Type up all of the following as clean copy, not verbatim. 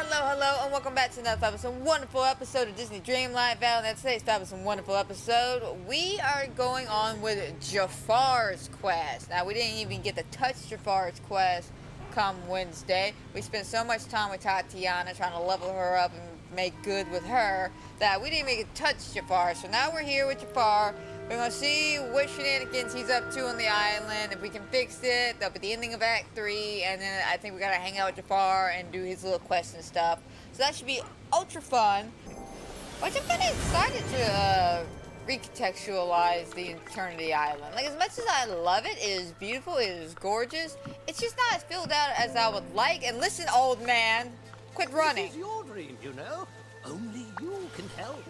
Hello, and welcome back to another fabulous and wonderful episode of Disney Dreamlight Valley. That's today's fabulous and wonderful episode. We are going on with Jafar's quest. Now, we didn't even get to touch Jafar's quest come Wednesday. We spent so much time with Tatiana trying to level her up and make good with her that we didn't even get to touch Jafar. So now we're here with Jafar. We're going to see what shenanigans he's up to on the island. If we can fix it, that'll be the ending of Act 3. And then I think we got to hang out with Jafar and do his little quests and stuff. So that should be ultra fun. But I'm kind of excited to recontextualize the Eternity Island. Like, as much as I love it, it is beautiful, it is gorgeous. It's just not as filled out as I would like. And listen, old man, quit running. This is your dream, you know. Only you can help.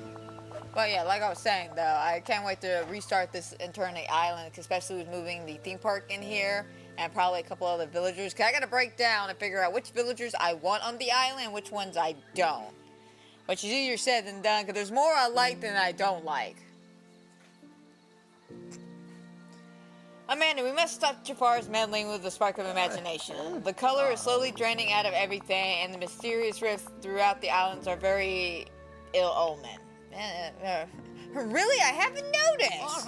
But yeah, like I was saying, though, I can't wait to restart this Eternity Island, especially with moving the theme park in here and probably a couple other villagers. Because I got to break down and figure out which villagers I want on the island and which ones I don't. Which is easier said than done, because there's more I like than I don't like. Amanda, we must stop Jafar's meddling with the spark of imagination. The color is slowly draining out of everything, and the mysterious rifts throughout the islands are very ill omen. Really? I haven't noticed.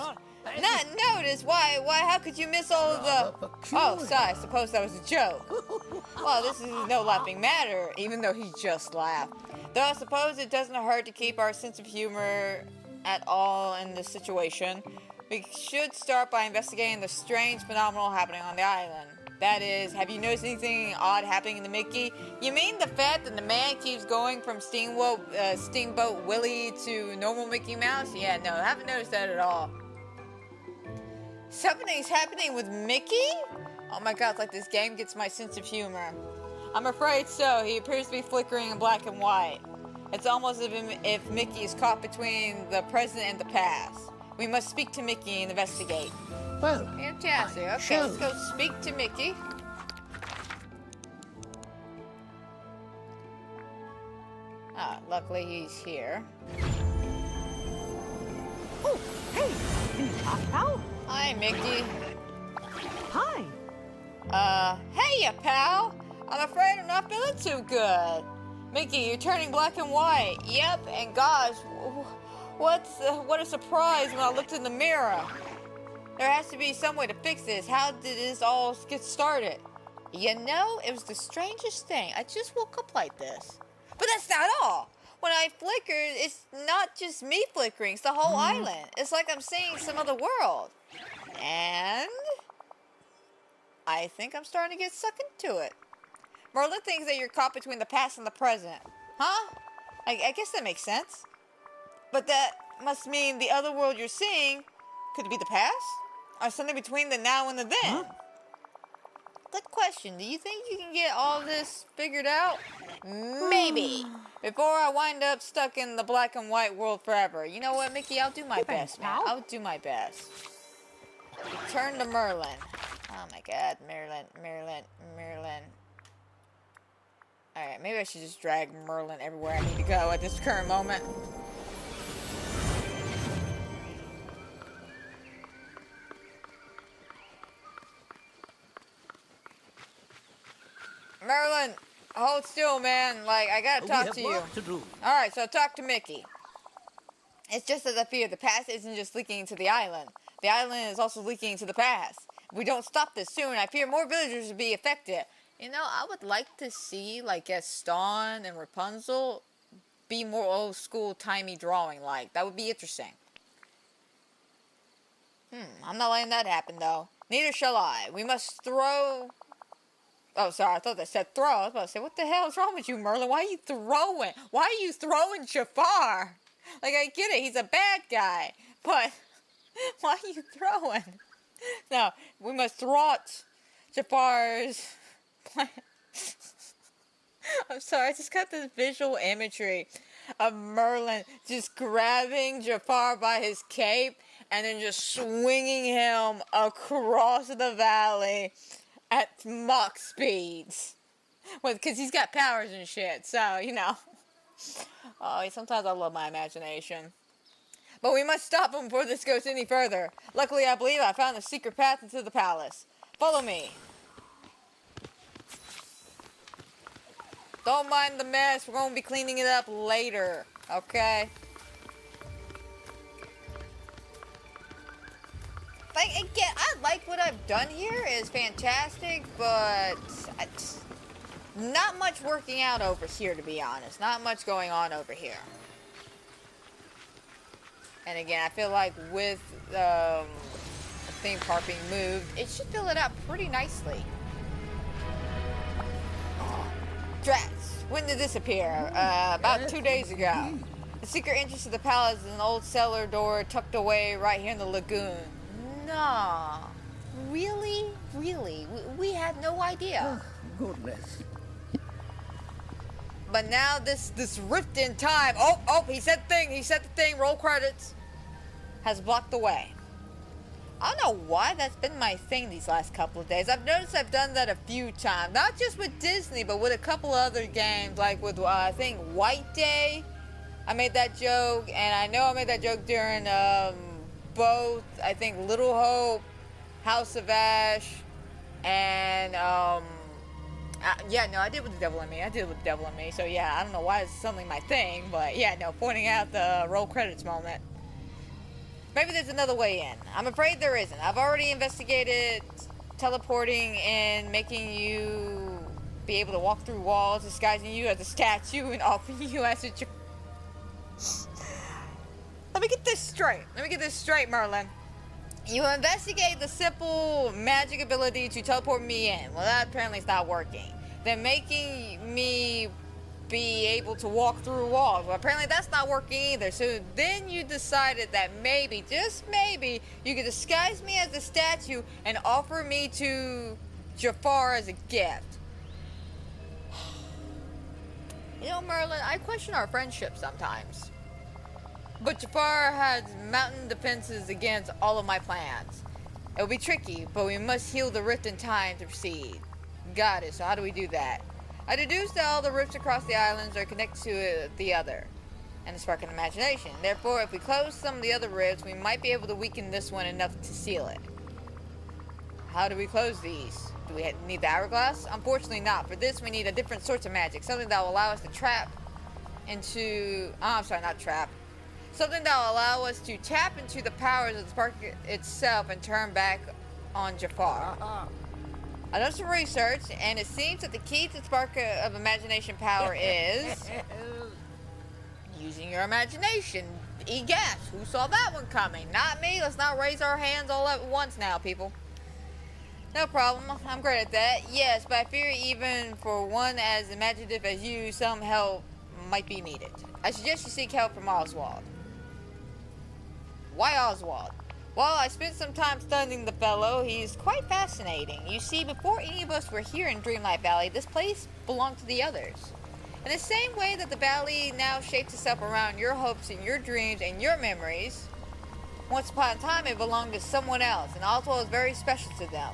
Not noticed? Why? How could you miss all of the... Oh, sorry, I suppose that was a joke. Well, this is no laughing matter, even though he just laughed. Though I suppose it doesn't hurt to keep our sense of humor at all in this situation. We should start by investigating the strange phenomenon happening on the island. That is, have you noticed anything odd happening in the Mickey? You mean the fact that the man keeps going from Steamboat Willie to normal Mickey Mouse? Yeah, no, I haven't noticed that at all. Something's happening with Mickey? Oh my god, it's like this game gets my sense of humor. I'm afraid so. He appears to be flickering in black and white. It's almost as if Mickey is caught between the present and the past. We must speak to Mickey and investigate. Well, fantastic. Okay, let's go speak to Mickey. Ah, luckily he's here. Oh, hey, can you talk, pal? Hi, Mickey. Hi. Hey, pal. I'm afraid I'm not feeling too good. Mickey, you're turning black and white. Yep, and gosh, what a surprise when I looked in the mirror. There has to be some way to fix this. How did this all get started? You know, it was the strangest thing. I just woke up like this. But that's not all. When I flickered, it's not just me flickering. It's the whole island. It's like I'm seeing some other world. And I think I'm starting to get sucked into it. Merlin thinks that you're caught between the past and the present. Huh? I guess that makes sense. But that must mean the other world you're seeing could be the past? Or something between the now and the then? Huh? Good question. Do you think you can get all this figured out? Maybe. Before I wind up stuck in the black and white world forever. You know what, Mickey? I'll do my best, man. I'll do my best. Return to Merlin. Oh my god, Merlin. Alright, maybe I should just drag Merlin everywhere I need to go at this current moment. Merlin, hold still, man. Like, I gotta talk to you. Alright, so talk to Mickey. It's just as I fear. The past isn't just leaking into the island. The island is also leaking into the past. If we don't stop this soon, I fear more villagers will be affected. You know, I would like to see, like, Gaston and Rapunzel be more old school, timey drawing like. That would be interesting. I'm not letting that happen, though. Neither shall I. We must throw... Oh, sorry, I thought that said throw. I was about to say, what the hell is wrong with you, Merlin? Why are you throwing? Why are you throwing Jafar? Like, I get it, he's a bad guy. But, why are you throwing? No, we must thwart Jafar's plan. I'm sorry, I just got this visual imagery of Merlin just grabbing Jafar by his cape and then just swinging him across the valley at Mach speeds. Well, because he's got powers and shit, so, you know. Oh, sometimes I love my imagination. But we must stop him before this goes any further. Luckily, I believe I found the secret path into the palace. Follow me. Don't mind the mess. We're going to be cleaning it up later. Okay? Like, again, I like what I've done here. It's fantastic, but not much working out over here, to be honest. Not much going on over here. And again, I feel like with the theme park being moved, it should fill it out pretty nicely. Drats, when did this appear? About 2 days ago. The secret entrance to the palace is an old cellar door tucked away right here in the lagoon. Nah. Really? Really? We had no idea. Oh, goodness. But now this rift in time. Oh, he said the thing, roll credits. Has blocked the way. I don't know why that's been my thing these last couple of days. I've noticed I've done that a few times. Not just with Disney, but with a couple other games. Like with, I think, White Day. I made that joke. And I know I made that joke during both, I think, Little Hope, House of Ash, and, yeah, no, I did with the Devil in Me. So, yeah, I don't know why it's suddenly my thing. But, yeah, no, pointing out the roll credits moment. Maybe there's another way in. I'm afraid there isn't. I've already investigated teleporting and making you be able to walk through walls, disguising you as a statue, and offering you as a... Let me get this straight, Merlin. You investigate the simple magic ability to teleport me in. Well, that apparently is not working. Then making me be able to walk through walls. Well, apparently that's not working either. So then you decided that maybe, just maybe, you could disguise me as a statue and offer me to Jafar as a gift. You know, Merlin, I question our friendship sometimes. But Jafar has mountain defenses against all of my plans. It will be tricky, but we must heal the rift in time to proceed. Got it, so how do we do that? I deduce that all the rifts across the islands are connected to the other, and spark an imagination. Therefore, if we close some of the other rifts, we might be able to weaken this one enough to seal it. How do we close these? Do we need the hourglass? Unfortunately not. For this, we need a different sorts of magic. Something that will allow us to tap into... Oh, I'm sorry, not trap. Something that will allow us to tap into the powers of the spark itself and turn back on Jafar. I done some research, and it seems that the key to the spark of imagination power is using your imagination. Egas, who saw that one coming? Not me. Let's not raise our hands all at once now, people. No problem. I'm great at that. Yes, but I fear even for one as imaginative as you, some help might be needed. I suggest you seek help from Oswald. Why Oswald? Well, I spent some time studying the fellow. He's quite fascinating. You see, before any of us were here in Dreamlight Valley, this place belonged to the others. In the same way that the valley now shapes itself around your hopes and your dreams and your memories, once upon a time it belonged to someone else, and Oswald is very special to them.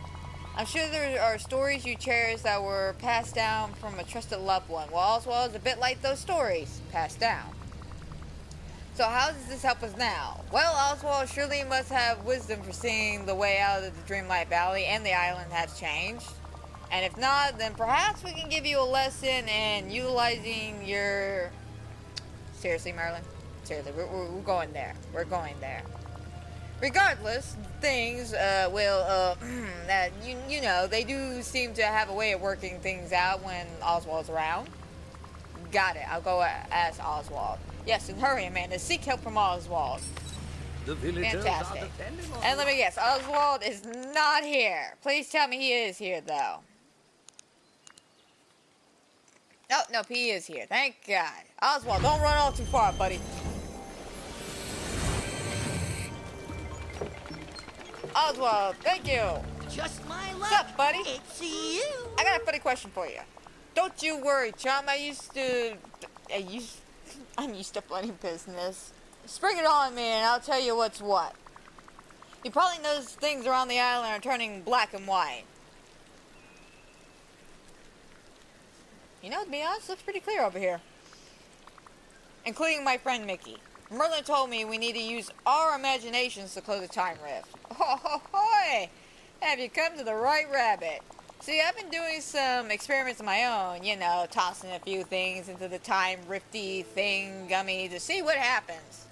I'm sure there are stories you cherish that were passed down from a trusted loved one. Well, Oswald is a bit like those stories passed down. So how does this help us now? Well, Oswald surely must have wisdom for seeing the way out of the Dreamlight Valley and the island has changed. And if not, then perhaps we can give you a lesson in utilizing your... Seriously, Merlin? Seriously, we're going there. We're going there. Regardless, things that you know, they do seem to have a way of working things out when Oswald's around. Got it. I'll go ask Oswald. Yes, and hurry, Amanda. Seek help from Oswald. The villagers Fantastic. are depending on... And let me guess, Oswald is not here. Please tell me he is here, though. Oh, no, he is here. Thank God. Oswald, don't run all too far, buddy. Oswald, thank you. Just my luck. What's up, buddy? It's you. I got a funny question for you. Don't you worry, chum. I'm used to funny business. Spring it on me and I'll tell you what's what. You probably noticed things around the island are turning black and white. You know, to be honest, it looks pretty clear over here. Including my friend Mickey. Merlin told me we need to use our imaginations to close the time rift. Oh, ho, hoy! Have you come to the right rabbit? See, I've been doing some experiments of my own, you know, tossing a few things into the time rifty thing gummy to see what happens.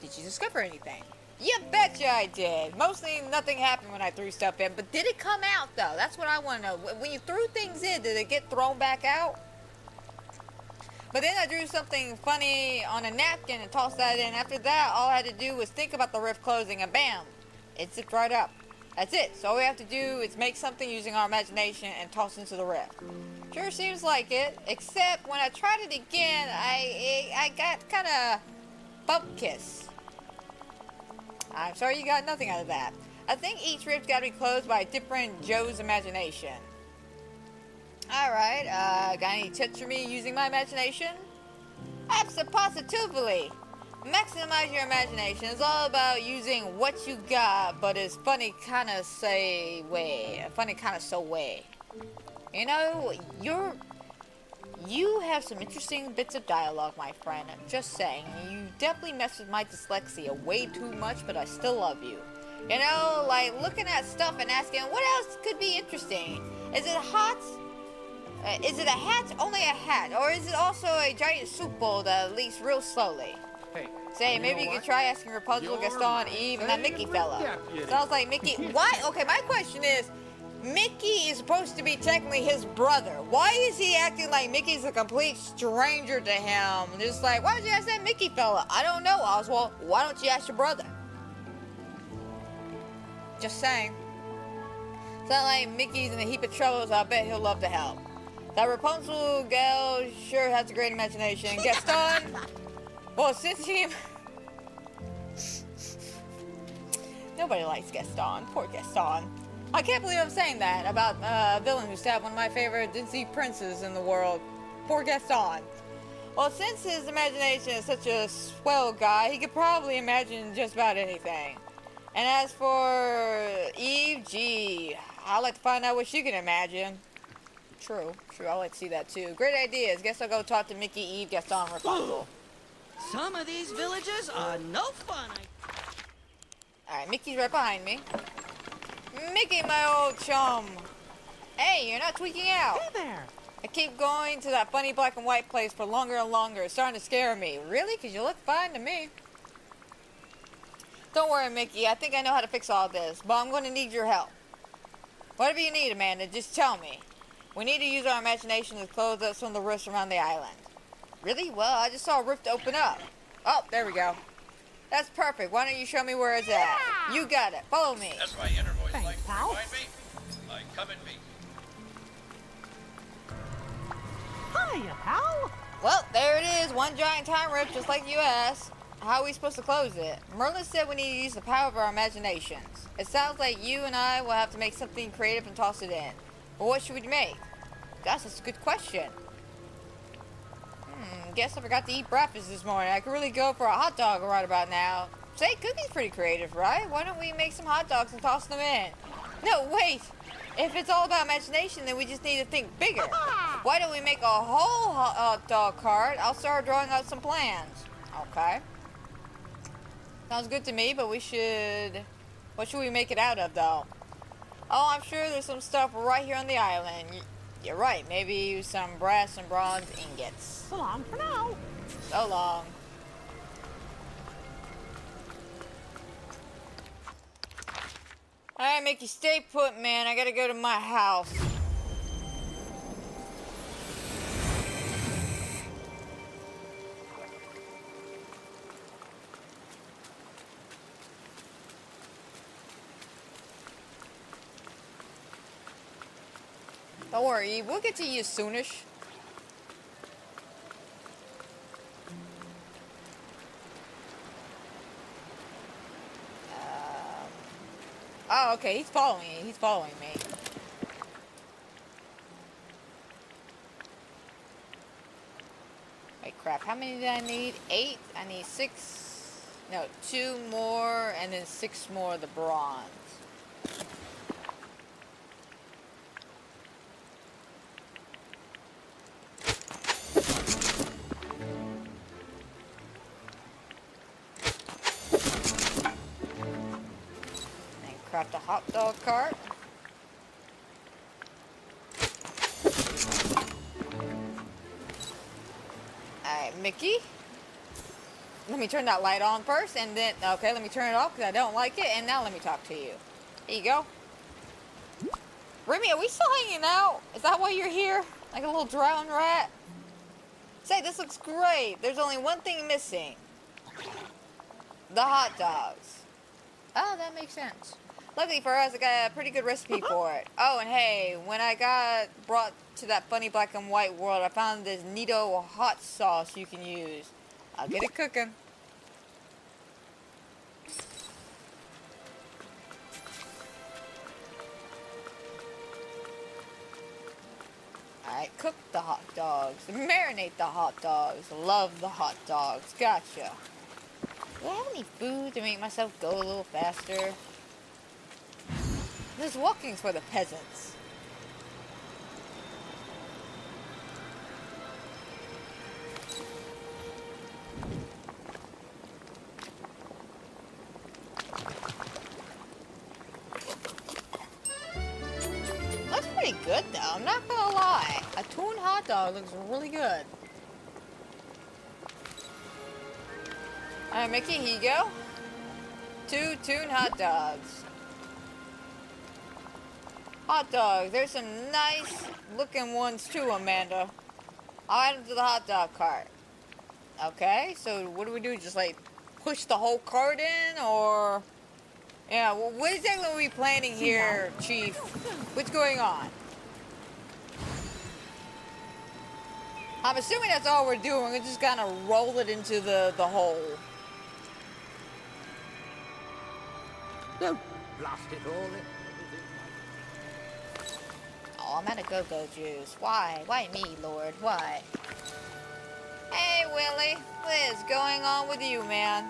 Did you discover anything? You betcha I did. Mostly nothing happened when I threw stuff in, but did it come out though? That's what I want to know. When you threw things in, did it get thrown back out? But then I drew something funny on a napkin and tossed that in. After that, all I had to do was think about the rift closing and bam, it zipped right up. That's it. So all we have to do is make something using our imagination and toss into the rift. Sure seems like it, except when I tried it again, I got kind of bump kiss. I'm sorry you got nothing out of that. I think each rift got to be closed by a different Joe's imagination. Alright, got any tips for me using my imagination? Abso-positively! Maximize your imagination. It's all about using what you got, but it's funny kind of say way. Funny kind of so way. You know, you have some interesting bits of dialogue, my friend. I'm just saying. You definitely mess with my dyslexia way too much, but I still love you. You know, like looking at stuff and asking, what else could be interesting? Is it hot? Is it a hat? Only a hat? Or is it also a giant soup bowl that leaks real slowly? Hey, Say, maybe you could try asking Rapunzel, Gaston, Eve, and that Mickey fella. Sounds like Mickey. Why? Okay, my question is, Mickey is supposed to be technically his brother. Why is he acting like Mickey's a complete stranger to him? Just like, why don't you ask that Mickey fella? I don't know, Oswald. Why don't you ask your brother? Just saying. It's not like Mickey's in a heap of trouble, so I bet he'll love to help. That Rapunzel gal sure has a great imagination. Gaston, well, since he... Nobody likes Gaston. Poor Gaston. I can't believe I'm saying that about a villain who stabbed one of my favorite Disney princes in the world. Poor Gaston. Well, since his imagination is such a swell guy, he could probably imagine just about anything. And as for Eve, gee, I'd like to find out what she can imagine. True. I'd like to see that too. Great ideas. Guess I'll go talk to Mickey, Eve, Gaston, Rapunzel. Some of these villages are no fun. Alright, Mickey's right behind me. Mickey, my old chum. Hey, you're not tweaking out. Hey there. I keep going to that funny black and white place for longer and longer. It's starting to scare me. Really? Because you look fine to me. Don't worry, Mickey. I think I know how to fix all this, but I'm going to need your help. Whatever you need, Amanda, just tell me. We need to use our imagination to close up some of the rifts around the island. Really? Well, I just saw a rift open up. Oh, there we go. That's perfect. Why don't you show me where it's at? You got it. Follow me. That's my inner voice. Thanks, Like, pal. remind me? Like, come at me. Hiya, pal. Well, there it is. One giant time rift, just like you asked. How are we supposed to close it? Merlin said we need to use the power of our imaginations. It sounds like you and I will have to make something creative and toss it in. But what should we make? Gosh, that's a good question. Guess I forgot to eat breakfast this morning. I could really go for a hot dog right about now. Say, cookie's pretty creative, right? Why don't we make some hot dogs and toss them in? No, wait. If it's all about imagination, then we just need to think bigger. Why don't we make a whole hot dog cart? I'll start drawing out some plans. Okay. Sounds good to me, but we should... What should we make it out of, though? Oh, I'm sure there's some stuff right here on the island. You're right. Maybe use some brass and bronze ingots. So long for now. So long. Alright, Mickey, stay put, man. I gotta go to my house. Don't worry, we'll get to you soonish. Oh, okay, he's following me. He's following me. Wait, crap. How many did I need? 8? I need 6. No, 2 more, and then 6 more of the bronze. Craft a hot dog cart. Alright, Mickey. Let me turn that light on first, and then, okay, let me turn it off because I don't like it, and now let me talk to you. Here you go. Remy, are we still hanging out? Is that why you're here? Like a little drowned rat? Say, this looks great. There's only one thing missing. The hot dogs. Oh, that makes sense. Luckily for us, I got a pretty good recipe for it. Oh, and hey, when I got brought to that funny black and white world, I found this neato hot sauce you can use. I'll get it cooking. Alright, cook the hot dogs. Marinate the hot dogs. Love the hot dogs. Gotcha. Do I have any food to make myself go a little faster? This walking's for the peasants. Looks pretty good though, I'm not gonna lie. A tune hot dog looks really good. Alright, Mickey, here you go. 2 tune hot dogs. Hot dogs. There's some nice looking ones too, Amanda. I'll add them to the hot dog cart. Okay, so what do we do? Just like push the whole cart in, or... Yeah, well, what exactly are we planning here, Chief? What's going on? I'm assuming that's all we're doing. We're just kind of roll it into the hole. Don't blast it all. Oh, I'm out of go-go juice. Why? Why me, Lord? Why? Hey, Willie. What is going on with you, man?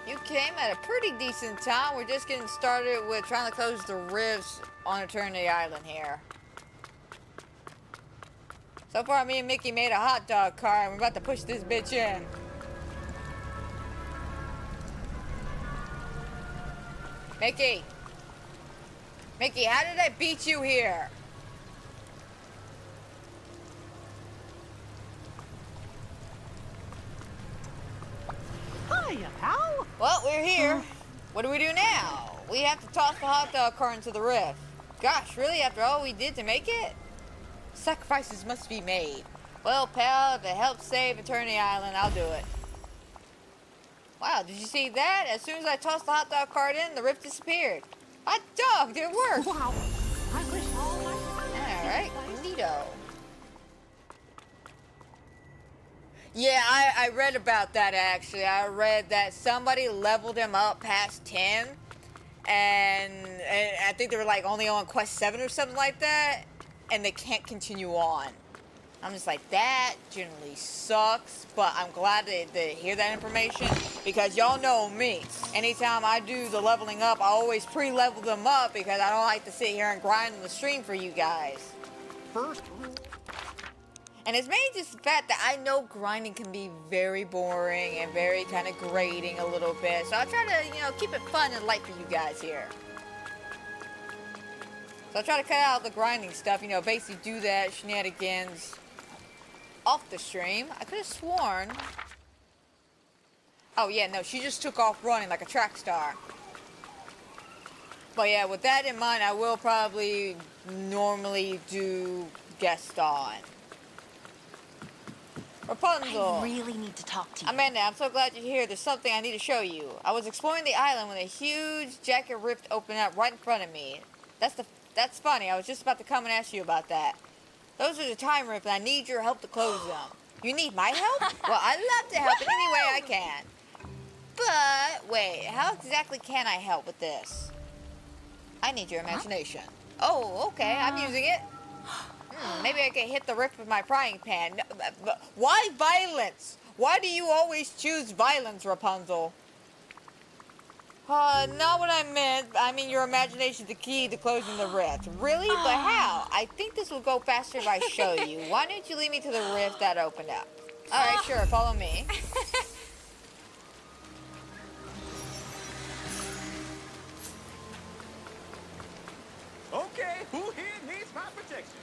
You came at a pretty decent time. We're just getting started with trying to close the rifts on Eternity Island here. So far, me and Mickey made a hot dog cart, and we're about to push this bitch in. Mickey! Mickey, how did I beat you here? Hiya, pal. Well, we're here. What do we do now? We have to toss the hot dog cart into the rift. Gosh, really? After all we did to make it? Sacrifices must be made. Well, pal, if it helps save Eternity Island, I'll do it. Wow, did you see that? As soon as I tossed the hot dog cart in, the rift disappeared. Hot dog, did it work? Wow. I wish all my Alright, neato. Yeah, I read about that actually. I read that somebody leveled him up past 10. And I think they were like only on quest 7 or something like that. And they can't continue on. I'm just like, that generally sucks, but I'm glad to hear that information, because y'all know me. Anytime I do the leveling up, I always pre-level them up because I don't like to sit here and grind on the stream for you guys. first rule. And it's mainly just the fact that I know grinding can be very boring and very kind of grating a little bit, so I try to, you know, keep it fun and light for you guys here. So I try to cut out the grinding stuff, you know, basically do that shenanigans off the stream. I could have sworn. Oh yeah, no, she just took off running like a track star. But yeah, with that in mind, I will probably normally do guest on. Rapunzel. I really need to talk to you. Amanda, I'm so glad you're here. There's something I need to show you. I was exploring the island when a huge jacket rift opened up right in front of me. That's funny. I was just about to come and ask you about that. Those are the time rifts, and I need your help to close them. You need my help? Well, I'd love to help in any way I can. But, wait, how exactly can I help with this? I need your imagination. Oh, okay, I'm using it. Maybe I can hit the rift with my frying pan. No, but why violence? Why do you always choose violence, Rapunzel? Not what I meant. I mean, your imagination's the key to closing the rift. Really? But how? I think this will go faster if I show you. Why don't you lead me to the rift that opened up? Alright, sure, follow me. Okay, who here needs my protection?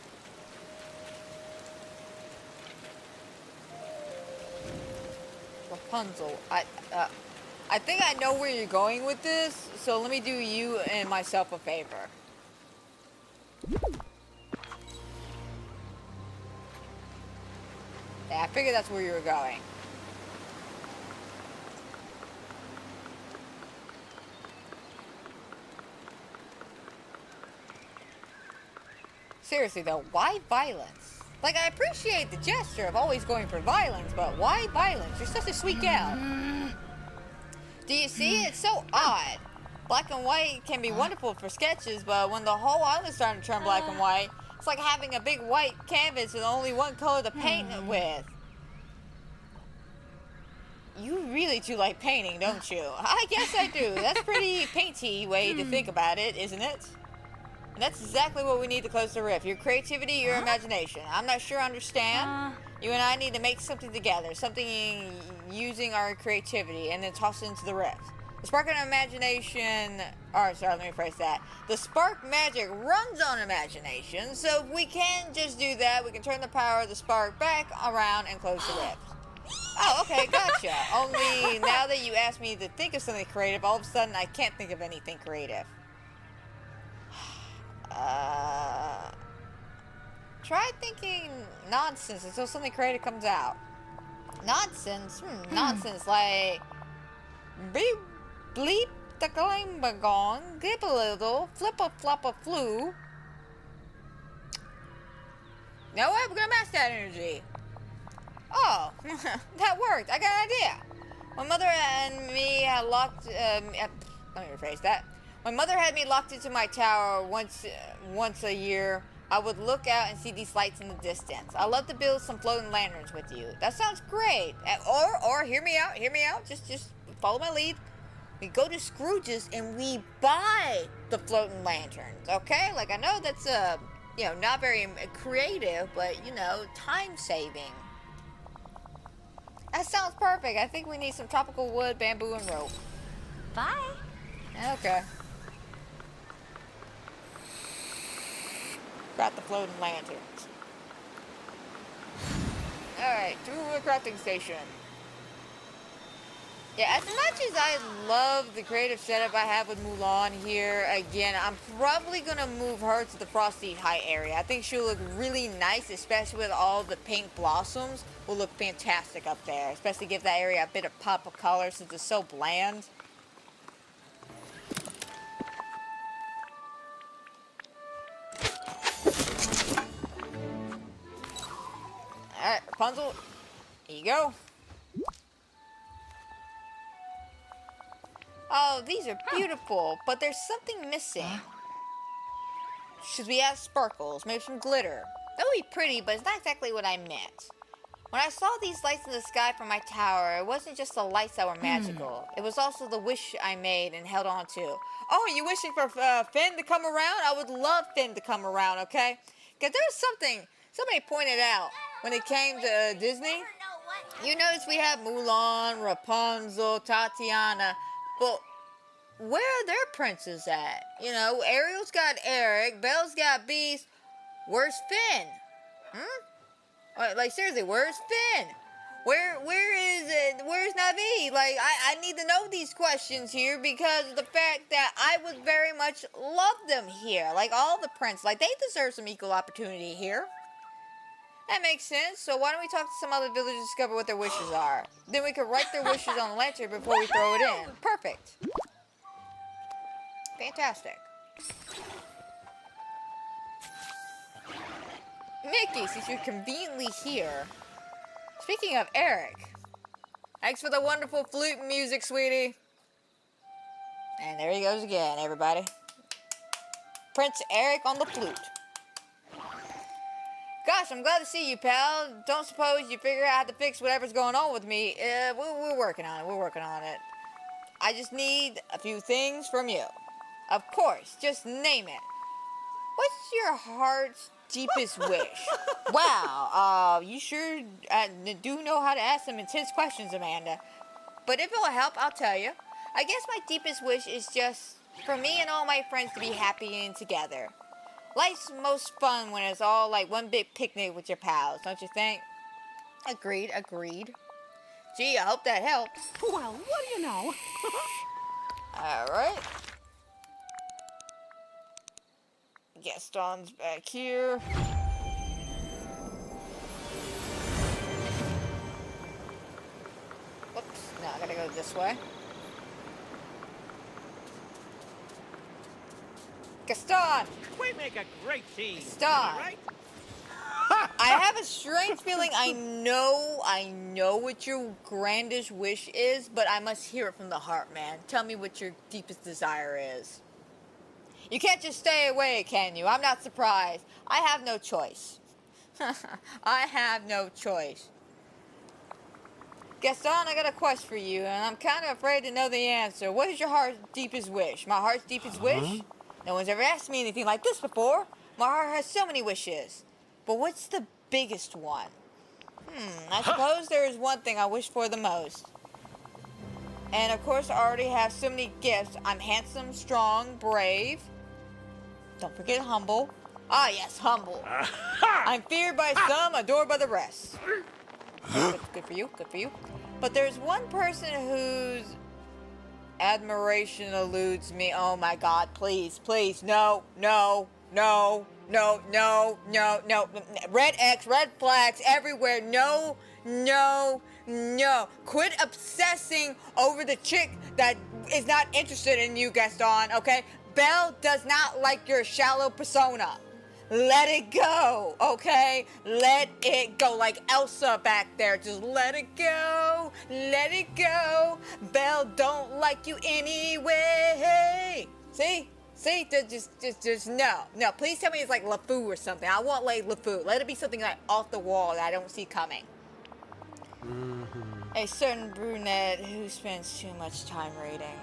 Rapunzel. I think I know where you're going with this, so let me do you and myself a favor. Yeah, I figured that's where you were going. Seriously though, why violence? Like, I appreciate the gesture of always going for violence, but why violence? You're such a sweet gal. Do you see? It's so odd. Black and white can be wonderful for sketches, but when the whole island's starting to turn black and white, it's like having a big white canvas with only one color to paint it with. You really do like painting, don't you? I guess I do. That's a pretty painty way to think about it, isn't it? And that's exactly what we need to close the rift. Your creativity, your imagination. I'm not sure I understand. You and I need to make something together. Something using our creativity and then toss it into the rift. The spark of imagination... Or, sorry, let me phrase that. The spark magic runs on imagination. So if we can just do that, we can turn the power of the spark back around and close the rift. Oh, okay, gotcha. Only now that you asked me to think of something creative, all of a sudden I can't think of anything creative. Try thinking nonsense until something creative comes out. Nonsense? Nonsense like... Beep, bleep, the gong, gib a little, flip a flop a flu. No way, we're gonna match that energy. Oh, that worked. I got an idea. My mother and me had locked... let me rephrase that. My mother had me locked into my tower once a year. I would look out and see these lights in the distance. I love to build some floating lanterns with you. That sounds great. Or hear me out. Just follow my lead. We go to Scrooge's and we buy the floating lanterns. Okay? Like, I know that's not very creative, but time saving. That sounds perfect. I think we need some tropical wood, bamboo, and rope. Bye. Okay. Got the floating lanterns. Alright, to the crafting station. Yeah, as much as I love the creative setup I have with Mulan here, again, I'm probably going to move her to the Frosty High area. I think she'll look really nice, especially with all the pink blossoms. Will look fantastic up there, especially give that area a bit of pop of color since it's so bland. Alright, Rapunzel, here you go. Oh, these are beautiful, but there's something missing. Should we add sparkles, maybe some glitter? That would be pretty, but it's not exactly what I meant. When I saw these lights in the sky from my tower, it wasn't just the lights that were magical. It was also the wish I made and held on to. Oh, you wishing for Finn to come around? I would love Finn to come around, okay? Because there's something somebody pointed out when it came to Disney. You notice we have Mulan, Rapunzel, Tatiana, but where are their princes at? Ariel's got Eric, Belle's got Beast. Where's Finn? Like, seriously, where's Finn? Where's Navi? Like, I need to know these questions here because of the fact that I would very much love them here. Like, all the princes. Like, they deserve some equal opportunity here. That makes sense. So why don't we talk to some other villagers to discover what their wishes are? Then we can write their wishes on the lantern before we throw it in. Perfect. Fantastic. Mickey, since you're conveniently here. Speaking of Eric. Thanks for the wonderful flute music, sweetie. And there he goes again, everybody. Prince Eric on the flute. Gosh, I'm glad to see you, pal. Don't suppose you figure out how to fix whatever's going on with me. We're working on it. We're working on it. I just need a few things from you. Of course, just name it. What's your heart's deepest wish? Wow, you sure do know how to ask some intense questions, Amanda. But if it'll help, I'll tell you. I guess my deepest wish is just for me and all my friends to be happy and together. Life's most fun when it's all like one big picnic with your pals, don't you think? Agreed. Gee, I hope that helped. Well, what do you know? Alright. Gaston's back here. Whoops. No, I gotta go this way. Gaston! We make a great team. Stop. Right? I have a strange feeling I know what your grandest wish is, but I must hear it from the heart, man. Tell me what your deepest desire is. You can't just stay away, can you? I'm not surprised. I have no choice. I have no choice. Gaston, I got a question for you, and I'm kind of afraid to know the answer. What is your heart's deepest wish? My heart's deepest wish? No one's ever asked me anything like this before. My heart has so many wishes. But what's the biggest one? I suppose there is one thing I wish for the most. And of course, I already have so many gifts. I'm handsome, strong, brave. Don't forget humble. Ah, yes, humble. I'm feared by some, adored by the rest. Good for you, good for you. But there's one person whose admiration eludes me. Oh my God, please, please, no, no, no, no, no, no, no. Red X, red flags everywhere. No, no, no. Quit obsessing over the chick that is not interested in you, Gaston, okay? Belle does not like your shallow persona. Let it go, okay? Let it go. Like Elsa back there. Just let it go. Let it go. Belle don't like you anyway. See? See? Just no. No, please tell me it's like LeFou or something. I want like LeFou. Let it be something like off the wall that I don't see coming. A certain brunette who spends too much time reading.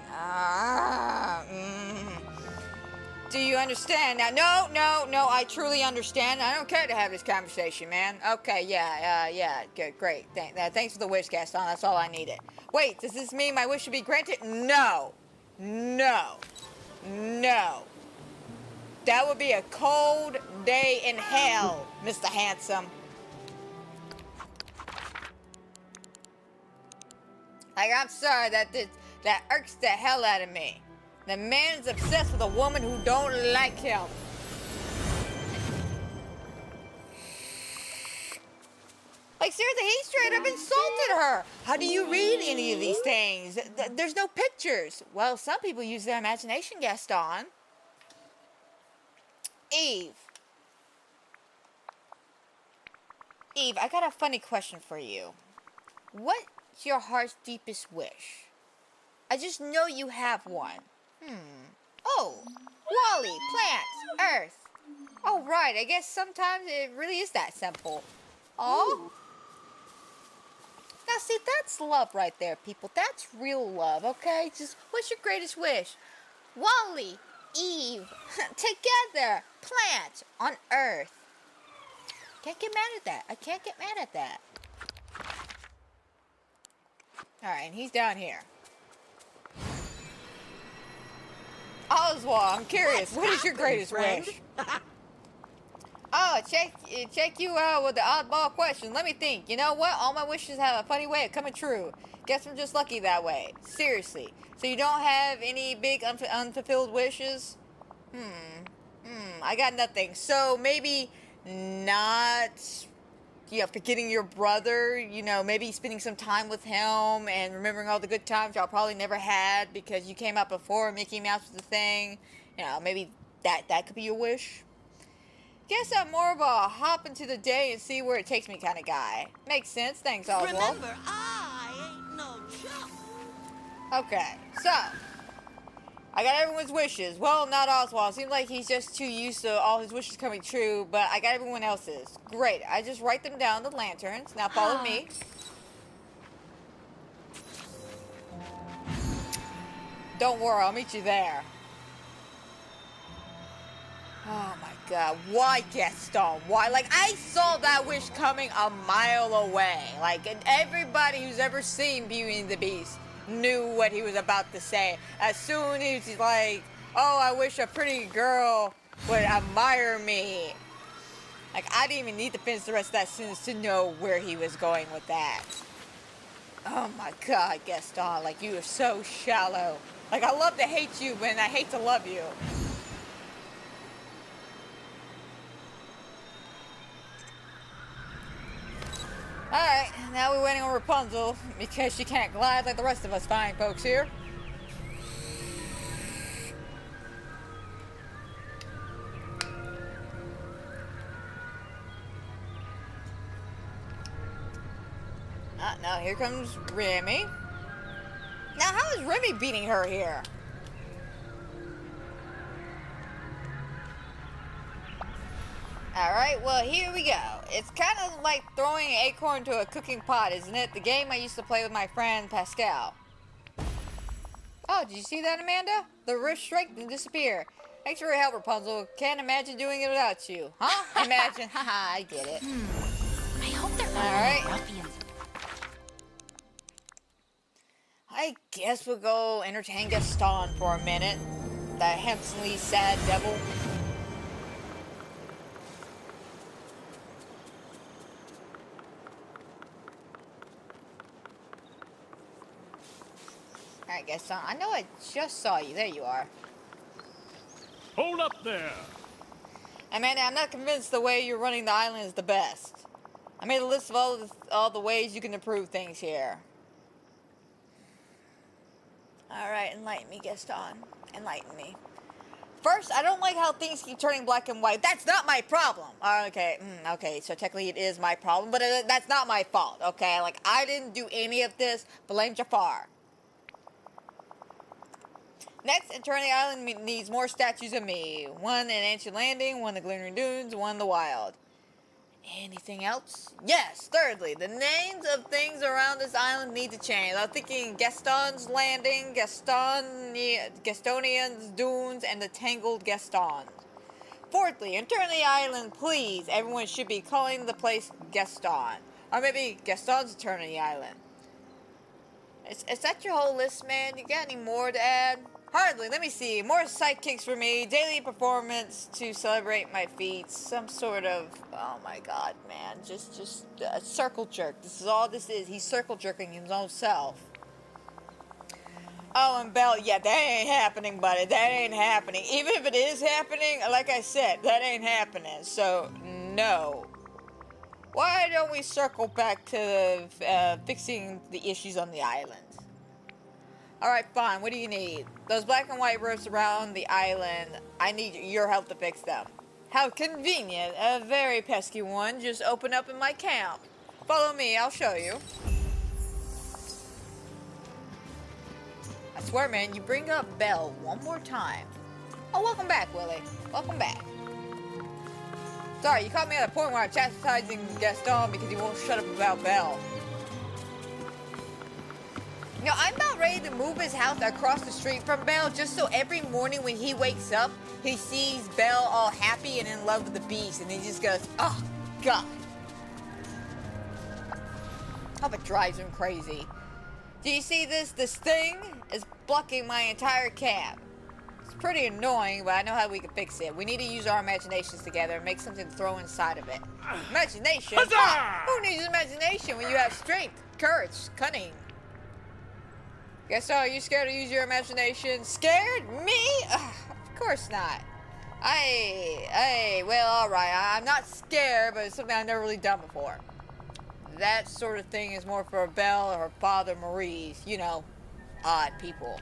Do you understand now? No, I truly understand. I don't care to have this conversation, man. Okay, yeah, good, great. Thanks for the wish, Gaston. That's all I needed. Wait, does this mean my wish should be granted? No. That would be a cold day in hell, Mr. Handsome. Like, I'm sorry, that irks the hell out of me. The man is obsessed with a woman who don't like him. Like, seriously, he straight up insulted her. How do you read any of these things? There's no pictures. Well, some people use their imagination, Gaston. Eve, I got a funny question for you. What's your heart's deepest wish? I just know you have one. Oh, Wally, plants, Earth. Oh, right, I guess sometimes it really is that simple. Oh. Now, see, that's love right there, people. That's real love, okay? Just, what's your greatest wish? Wally, Eve, together, plants on Earth. Can't get mad at that. I can't get mad at that. All right, and he's down here. Oswald, I'm curious. What is your greatest wish? Oh, check you out with the oddball question. Let me think. You know what? All my wishes have a funny way of coming true. Guess I'm just lucky that way. Seriously. So you don't have any big unfulfilled wishes? I got nothing. So maybe not, forgetting your brother, maybe spending some time with him and remembering all the good times y'all probably never had because you came out before Mickey Mouse was the thing. Maybe that could be your wish. Guess I'm more of a hop into the day and see where it takes me kind of guy. Makes sense. Thanks, Oswald. Remember, I ain't no chump. Okay, so I got everyone's wishes. Well, not Oswald. Seems like he's just too used to all his wishes coming true, but I got everyone else's. Great. I just write them down the lanterns. Now follow me. Don't worry, I'll meet you there. Oh my God, why Gaston? Why? Like, I saw that wish coming a mile away. Like, and everybody who's ever seen Beauty and the Beast knew what he was about to say. As soon as he's like, oh, I wish a pretty girl would admire me. Like, I didn't even need to finish the rest of that sentence to know where he was going with that. Oh my God, Gaston, like you are so shallow. Like I love to hate you, but I hate to love you. Alright, now we're waiting on Rapunzel because she can't glide like the rest of us fine folks here. Now here comes Remy. Now how is Remy beating her here? Alright, well here we go. It's kind of like throwing an acorn to a cooking pot, isn't it? The game I used to play with my friend Pascal. Oh, did you see that, Amanda? The rift strike and disappear. Thanks for your help, Rapunzel. Can't imagine doing it without you. Huh? Imagine. Haha, I get it. I hope they're not Alright. ruffians. I guess we'll go entertain Gaston for a minute. That handsomely sad devil. Alright, Gaston. I know I just saw you. There you are. Hold up there! Amanda, I'm not convinced the way you're running the island is the best. I made a list of all the ways you can improve things here. Alright, enlighten me, Gaston. Enlighten me. First, I don't like how things keep turning black and white. That's not my problem. Okay, okay, so technically it is my problem, but that's not my fault, okay? Like, I didn't do any of this. Blame Jafar. Next, Eternity Island needs more statues of me. One in Ancient Landing, one in the Glittering Dunes, one in the Wild. Anything else? Yes, thirdly, the names of things around this island need to change. I'm thinking Gaston's Landing, Gastonian's Dunes, and the Tangled Gaston. Fourthly, Eternity Island, please. Everyone should be calling the place Gaston. Or maybe Gaston's Eternity Island. Is that your whole list, man? You got any more to add? Hardly. Let me see. More sidekicks for me. Daily performance to celebrate my feats. Some sort of... Oh my God, man. Just a circle jerk. This is all this is. He's circle jerking his own self. Oh, and Belle. Yeah, that ain't happening, buddy. That ain't happening. Even if it is happening, like I said, that ain't happening. So, no. Why don't we circle back to fixing the issues on the island? Alright, fine. What do you need? Those black and white roofs around the island, I need your help to fix them. How convenient. A very pesky one. Just open up in my camp. Follow me. I'll show you. I swear, man, you bring up Belle one more time. Oh, welcome back, Willie. Welcome back. Sorry, you caught me at a point where I'm chastising Gaston because he won't shut up about Belle. You know, I'm about ready to move his house across the street from Belle just so every morning when he wakes up, he sees Belle all happy and in love with the beast, and he just goes, oh, God. Hope it drives him crazy. Do you see this? This thing is blocking my entire camp. It's pretty annoying, but I know how we can fix it. We need to use our imaginations together and make something to throw inside of it. Imagination? Huzzah! Who needs imagination when you have strength, courage, cunning? Guess so, are you scared to use your imagination? Scared? Me? Ugh, of course not. Well, alright, I'm not scared, but it's something I've never really done before. That sort of thing is more for Belle or her father, Maurice. You know, odd people.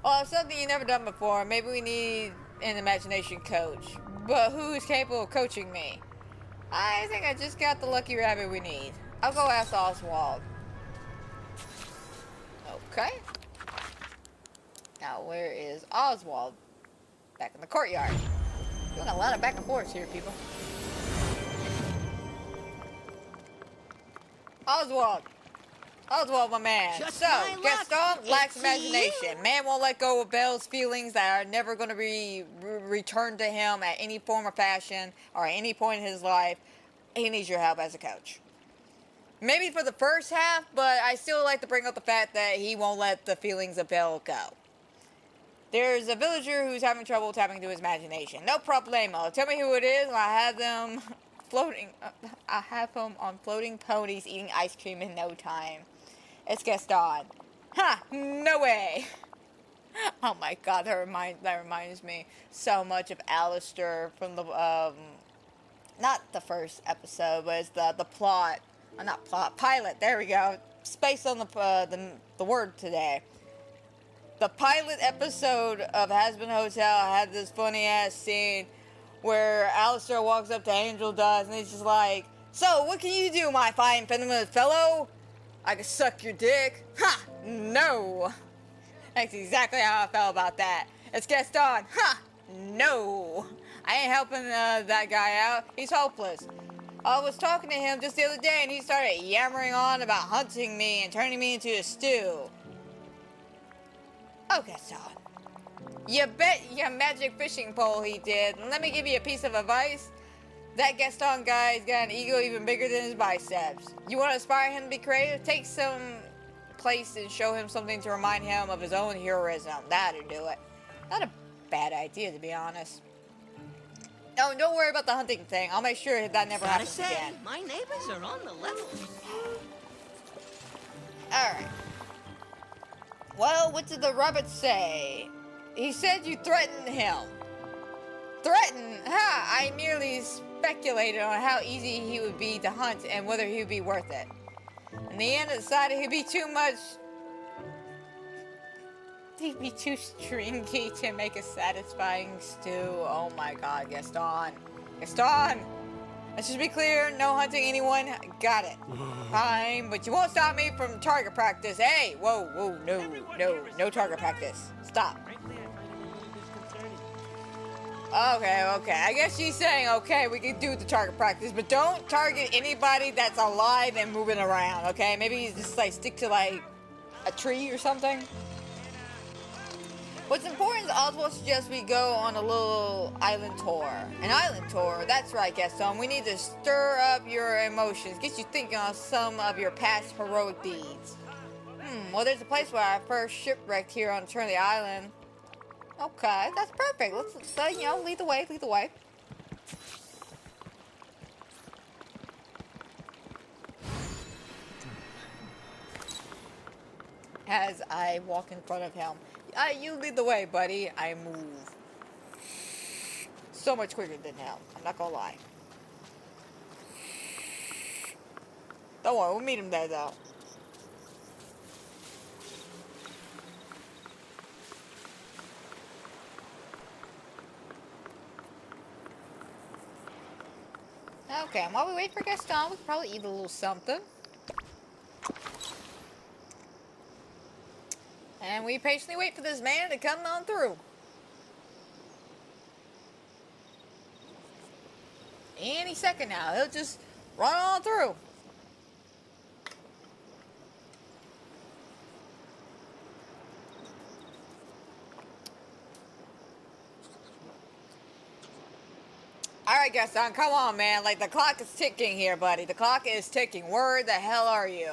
Well, it's something you've never done before. Maybe we need an imagination coach. But who's capable of coaching me? I think I just got the lucky rabbit we need. I'll go ask Oswald. Okay. Now, where is Oswald? Back in the courtyard. Doing a lot of back and forth here, people. Oswald! Oswald, my man. Just So, my luck. Gaston lacks It's imagination. Man won't let go of Belle's feelings that are never going to be returned to him at any form or fashion or at any point in his life. He needs your help as a coach. Maybe for the first half, but I still like to bring up the fact that he won't let the feelings of Belle go. There's a villager who's having trouble tapping into his imagination. No problemo. Tell me who it is and I'll have them floating. I have him on floating ponies eating ice cream in no time. It's Gaston. Ha! No way. Oh my God, that reminds me so much of Alistair from the not the first episode, but it's the plot. Not plot, pilot. There we go. Space on the word today. The pilot episode of Hazbin Hotel had this funny ass scene where Alistair walks up to Angel Dust and he's just like, "So, what can you do, my fine feminine fellow? I can suck your dick." Ha! No! That's exactly how I felt about that. It's Gaston. Ha! No! I ain't helping that guy out. He's hopeless. I was talking to him just the other day and he started yammering on about hunting me and turning me into a stew. Oh, Gaston. You bet your magic fishing pole he did. Let me give you a piece of advice. That Gaston guy's got an ego even bigger than his biceps. You want to inspire him to be creative? Take some place and show him something to remind him of his own heroism. That'd do it. Not a bad idea, to be honest. No, don't worry about the hunting thing. I'll make sure that never happens again. My neighbors are on the level. Alright. Well, what did the rabbit say? He said you threatened him. Threatened? Ha! I merely speculated on how easy he would be to hunt and whether he would be worth it. In the end, I decided he'd be too much... He'd be too stringy to make a satisfying stew. Oh my God, Gaston. Gaston! Let's just be clear, no hunting anyone. Got it. Fine, but you won't stop me from target practice. Hey! Whoa, no target practice. Stop. Okay. I guess she's saying, okay, we can do the target practice, but don't target anybody that's alive and moving around, okay? Maybe just, like, stick to, like, a tree or something. What's important is Oswald suggests we go on a little island tour. An island tour? That's right, Gaston. We need to stir up your emotions, get you thinking on some of your past heroic deeds. Well, there's a place where I first shipwrecked here on the turn of the island. Okay, that's perfect. Let's lead the way. As I walk in front of him. You lead the way, buddy. I move. So much quicker than him. I'm not gonna lie. Don't worry, we'll meet him there, though. Okay, and while we wait for Gaston, we can probably eat a little something. And we patiently wait for this man to come on through. Any second now, he'll just run on through. Alright, Gaston, come on, man. Like, the clock is ticking here, buddy. The clock is ticking. Where the hell are you?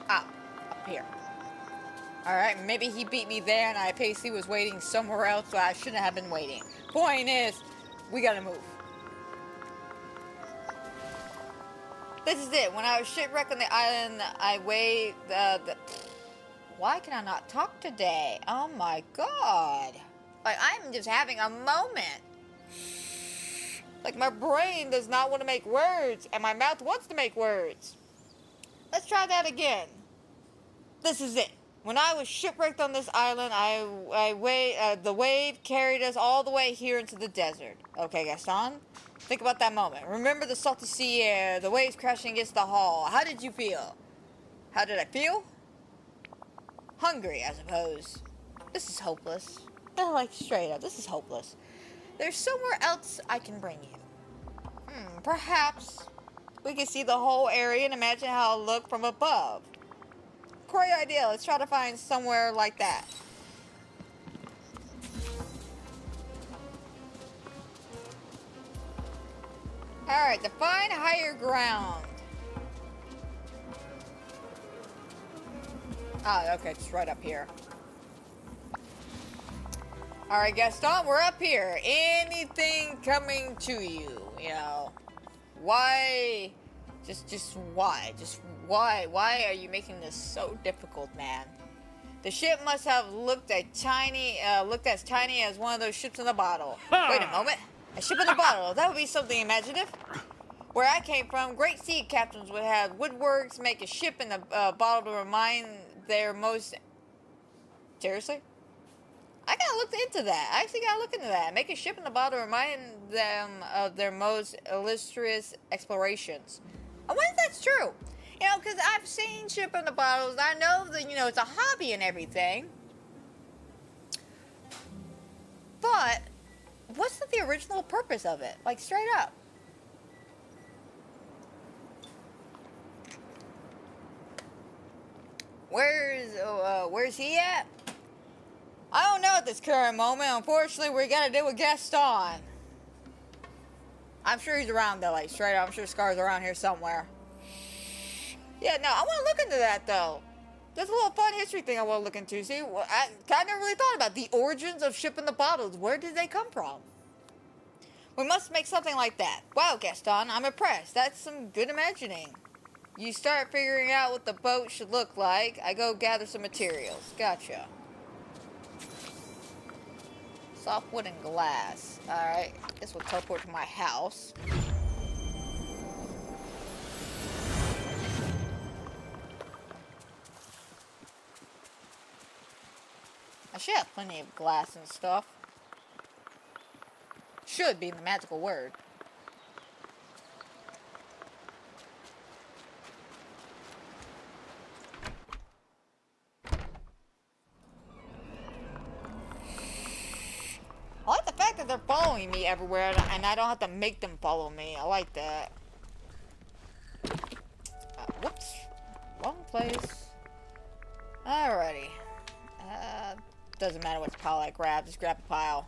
Up here. Alright, maybe he beat me there and I basically was waiting somewhere else where I shouldn't have been waiting. Point is, we gotta move. This is it. When I was shipwrecked on the island, I waved Why can I not talk today? Oh my God. Like, I'm just having a moment. Like, my brain does not want to make words, and my mouth wants to make words. Let's try that again. This is it. When I was shipwrecked on this island, the wave carried us all the way here into the desert. Okay, Gaston? Think about that moment. Remember the salty sea air, the waves crashing against the hull. How did you feel? How did I feel? Hungry, I suppose. This is hopeless. Like, straight up, this is hopeless. There's somewhere else I can bring you. Perhaps we can see the whole area and imagine how it looked from above. Great idea. Let's try to find somewhere like that. Alright, to find higher ground. Ah, okay, just right up here. Alright, Gaston, we're up here. Anything coming to you, you know? Why? Just why? Just why? Why are you making this so difficult, man? The ship must have looked as tiny as one of those ships in the bottle. Wait a moment. A ship in a bottle. That would be something imaginative. Where I came from, great sea captains would have woodworks make a ship in a bottle to remind their most... Seriously? I gotta look into that. I actually gotta look into that. Make a ship in a bottle to remind them of their most illustrious explorations. I wonder if that's true. You know, because I've seen ship in the bottles. I know that, you know, it's a hobby and everything. But, what's the original purpose of it? Like, straight up. Where's he at? I don't know at this current moment. Unfortunately, we gotta deal with Gaston. I'm sure he's around though, like straight up. I'm sure Scar's around here somewhere. Yeah, no, I want to look into that though. There's a little fun history thing I want to look into. See, I never really thought about the origins of ship in the bottles. Where did they come from? We must make something like that. Wow, Gaston, I'm impressed. That's some good imagining. You start figuring out what the boat should look like. I go gather some materials. Gotcha. Soft wood and glass. Alright, guess we'll teleport to my house. I should have plenty of glass and stuff. Should be the magical word. I like the fact that they're following me everywhere and I don't have to make them follow me. I like that. Whoops. Wrong place. Alrighty. Doesn't matter what pile I grab. Just grab a pile.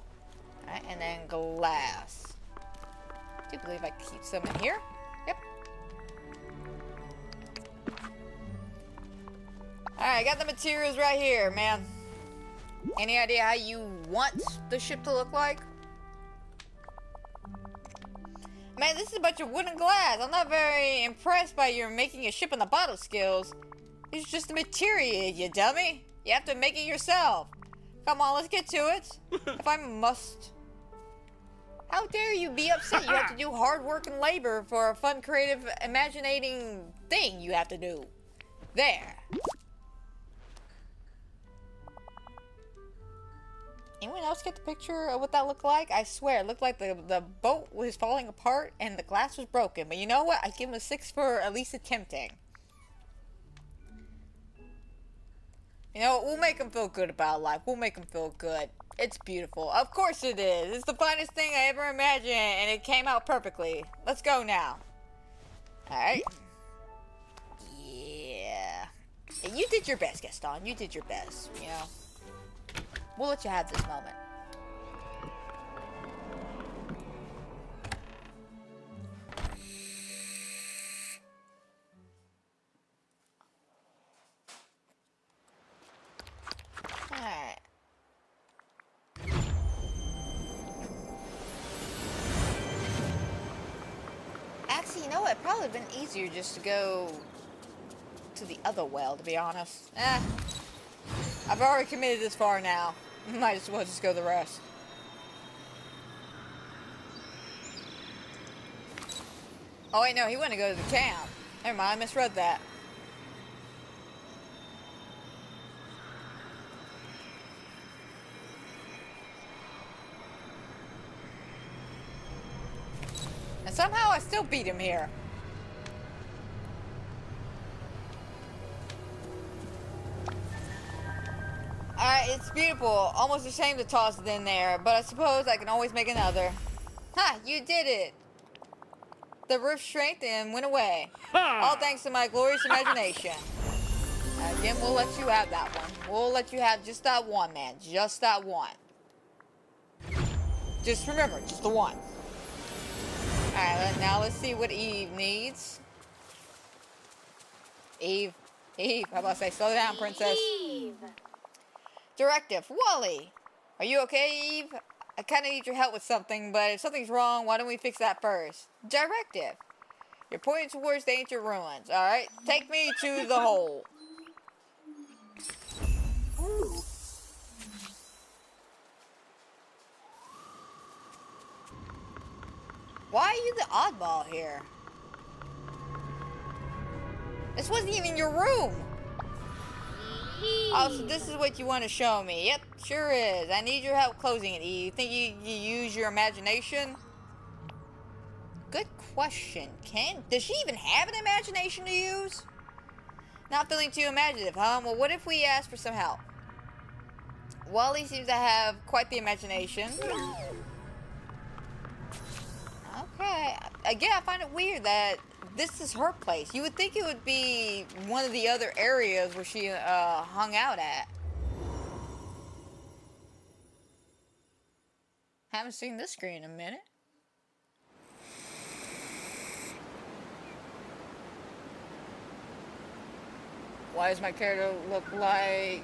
Alright, and then glass. I do believe I can keep some in here. Yep. Alright, I got the materials right here, man. Any idea how you want the ship to look like? Man, this is a bunch of wood and glass. I'm not very impressed by your making a ship in the bottle skills. It's just the material, you dummy. You have to make it yourself. Come on, let's get to it. If I must. How dare you be upset? You have to do hard work and labor for a fun, creative, imaginating thing you have to do. There. Anyone else get the picture of what that looked like? I swear, it looked like the boat was falling apart and the glass was broken. But you know what? I give him a 6 for at least attempting. You know what? We'll make him feel good about life. We'll make him feel good. It's beautiful. Of course it is. It's the finest thing I ever imagined, and it came out perfectly. Let's go now. Alright. Yeah. You did your best, Gaston. You did your best, you know. We'll let you have this moment. Alright. Actually, you know what? It'd probably been easier just to go to the other well, to be honest. I've already committed this far now. Might as well just go the rest. Oh wait, no, he wanted to go to the camp. Never mind, I misread that. And somehow I still beat him here. Alright, it's beautiful. Almost ashamed to toss it in there, but I suppose I can always make another. Ha! You did it! The roof shrank and went away. All thanks to my glorious imagination. Again, we'll let you have that one. We'll let you have just that one, man. Just that one. Just remember, just the one. Alright, now let's see what Eve needs. Eve, Eve, how about I say, slow down, princess. Eve. Directive, Wally. Are you okay, Eve? I kind of need your help with something, but if something's wrong, why don't we fix that first? Directive. You're pointing towards the ancient ruins, alright? Take me to the hole. Why are you the oddball here? This wasn't even your room. Oh, so this is what you want to show me. Yep, sure is. I need your help closing it, Eve. Think you use your imagination? Good question. Does she even have an imagination to use? Not feeling too imaginative, huh? Well, what if we ask for some help? Wally seems to have quite the imagination. Okay. Again, I find it weird that this is her place. You would think it would be one of the other areas where she hung out at. Haven't seen this screen in a minute. Why does my character look like...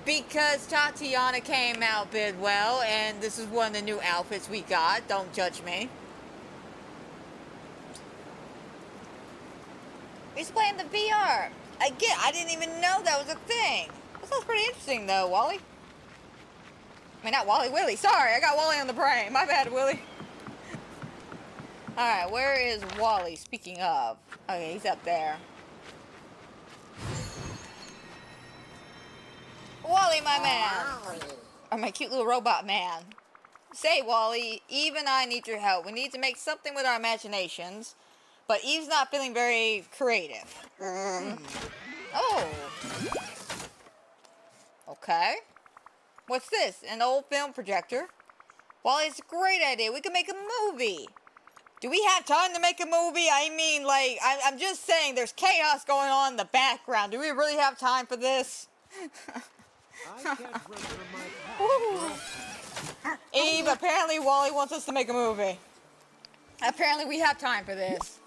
Because Tatiana came out Bidwell, and this is one of the new outfits we got. Don't judge me. He's playing the VR. Again, I didn't even know that was a thing. That sounds pretty interesting, though, Wally. I mean, not Wally, Willy. Sorry, I got Wally on the brain. My bad, Willy. Alright, where is Wally, speaking of? Okay, he's up there. Wally, my man. Or my cute little robot man. Say, Wally, Eve and I need your help. We need to make something with our imaginations. But Eve's not feeling very creative. Oh. Okay. What's this? An old film projector? Wally, it's a great idea. We could make a movie. Do we have time to make a movie? I mean, like, I'm just saying there's chaos going on in the background. Do we really have time for this? I can't remember my past. Eve, apparently Wally wants us to make a movie. Apparently we have time for this.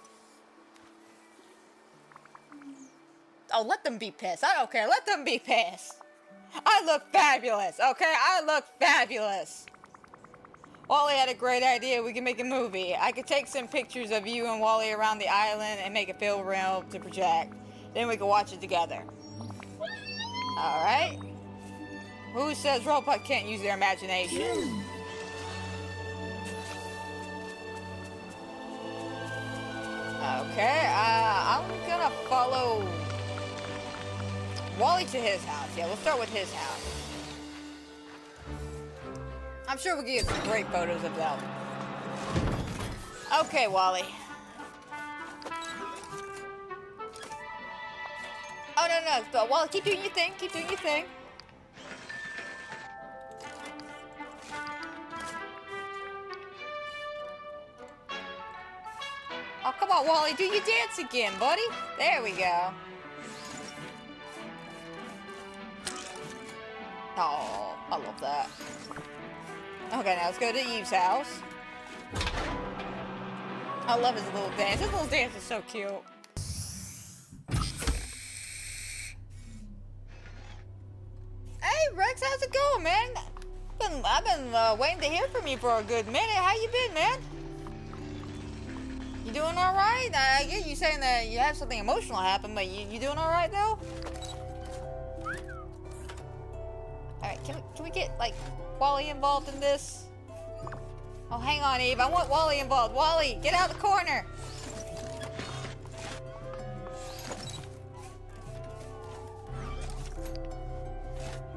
Oh, let them be pissed. I don't care. Let them be pissed. I look fabulous, okay? I look fabulous. Wally had a great idea. We can make a movie. I could take some pictures of you and Wally around the island and make a film reel to project. Then we can watch it together. Alright. Who says robots can't use their imagination? Okay, I'm gonna follow Wally to his house. Yeah, we'll start with his house. I'm sure we can get some great photos of them. Okay, Wally. Oh, no, but Wally, keep doing your thing. Keep doing your thing. Oh, come on, Wally. Do your dance again, buddy. There we go. Oh, I love that. Okay, now let's go to Eve's house. I love his little dance. His little dance is so cute. Hey, Rex, how's it going, man? I've been waiting to hear from you for a good minute. How you been, man? You doing all right? I get you saying that you have something emotional happen, but you doing all right, though? Alright, can we get, like, Wally involved in this? Oh, hang on, Eve. I want Wally involved. Wally, get out of the corner!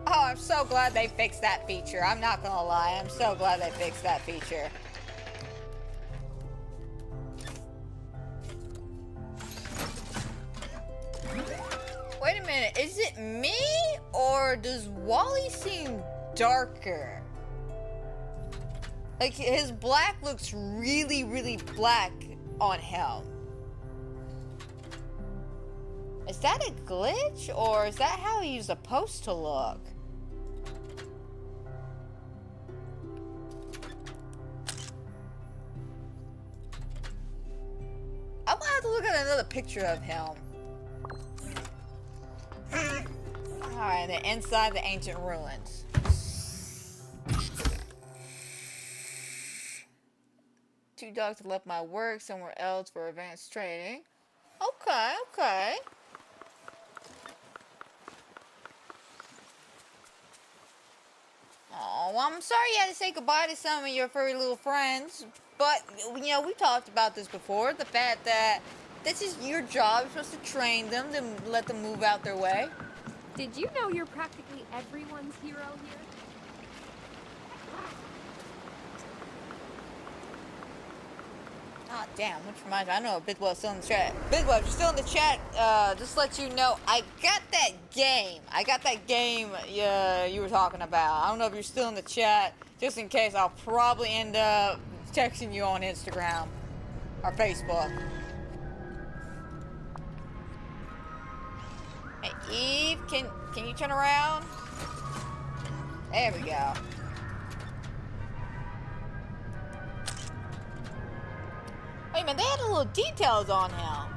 Oh, I'm so glad they fixed that feature. I'm not gonna lie. I'm so glad they fixed that feature. Wait a minute. Is it me? Or does Wally seem darker? Like, his black looks really, really black on him. Is that a glitch? Or is that how he's supposed to look? I'm gonna have to look at another picture of him. Alright, then inside the ancient ruins. Two dogs have left my work somewhere else for advanced training. Okay, okay. Oh, well, I'm sorry you had to say goodbye to some of your furry little friends. But, you know, we talked about this before. The fact that this is your job. You're supposed to train them, to let them move out their way. Did you know you're practically everyone's hero here? Ah, damn, which reminds me, I know Bidwell's still in the chat. Bidwell, if you're still in the chat, just to let you know, I got that game. I got that game you were talking about. I don't know if you're still in the chat. Just in case, I'll probably end up texting you on Instagram or Facebook. Hey, Eve, can you turn around? There we go. Wait a minute, they had a little details on him.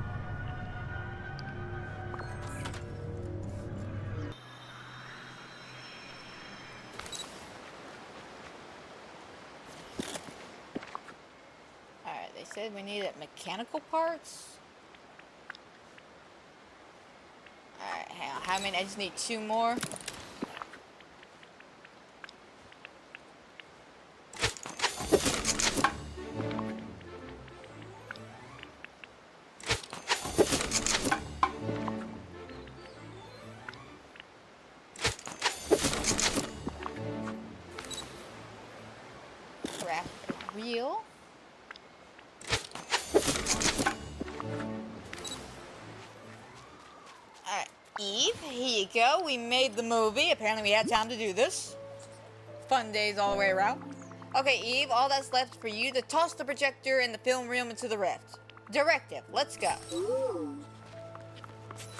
Alright, they said we needed mechanical parts. Alright, hang on. How many? I just need 2 more. Wheel. Alright, Eve, here you go. We made the movie. Apparently we had time to do this. Fun days all the way around. Okay, Eve, all that's left for you to toss the projector and the film reel into the rift. Directive, let's go.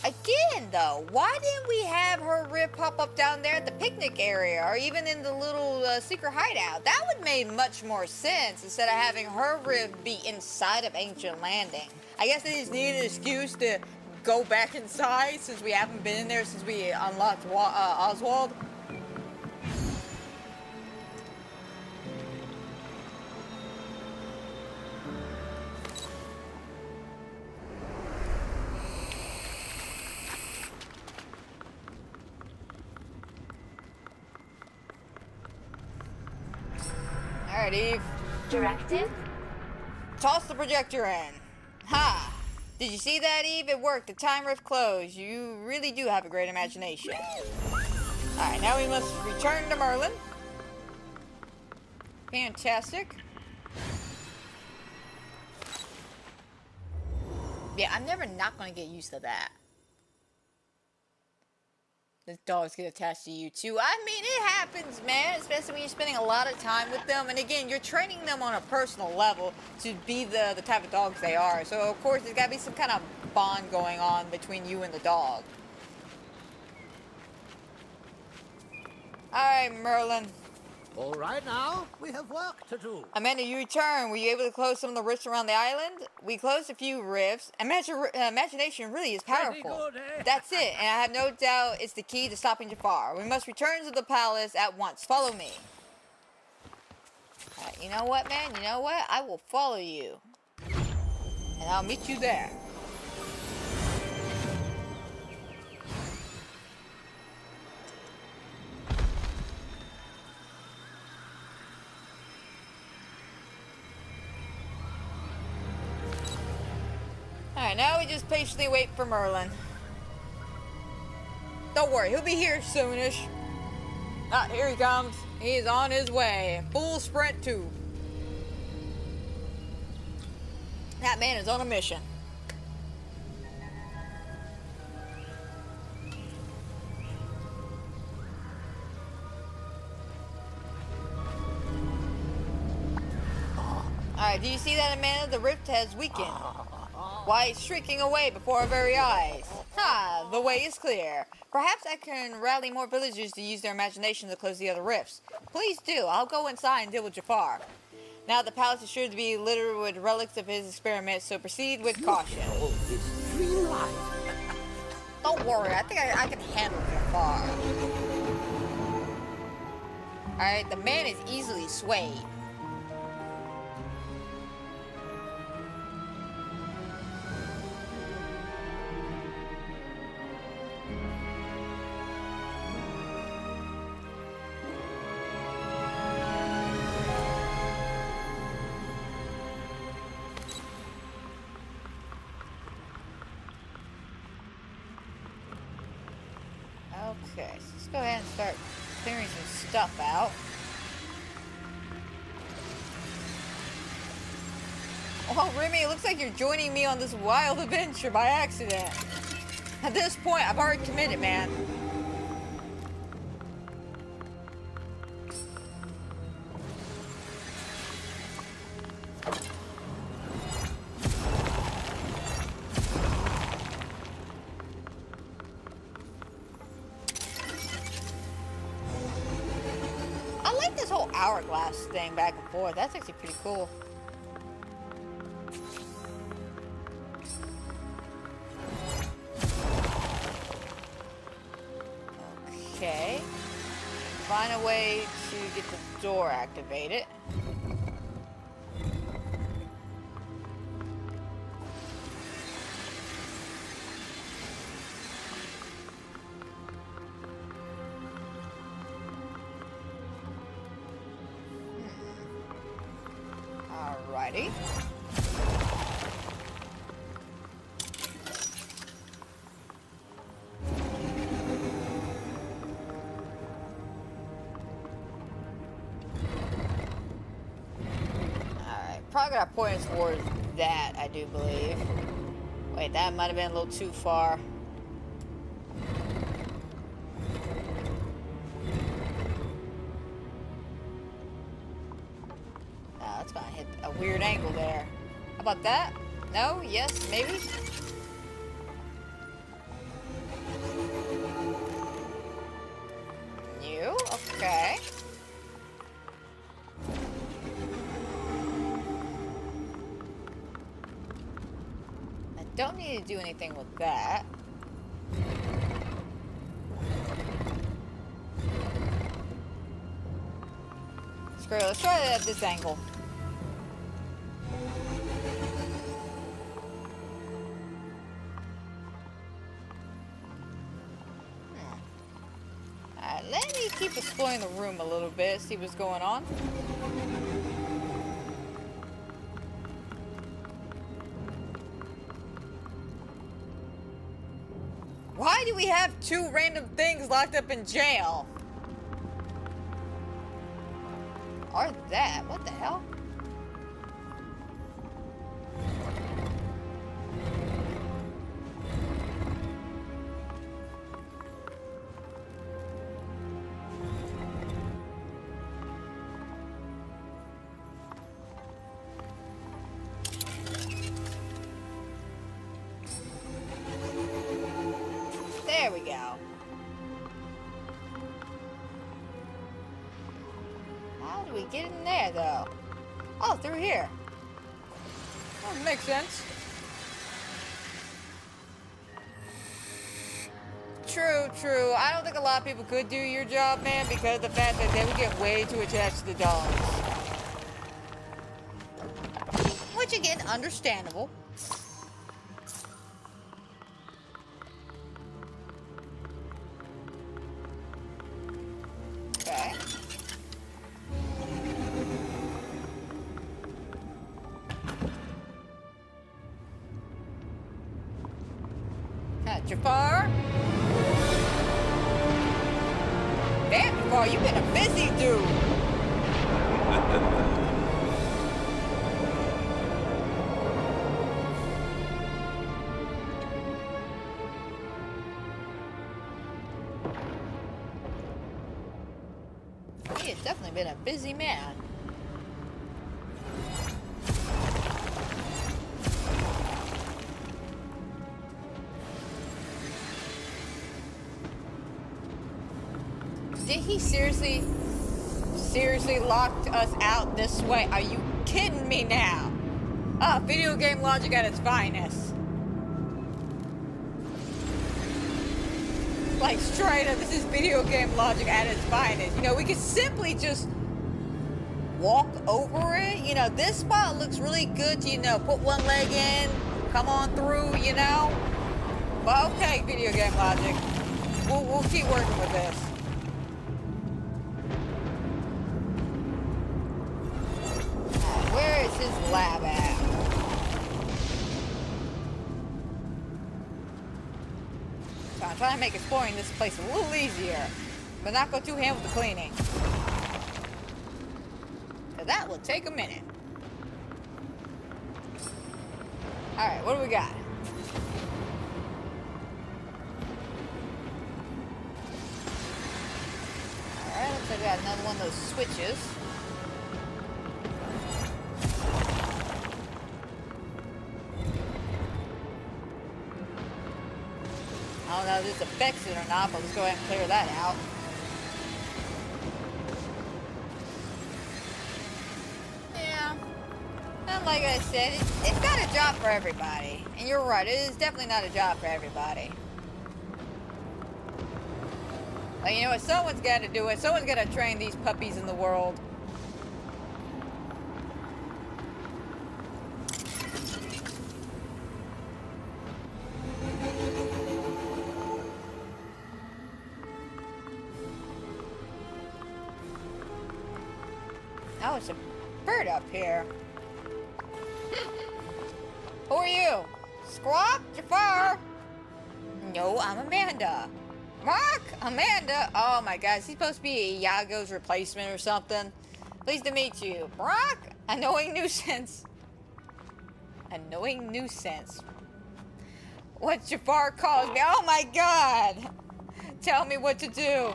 Again, though, why didn't we have her rift pop up down there at the picnic area or even in the little secret hideout? That would make much more sense instead of having her rift be inside of Ancient Landing. I guess they just needed an excuse to go back inside since we haven't been in there since we unlocked Oswald. Alright, Eve. Directive? Toss the projector in. Ha! Did you see that, Eve? It worked. The time rift closed. You really do have a great imagination. Alright, now we must return to Merlin. Fantastic. Yeah, I'm never not going to get used to that. The dogs get attached to you too. I mean, it happens, man, especially when you're spending a lot of time with them. And again, you're training them on a personal level to be the type of dogs they are. So, of course, there's got to be some kind of bond going on between you and the dog. All right, Merlin. All right now, we have work to do. Amanda, you return. Were you able to close some of the rifts around the island? We closed a few rifts. Imagination really is powerful. Pretty good, eh? That's it, and I have no doubt it's the key to stopping Jafar. We must return to the palace at once. Follow me. Alright, you know what, man? You know what? I will follow you. And I'll meet you there. Alright, now we just patiently wait for Merlin. Don't worry, he'll be here soonish. Ah, here he comes. He's on his way. Full sprint too. That man is on a mission. Alright, do you see that, Amanda? The rift has weakened. Why, it's shrieking away before our very eyes. Ha! The way is clear. Perhaps I can rally more villagers to use their imagination to close the other rifts. Please do. I'll go inside and deal with Jafar. Now the palace is sure to be littered with relics of his experiments, so proceed with caution. Oh, it's Dreamlight. Don't worry, I think I can handle Jafar. Alright, the man is easily swayed. Okay, so let's go ahead and start clearing some stuff out. Oh, Remy, it looks like you're joining me on this wild adventure by accident. At this point, I've already committed, man. I like this whole hourglass thing back and forth. That's actually pretty cool. Okay. Find a way to get the door activated. Alrighty. Probably got points towards that, I do believe. Wait, that might have been a little too far. That's gonna hit a weird angle there. How about that? No? Yes? Maybe? New? Okay. Don't need to do anything with that. Screw it, let's try it at this angle. Alright, let me keep exploring the room a little bit, see what's going on. Why do we have two random things locked up in jail? Or that? What the hell? There we go. How do we get in there, though? Oh, through here. That makes sense. True, true. I don't think a lot of people could do your job, man, because of the fact that they would get way too attached to the dogs. Which, again, understandable. Okay. Jafar? Damn, Jafar, you've been a busy dude. He has definitely been a busy man. Did he seriously locked us out this way? Are you kidding me now? Video game logic at its finest. Like, straight up, this is video game logic at its finest. You know, we could simply just walk over it. You know, this spot looks really good to, you know, put one leg in, come on through, you know. But okay, video game logic. We'll keep working with this. Where is his lab at? So I'm trying to make exploring this place a little easier, but not go too ham with the cleaning. So that will take a minute. Alright, what do we got? Alright, looks like we got another one of those switches. I don't know if this affects it or not, but let's go ahead and clear that out. Yeah. And like I said, it's not a job for everybody. And you're right, it is definitely not a job for everybody. But you know what? Someone's got to do it. Someone's got to train these puppies in the world. Oh, it's a bird up here. Who are you? Squawk? Jafar? No, I'm Amanda. Mark? Amanda? Oh my gosh, he's supposed to be Iago's replacement or something. Pleased to meet you. Brock? Annoying nuisance. Annoying nuisance. What Jafar calls me? Oh my god! Tell me what to do.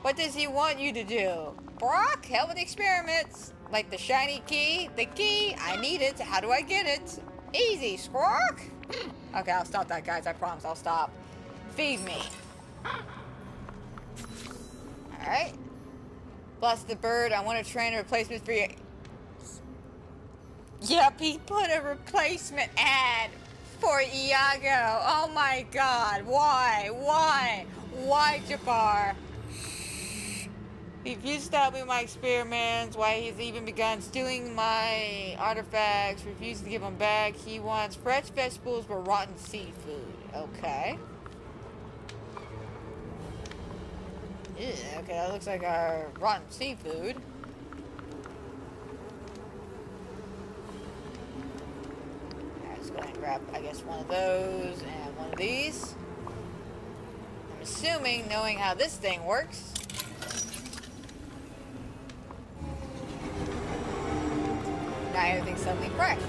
What does he want you to do? Brock, help with experiments. Like the shiny key. The key, I need it. How do I get it? Easy, Squawk. Okay, I'll stop that, guys. I promise I'll stop. Feed me. Alright. Bless the bird. I want to train a replacement for you. Yep, he put a replacement ad for Iago. Oh my god. Why? Why? Why, Jafar? He refused to help me with my experiments. Why he's even begun stealing my artifacts. Refused to give them back. He wants fresh vegetables but rotten seafood. Okay. Ew, okay, that looks like our rotten seafood. Alright, let's go ahead and grab, I guess, one of those and one of these. I'm assuming, knowing how this thing works, now everything's suddenly fresh.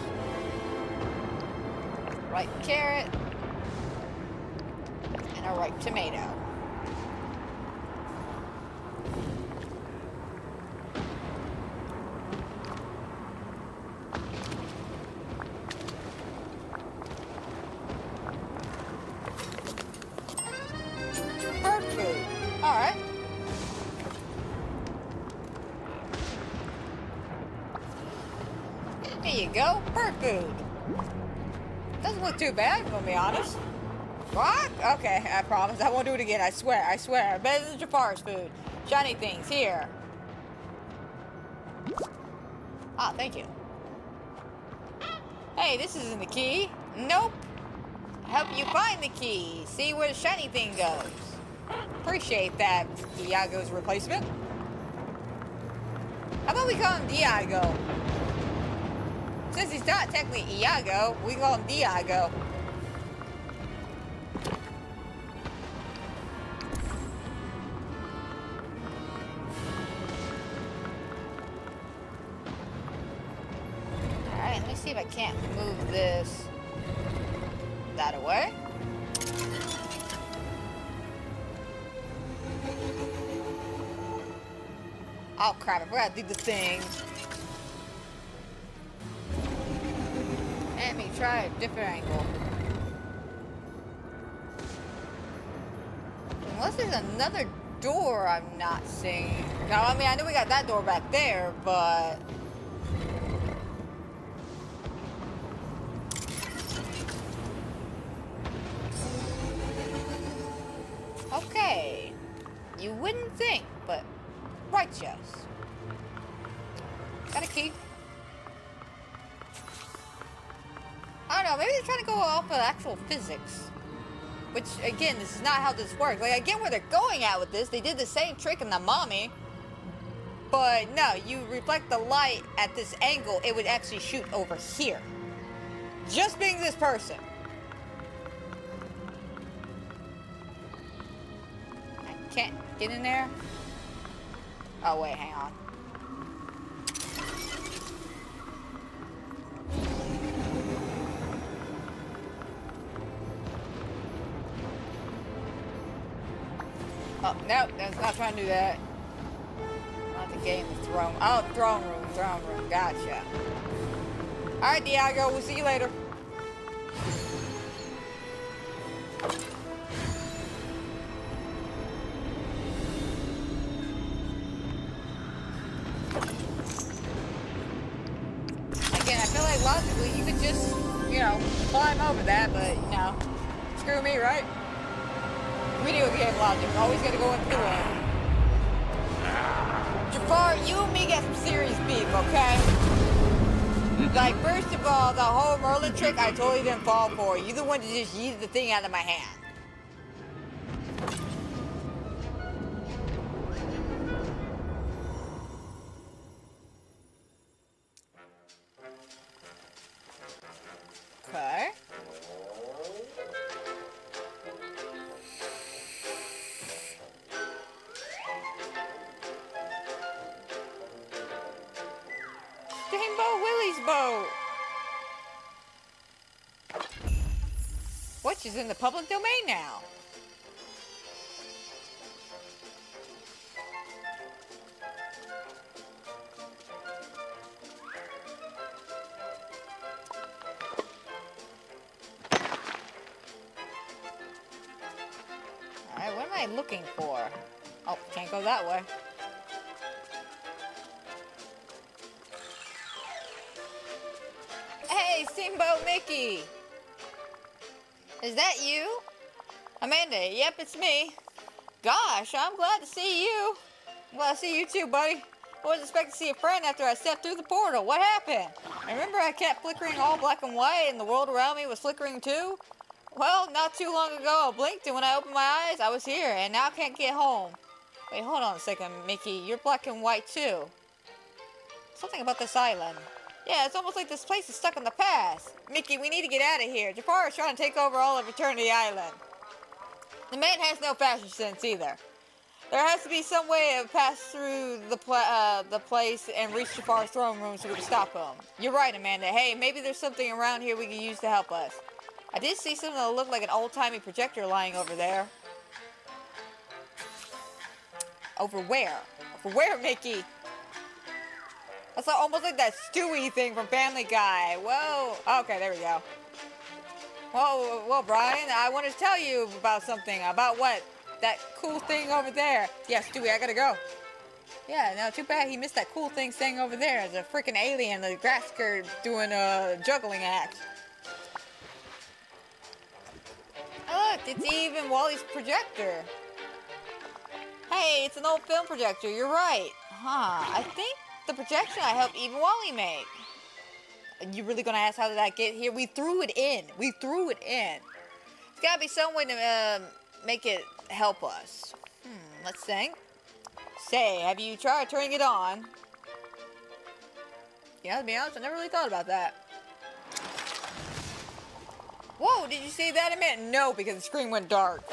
Ripe carrot and a ripe tomato. Bird food. Alright. Here you go, bird food. Doesn't look too bad, if I'm gonna be honest. What? Okay, I promise. I won't do it again. I swear. I swear. Better than Jafar's food. Shiny things here. Ah, thank you. Hey, this isn't the key. Nope. Help you find the key. See where the shiny thing goes. Appreciate that, Iago's replacement. How about we call him Diago? Since he's not technically Iago, we call him Diago. Alright, let me see if I can't move this that away. Oh crap, I forgot to do the thing. Let me try a different angle. Unless there's another door I'm not seeing. No, I mean, I know we got that door back there, but... Okay. You wouldn't think, but righteous. Got a key. I don't know, maybe they're trying to go off of actual physics. Which, again, this is not how this works. Like, I get where they're going at with this. They did the same trick in the mommy. But, no, you reflect the light at this angle, it would actually shoot over here. Just being this person. I can't get in there. Oh, wait, hang on. Oh, no, that's not trying to do that. Not the game, the throne. Oh, throne room, gotcha. Alright, Diago, we'll see you later. Again, I feel like logically you could just, you know, climb over that, but, you know, screw me, right? Video game logic, always gotta go into the way. Jafar, you and me got some serious beef, okay? Like, first of all, the whole Merlin trick, I totally didn't fall for. You're the one that just yeeted the thing out of my hand. Okay. Steamboat Willie's boat. Which is in the public domain now. Alright, what am I looking for? Oh, can't go that way. Hey, Steamboat Mickey! Is that you? Amanda, yep, it's me. Gosh, I'm glad to see you. Glad to see you too, buddy. I wasn't expecting to see a friend after I stepped through the portal. What happened? Remember I kept flickering all black and white and the world around me was flickering too? Well, not too long ago, I blinked and when I opened my eyes, I was here and now I can't get home. Wait, hold on a second, Mickey. You're black and white too. Something about this island. Yeah, it's almost like this place is stuck in the past. Mickey, we need to get out of here. Jafar is trying to take over all of Eternity Island. The man has no fashion sense either. There has to be some way to pass through the place and reach Jafar's throne room so we can stop him. You're right, Amanda. Hey, maybe there's something around here we can use to help us. I did see something that looked like an old-timey projector lying over there. Over where? Over where, Mickey? That's like, almost like that Stewie thing from Family Guy. Whoa. Okay, there we go. Whoa, Brian, I want to tell you about something. About what? That cool thing over there. Yeah, Stewie, I gotta go. Yeah, no, too bad he missed that cool thing staying over there. As a freaking alien, the grass skirt doing a juggling act. Look, it's even Wally's projector. Hey, it's an old film projector. You're right. Huh, I think the projection I helped even Wally make. You really gonna ask how did that get here? We threw it in. We threw it in. There's gotta be some way to make it help us. Let's think. Say, have you tried turning it on? Yeah, to be honest, I never really thought about that. Whoa, did you see that? I meant no, because the screen went dark.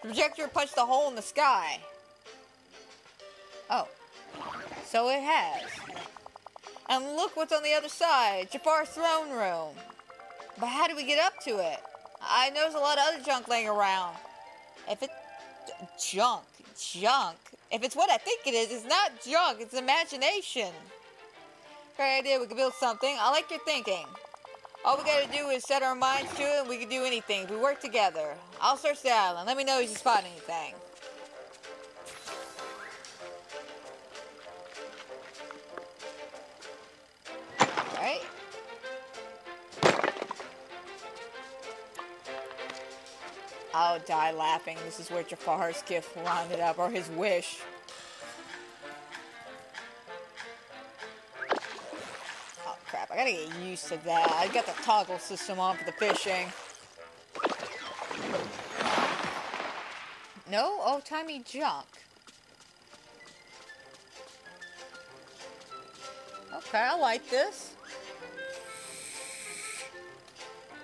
The projector punched a hole in the sky. Oh. So it has. And look what's on the other side. Jafar's throne room. But how do we get up to it? I noticed a lot of other junk laying around. If it's junk. If it's what I think it is, it's not junk. It's imagination. Great idea. We can build something. I like your thinking. All we gotta do is set our minds to it and we can do anything if we work together. I'll search the island. Let me know if you spot anything. Alright. I'll die laughing. This is where Jafar's gift wound up, or his wish. Oh crap, I gotta get used to that. I got the toggle system on for the fishing. No old-timey junk. Okay, I like this.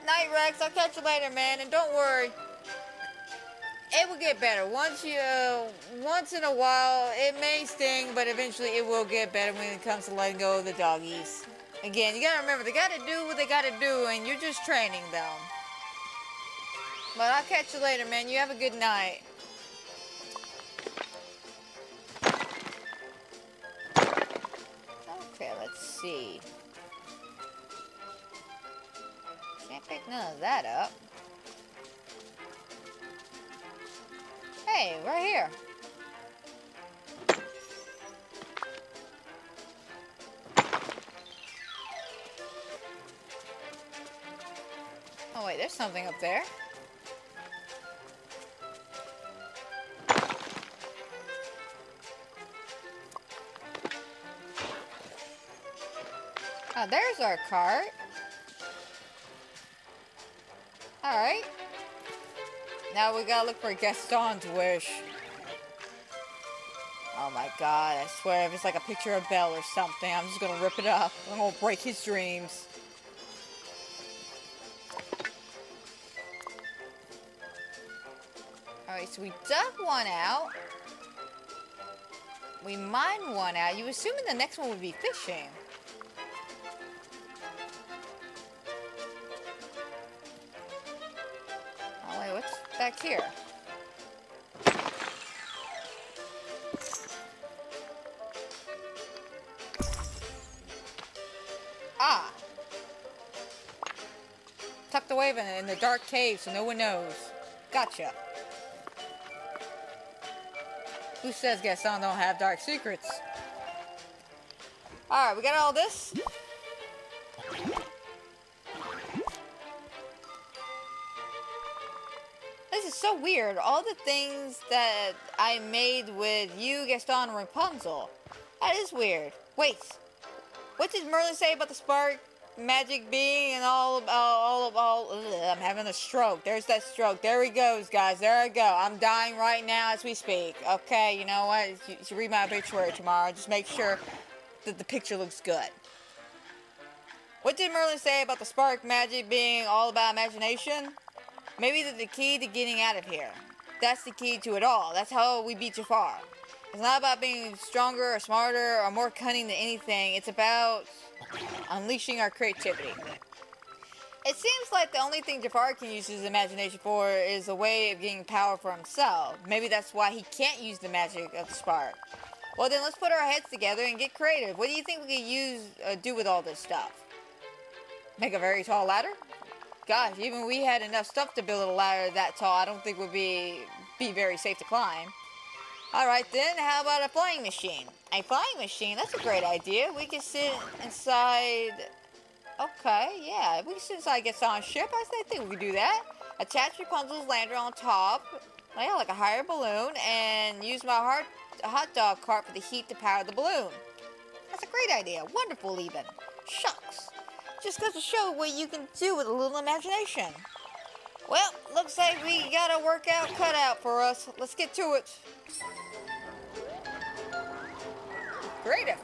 Night, Rex. I'll catch you later, man. And don't worry. It will get better. Once in a while, it may sting, but eventually it will get better when it comes to letting go of the doggies. Again, you gotta remember, they gotta do what they gotta do, and you're just training them. But I'll catch you later, man. You have a good night. Okay, let's see. Can't pick none of that up. Hey, right here. Oh wait, there's something up there. Oh, there's our cart. Alright. Now we gotta look for Gaston's wish. Oh my god, I swear if it's like a picture of Belle or something, I'm just gonna rip it up. I'm gonna break his dreams. Alright, so we dug one out. We mined one out. You assuming the next one would be fishing. Oh wait, what's back here? Ah! Tucked away in the dark cave so no one knows. Gotcha. Who says Gaston don't have dark secrets? Alright, we got all this. This is so weird. All the things that I made with you, Gaston, and Rapunzel. That is weird. Wait. What did Merlin say about the spark magic being and all? I'm having a stroke. There's that stroke. There he goes, guys. There I go. I'm dying right now as we speak. Okay, you know what? You should read my obituary tomorrow. Just make sure that the picture looks good. What did Merlin say about the spark magic being all about imagination? Maybe the key to getting out of here. That's the key to it all. That's how we beat Jafar. It's not about being stronger or smarter or more cunning than anything. It's about unleashing our creativity. It seems like the only thing Jafar can use his imagination for is a way of getting power for himself. Maybe that's why he can't use the magic of the spark. Well then, let's put our heads together and get creative. What do you think we could do with all this stuff? Make a very tall ladder? Gosh, even we had enough stuff to build a ladder that tall, I don't think would be very safe to climb. Alright then, how about a flying machine? A flying machine? That's a great idea. We can sit inside... Okay, yeah, we can sit inside Gaston's ship. I think we could do that. Attach Rapunzel's lantern on top, yeah, like a higher balloon, and use my hot dog cart for the heat to power the balloon. That's a great idea. Wonderful, even. Shucks. Just goes to show what you can do with a little imagination. Well, looks like we got a workout cut out for us. Let's get to it. Creative.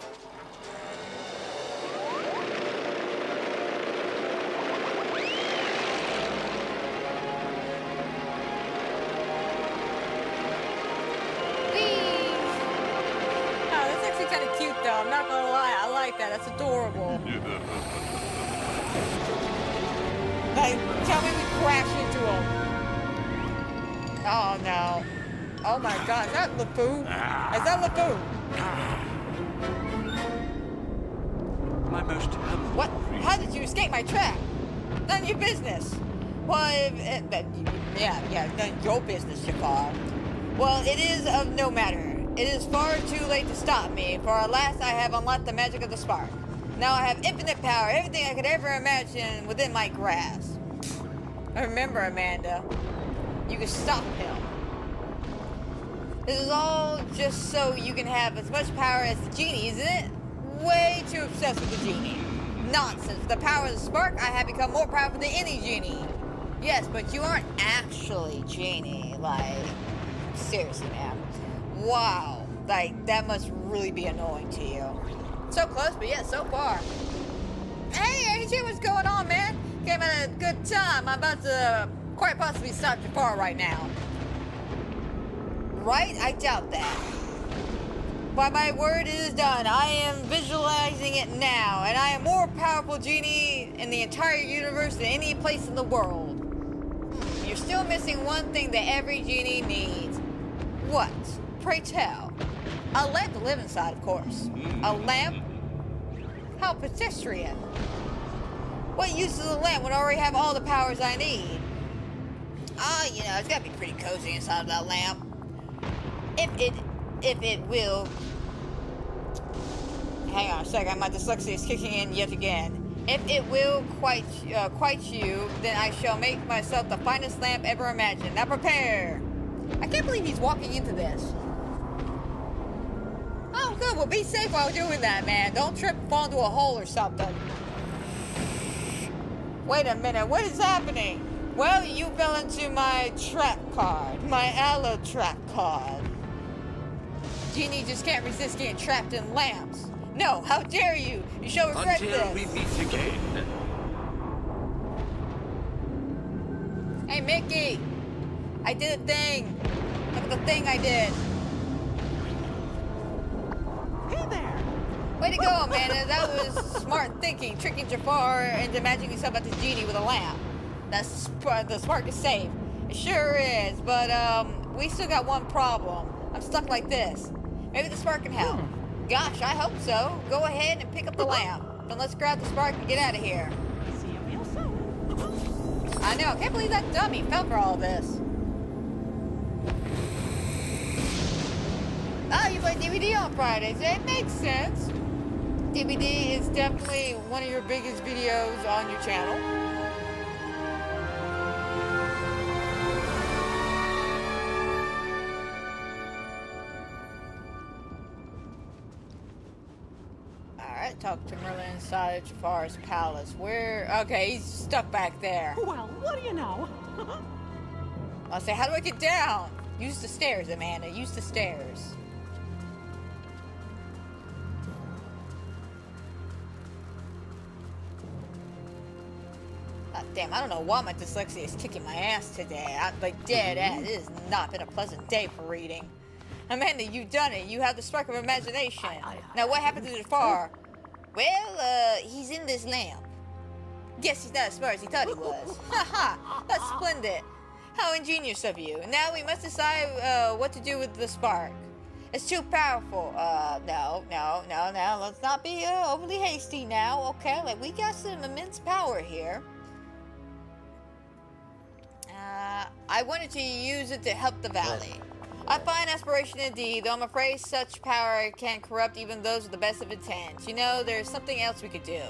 Oh, that's actually kind of cute, though. I'm not gonna lie. I like that. That's adorable. Like, tell me we crash into him. Oh, no. Oh, my God. Is that LeFou? Is that LeFou? My most humble. What? How did you escape my trap? None of your business. Well, none of your business, Jafar. Well, it is of no matter. It is far too late to stop me, for at last I have unlocked the magic of the spark. Now I have infinite power, everything I could ever imagine within my grasp. Remember, Amanda. you can stop him. This is all just so you can have as much power as the genie, isn't it? Way too obsessed with the genie. Nonsense. With the power of the spark, I have become more powerful than any genie. Yes, but you aren't actually genie. Like, seriously, man. Wow. Like, that must really be annoying to you. So close, but yet so far. Hey, AJ, what's going on, man? Came at a good time. I'm about to quite possibly stop Jafar right now. Right? I doubt that. By my word, it is done. I am visualizing it now, and I am more powerful genie in the entire universe than any place in the world. You're still missing one thing that every genie needs. What? Pray tell. A lamp to live inside, of course. A lamp? How pedestrian. What use is a lamp when I already have all the powers I need? You know, it's gotta be pretty cozy inside of that lamp. If it will... Hang on a second, my dyslexia is kicking in yet again. If it will quite you, then I shall make myself the finest lamp ever imagined. Now prepare! I can't believe he's walking into this. Oh, good. Well, be safe while doing that, man. Don't trip and fall into a hole or something. Wait a minute. What is happening? Well, you fell into my trap card. My allo trap card. Genie just can't resist getting trapped in lamps. No, how dare you? You shall regret this. Until we meet again. Hey, Mickey. I did a thing. Look at the thing I did. Hey there! Way to go, Amanda. That was smart thinking, tricking Jafar into imagining himself at the genie with a lamp. The spark is safe. It sure is, but we still got one problem. I'm stuck like this. Maybe the spark can help. Gosh, I hope so. Go ahead and pick up the lamp. Then let's grab the spark and get out of here. See you real soon. I know, I can't believe that dummy fell for all this. Oh, you play DVD on Fridays. It makes sense. DVD is definitely one of your biggest videos on your channel. Alright, talk to Merlin inside Jafar's palace. Where? Okay, he's stuck back there. Well, what do you know? I'll say, how do I get down? Use the stairs, Amanda. Use the stairs. Damn, I don't know why my dyslexia is kicking my ass today. Like, dead ass. It has not been a pleasant day for reading. Amanda, you've done it. You have the spark of imagination. Now, what happened to Jafar? Well, he's in this lamp. Guess he's not as smart as he thought he was. Haha, that's splendid. How ingenious of you. Now we must decide what to do with the spark. It's too powerful. No. Let's not be overly hasty now, okay? Like, we got some immense power here. I wanted to use it to help the valley. I find aspiration indeed, though I'm afraid such power can corrupt even those with the best of intents. You know, there's something else we could do.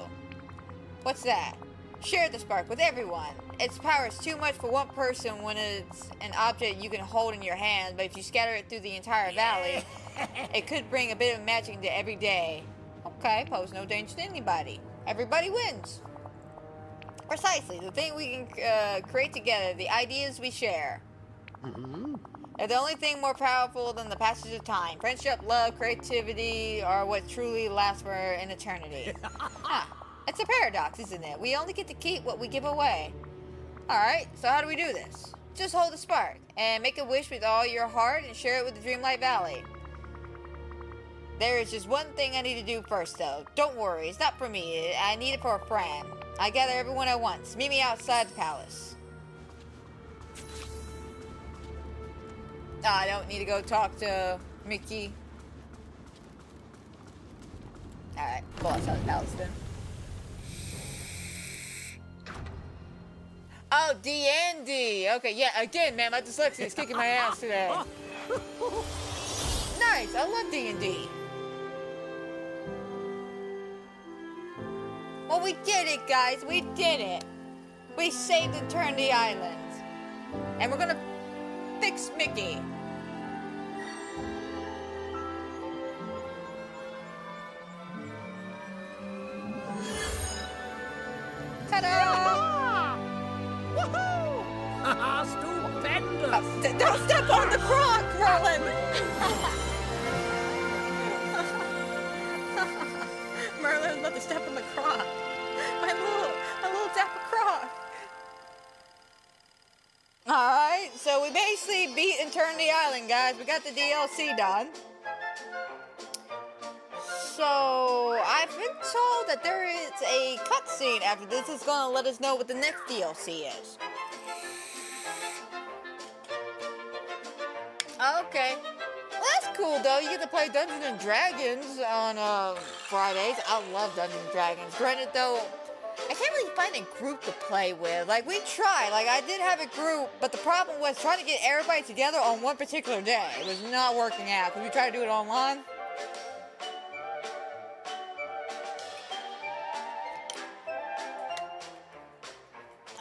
What's that? Share the spark with everyone. Its power is too much for one person when it's an object you can hold in your hand, but if you scatter it through the entire valley, it could bring a bit of magic into every day. Okay, pose no danger to anybody. Everybody wins. Precisely, the thing we can create together, the ideas we share. They're the only thing more powerful than the passage of time. Friendship, love, creativity are what truly lasts for an eternity. It's a paradox, isn't it? We only get to keep what we give away. Alright, so how do we do this? Just hold the spark and make a wish with all your heart and share it with the Dreamlight Valley. There is just one thing I need to do first, though. Don't worry, it's not for me. I need it for a friend. I gather everyone at once. Meet me outside the palace. I don't need to go talk to Mickey. Alright, go outside the palace then. Oh, D&D. Okay, yeah, again, man, my dyslexia is kicking my ass today. Nice, I love D&D. Well, we did it, guys. We did it. We saved and turned the island. And we're gonna fix Mickey. Ta-da! Woohoo! Haha, stupendous! Don't step on the crock, Merlin! Merlin's about to step on the crock. My little dapper crock. Alright, so we basically beat Eternity Island, guys. We got the DLC done. So, I've been told that there is a cutscene after this that's going to let us know what the next DLC is. Okay. Well, that's cool, though. You get to play Dungeons and Dragons on Fridays. I love Dungeons and Dragons. Granted, though, I can't really find a group to play with. Like, we tried. Like, I did have a group, but the problem was trying to get everybody together on one particular day. It was not working out. Because we tried to do it online.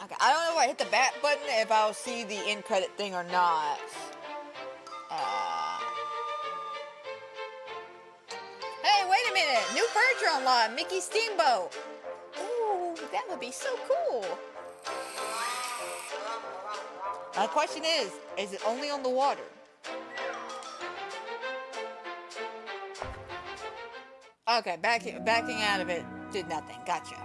Okay, I don't know if I hit the back button, if I'll see the end credit thing or not. Hey, wait a minute! New furniture unlocked! Mickey Steamboat! Ooh, that would be so cool! My question is it only on the water? Okay, backing out of it did nothing. Gotcha.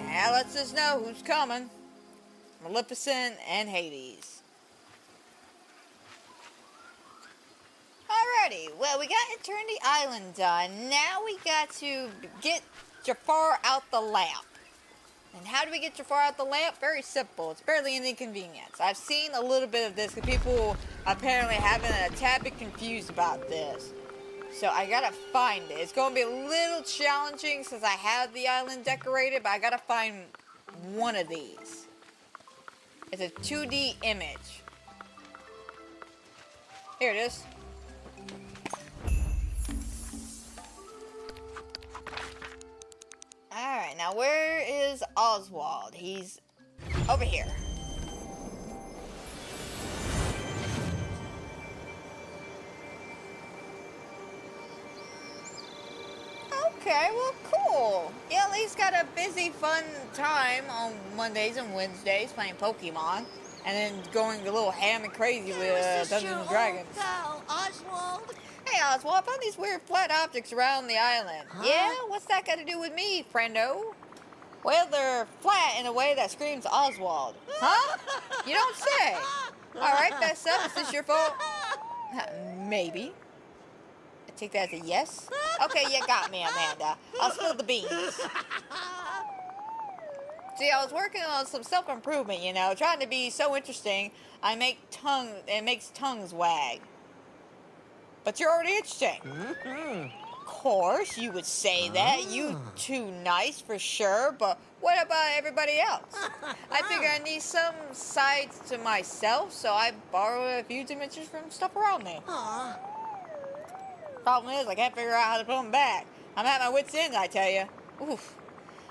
That lets us know who's coming. Maleficent and Hades. Alrighty, well, we got Eternity Island done. Now we got to get Jafar out the lamp. And how do we get Jafar out the lamp? Very simple. It's barely an inconvenience. I've seen a little bit of this because people apparently have been a tad bit confused about this. So I gotta find it. It's gonna be a little challenging since I have the island decorated, but I gotta find one of these. It's a 2D image. Here it is. Alright, now where is Oswald? He's over here. Okay, well, cool. Yeah, at least got a busy, fun time on Mondays and Wednesdays playing Pokemon. And then going a little ham and crazy with Dungeons and Dragons. Pal, Oswald? Hey, Oswald, I found these weird flat objects around the island. Huh? Yeah? What's that got to do with me, friendo? Well, they're flat in a way that screams Oswald. Huh? You don't say. All right, fess up. Is this your fault? Maybe. I take that as a yes. Okay, you got me, Amanda. I'll spill the beans. See, I was working on some self-improvement, you know, trying to be so interesting. It makes tongues wag. But you're already interesting. Of course, you would say that. You too nice for sure, but what about everybody else? I figure I need some sides to myself, so I borrow a few dimensions from stuff around me. Problem is, I can't figure out how to put them back. I'm at my wit's end, I tell you. Oof.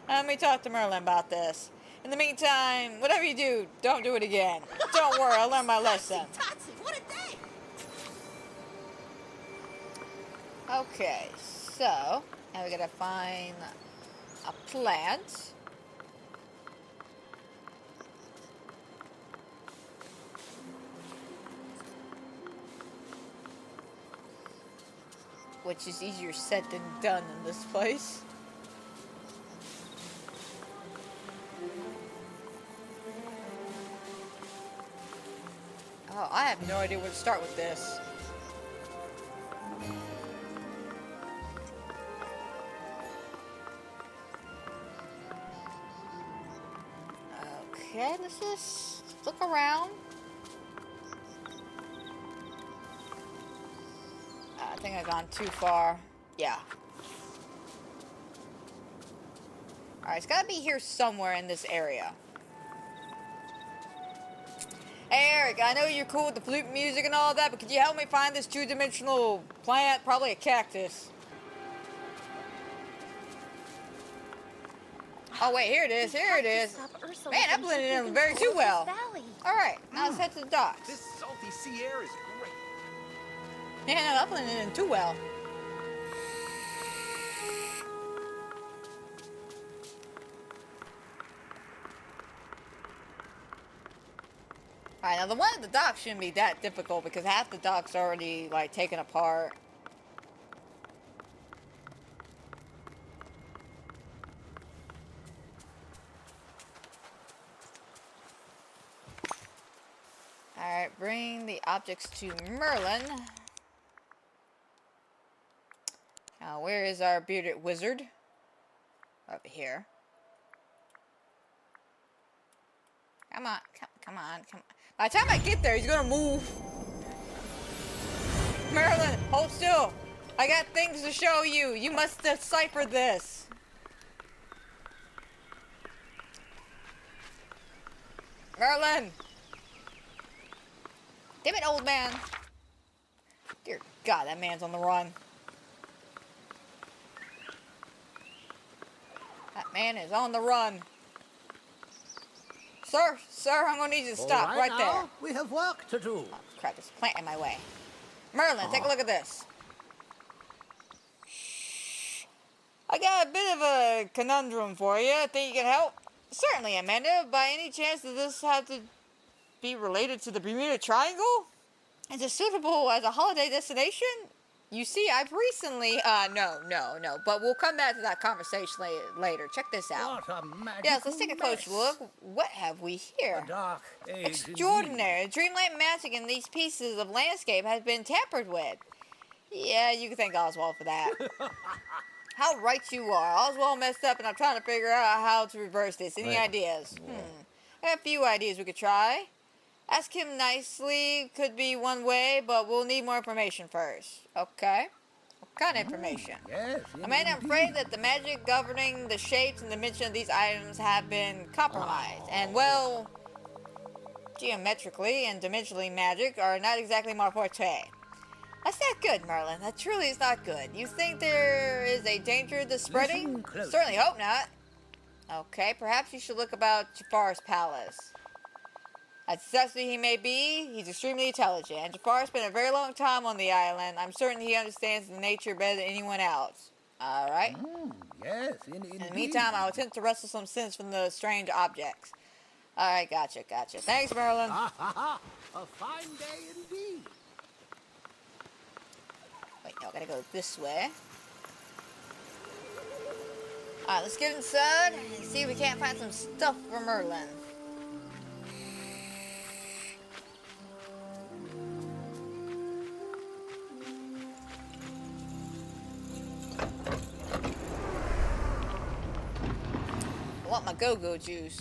Let me talk to Merlin about this. In the meantime, whatever you do, don't do it again. Don't worry, I learned my lesson. What a day! Okay, so now we gotta find a plant. Which is easier said than done in this place. Oh, I have no idea where to start with this. Okay, let's just look around. I think I've gone too far. Yeah. Alright, it's gotta be here somewhere in this area. Hey Eric, I know you're cool with the flute music and all that, but could you help me find this two-dimensional plant? Probably a cactus. Oh wait, here it is. Here it is. Man, that blended in very too well. All right, now let's head to the docks. This salty sea air is great. Yeah, no, that blended in too well. Alright, now the one at the dock shouldn't be that difficult because half the dock's already, like, taken apart. Alright, bring the objects to Merlin. Now, where is our bearded wizard? Over here. Come on, come on. By the time I get there, he's gonna move. Merlin, hold still. I got things to show you. You must decipher this. Merlin. Damn it, old man. Dear God, that man's on the run. That man is on the run. Sir, I'm gonna need you to stop right there. We have work to do. Oh, crap, there's a plant in my way. Merlin, take a look at this. I got a bit of a conundrum for you. Think you can help? Certainly, Amanda. By any chance, does this have to be related to the Bermuda Triangle? Is it suitable as a holiday destination? You see, I've recently, no, but we'll come back to that conversation later. Check this out. What a magical Yes, let's take a close mess. look. What have we here? A dark age Extraordinary. Dreamlight magic in these pieces of landscape has been tampered with. Yeah, you can thank Oswald for that. How right you are. Oswald messed up and I'm trying to figure out how to reverse this. Any ideas? I have a few ideas we could try. Ask him nicely, could be one way, but we'll need more information first. Okay. What kind of information? Yes, Amanda, I'm afraid that the magic governing the shapes and dimension of these items have been compromised. And, well, geometrically and dimensionally magic are not exactly my forte. That's not good, Merlin. That truly is not good. You think there is a danger to spreading? Certainly hope not. Okay, perhaps you should look about Jafar's palace. As successful he may be, he's extremely intelligent, and Jafar spent a very long time on the island. I'm certain he understands the nature better than anyone else. Alright? Yes, In the meantime, I'll attempt to wrestle some sense from the strange objects. Alright, gotcha. Thanks, Merlin. A fine day indeed. Wait, no, I gotta go this way. Alright, let's get inside and see if we can't find some stuff for Merlin. I want my go-go juice.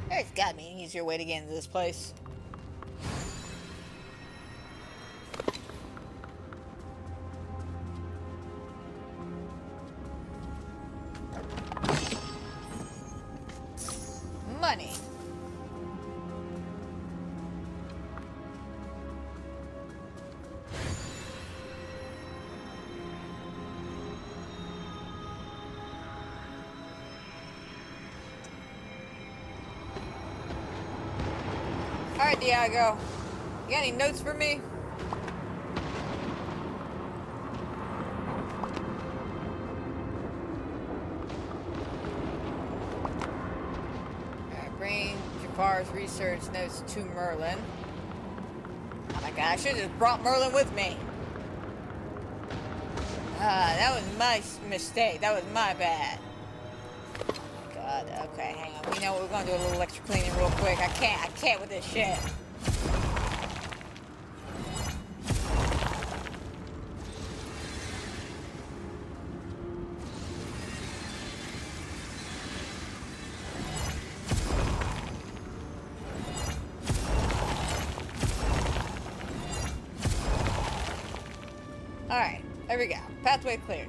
There's gotta be an easier way to get into this place. Money. Alright, Diago. You got any notes for me? Alright, bring Jafar's research notes to Merlin. Oh my god, I should have just brought Merlin with me. That was my mistake. That was my bad. God, okay, hang on. You know what, we're gonna do a little electric cleaning real quick. I can't with this shit. Alright, there we go. Pathway cleared.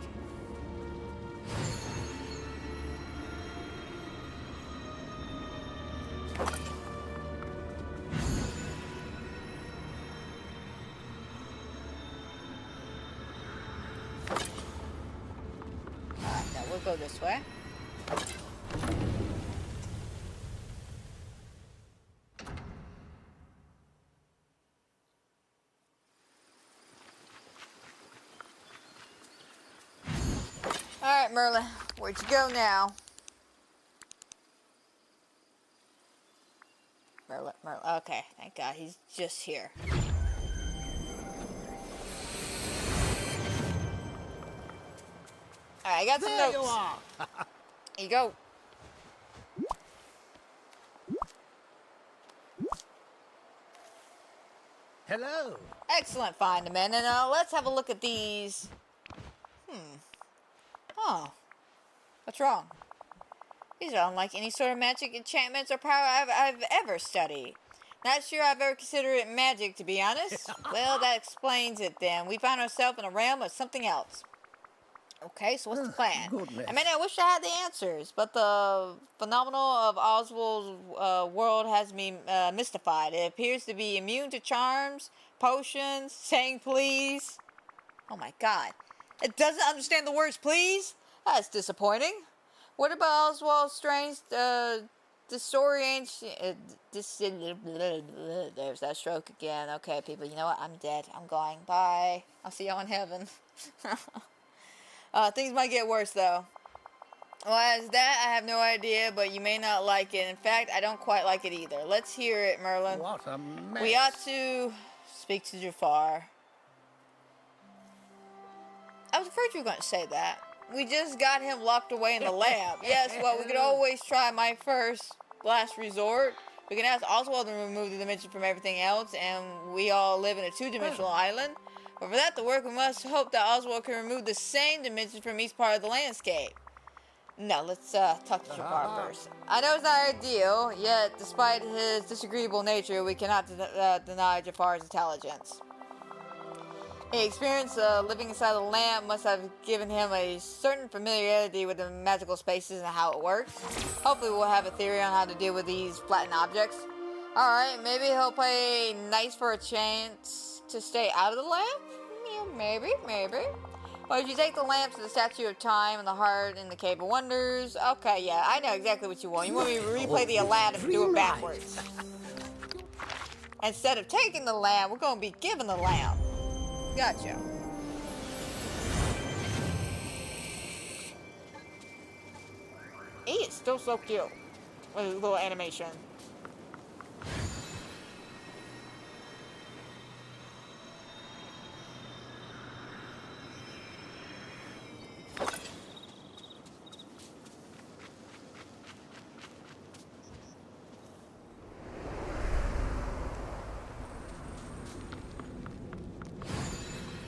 Alright, now we'll go this way. Alright, Merlin, where'd you go now? Merlin, okay, thank God, he's just here. Alright, I got some There notes. you are. Here you go. Hello. Excellent find, man. And let's have a look at these. Oh. What's wrong? These are unlike any sort of magic, enchantments, or power I've ever studied. Not sure I've ever considered it magic, to be honest. Well, that explains it then. We find ourselves in a realm of something else. Okay, so what's the plan? Goodness. I mean, I wish I had the answers, but the phenomenon of Oswald's world has me mystified. It appears to be immune to charms, potions, saying please. Oh my God. It doesn't understand the words please? That's disappointing. What about Oswald's strange disorientation? There's that stroke again. Okay, people, you know what? I'm dead. I'm going. Bye. I'll see y'all in heaven. Things might get worse, though. Well, as that, I have no idea, but you may not like it. In fact, I don't quite like it either. Let's hear it, Merlin. What a mess. We ought to speak to Jafar. I was afraid you were going to say that. We just got him locked away in the lab. Yes, well, we could always try my last resort. We can ask Oswald to remove the dimension from everything else, and we all live in a two-dimensional island. But for that to work, we must hope that Oswald can remove the same dimension from each part of the landscape. No, let's talk to Jafar first. I know it's not ideal, yet despite his disagreeable nature, we cannot deny Jafar's intelligence. The experience living inside the lamp must have given him a certain familiarity with the magical spaces and how it works. Hopefully we'll have a theory on how to deal with these flattened objects. Alright, maybe he'll play nice for a chance to stay out of the lamp? Yeah, maybe. Or if you take the lamp to the Statue of Time and the heart in the Cave of Wonders. Okay, yeah, I know exactly what you want. You want me to replay the Aladdin and do it backwards. Instead of taking the lamp, we're going to be given the lamp. Gotcha. He is still so cute with his little animation.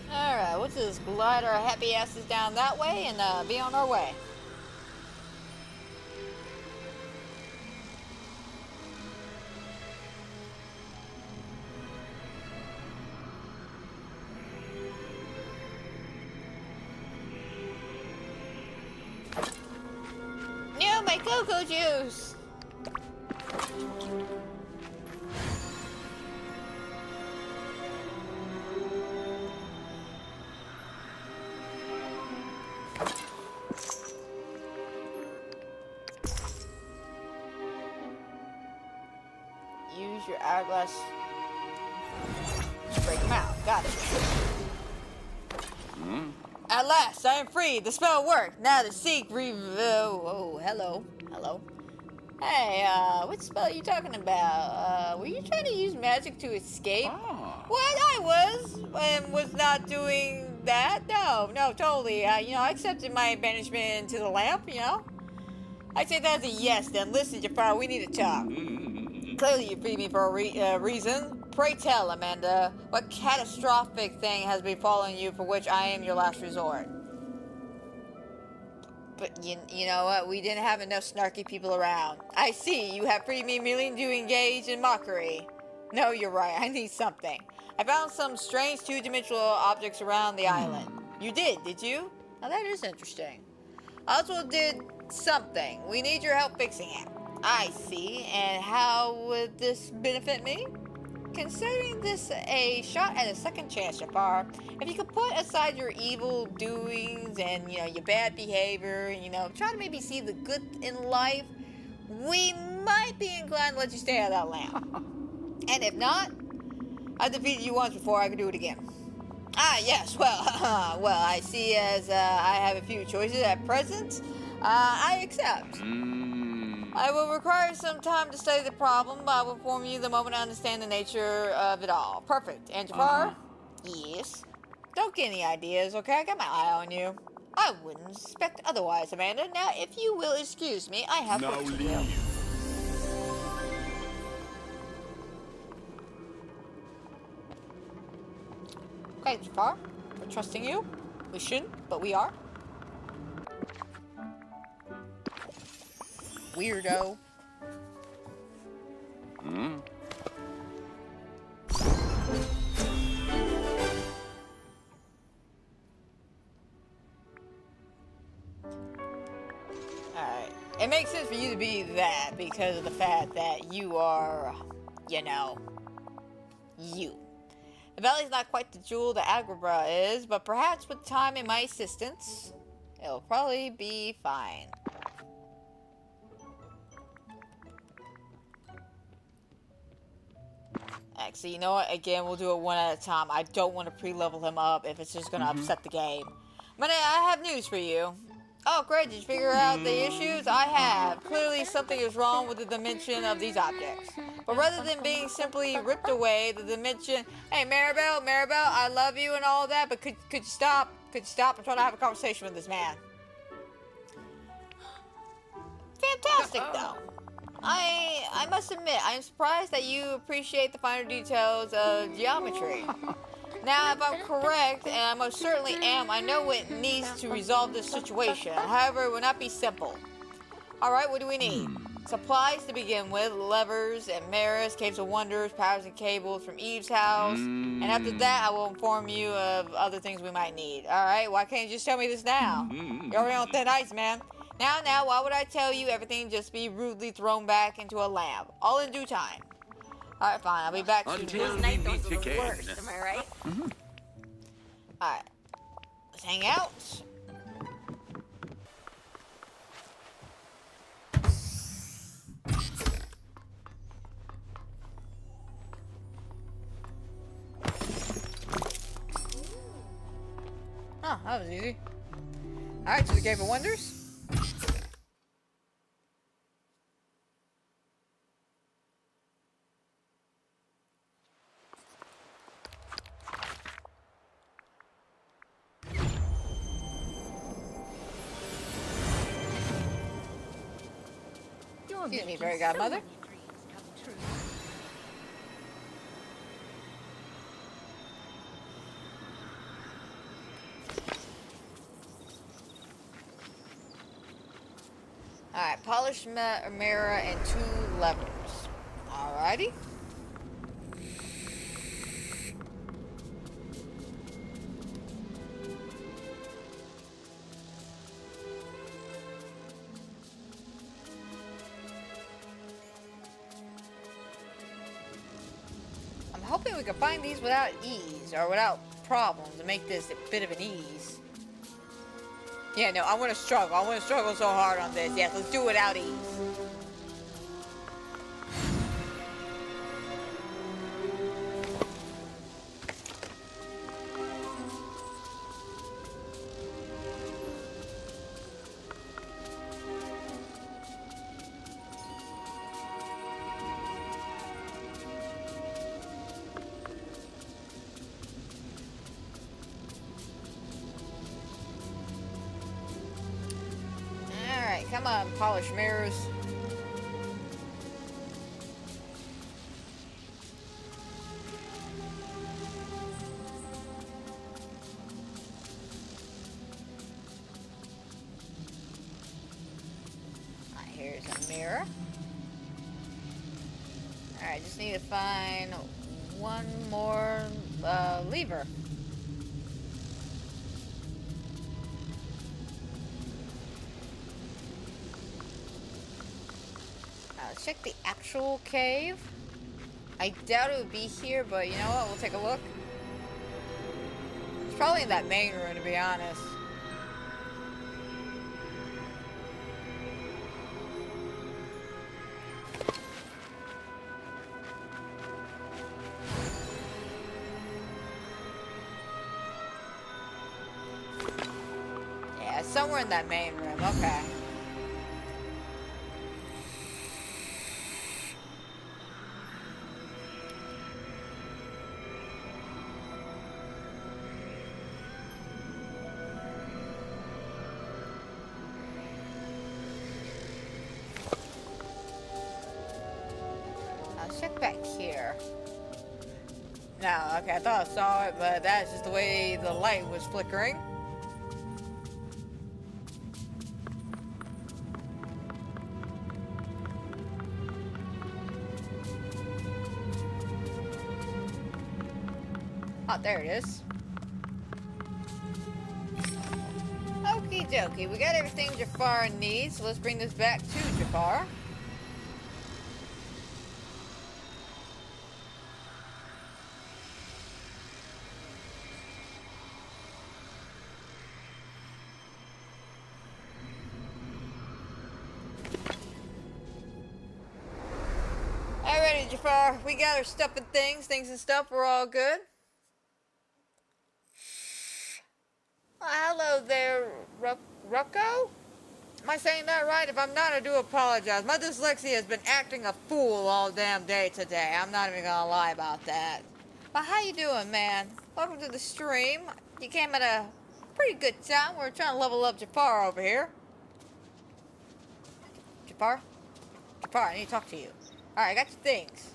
Alright, let's just glide our happy asses down that way and be on our way. No, my cocoa juice! Use your hourglass. Break them out. Got it. At last, I am free. The spell worked. Now to seek oh, hello. Hey, what spell are you talking about? Were you trying to use magic to escape? What? I was not doing that. No, totally. I accepted my banishment into the lamp, I say that's a yes, then. Listen, Jafar, we need to talk. Clearly you freed me for a reason. Pray tell, Amanda, what catastrophic thing has been following you for which I am your last resort? But you know what? We didn't have enough snarky people around. I see. You have freed me merely to engage in mockery. No, you're right. I need something. I found some strange two-dimensional objects around the island. You did you? Now that is interesting. I also did something. We need your help fixing it. I see. And how would this benefit me? Considering this a shot at a second chance, Jafar, if you could put aside your evil doings and, your bad behavior, try to maybe see the good in life, we might be inclined to let you stay out of that lamp. And if not, I defeated you once before, I can do it again. Ah, yes, well, I see as I have a few choices at present. I accept. I will require some time to study the problem, but I will inform you the moment I understand the nature of it all. Perfect. And Jafar? Yes? Don't get any ideas, okay? I got my eye on you. I wouldn't suspect otherwise, Amanda. Now, if you will excuse me, I have work to do. Okay, Jafar, we're trusting you. We shouldn't, but we are. Weirdo. Alright. It makes sense for you to be that because of the fact that you are, you. The valley's not quite the jewel that Agrabah is, but perhaps with time and my assistance, it'll probably be fine. Actually, you know what? Again, we'll do it one at a time. I don't want to pre-level him up if it's just going to upset the game. But I have news for you. Oh, great. Did you figure out the issues? I have. Clearly, something is wrong with the dimension of these objects. But rather than being simply ripped away, the dimension... Hey, Maribel, I love you and all that, but could you stop? Could you stop? I'm trying to have a conversation with this man. Fantastic, though. I must admit, I am surprised that you appreciate the finer details of geometry. Now, if I'm correct, and I most certainly am, I know what needs to resolve this situation. However, it will not be simple. Alright, what do we need? Supplies to begin with, levers and mirrors, caves of wonders, powers and cables from Eve's house. And after that, I will inform you of other things we might need. Alright, why can't you just tell me this now? You're already on thin ice, man. Now, why would I tell you everything just be rudely thrown back into a lamp? All in due time. Alright, fine. I'll be back soon. Until we meet again. Am I right? Alright. Let's hang out. Oh, that was easy. Alright, to the Cave of Wonders. Excuse me, fairy godmother. Alright, polished mirror and 2 levers. Alrighty. I'm hoping we can find these without ease, or without problems, and make this a bit of an ease. Yeah, no, I want to struggle. I want to struggle so hard on this. Yes, let's do it without ease. Come on, polished mirrors. Alright, here's a mirror. Alright, Alright, just need to find one more lever. Let's check the actual cave. I doubt it would be here, but you know what? We'll take a look. It's probably in that main room, to be honest. Yeah, somewhere in that main room. Okay. Check back here. No, okay, I thought I saw it, but that's just the way the light was flickering. Oh, there it is. Okie dokie, we got everything Jafar needs, so let's bring this back to Jafar. Alrighty, Jafar, we got our stuff and things and stuff, we're all good. Hello there, Rucko? Am I saying that right? If I'm not, I do apologize. My dyslexia has been acting a fool all damn day today. I'm not even gonna lie about that. But how you doing, man? Welcome to the stream. You came at a pretty good time. We're trying to level up Jafar over here. Jafar? Jafar, I need to talk to you. Alright, I got your things.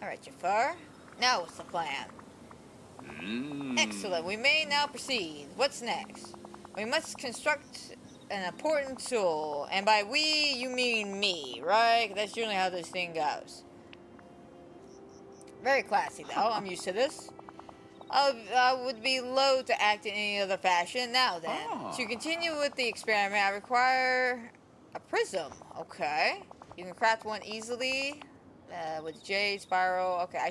Alright, Jafar. Now what's the plan? Excellent. We may now proceed. What's next? We must construct an important tool. And by we, you mean me, right? That's generally how this thing goes. Very classy, though. I'm used to this. I would be loath to act in any other fashion. Now then, to continue with the experiment, I require a prism. Okay. You can craft one easily with jade, spiral. Okay, I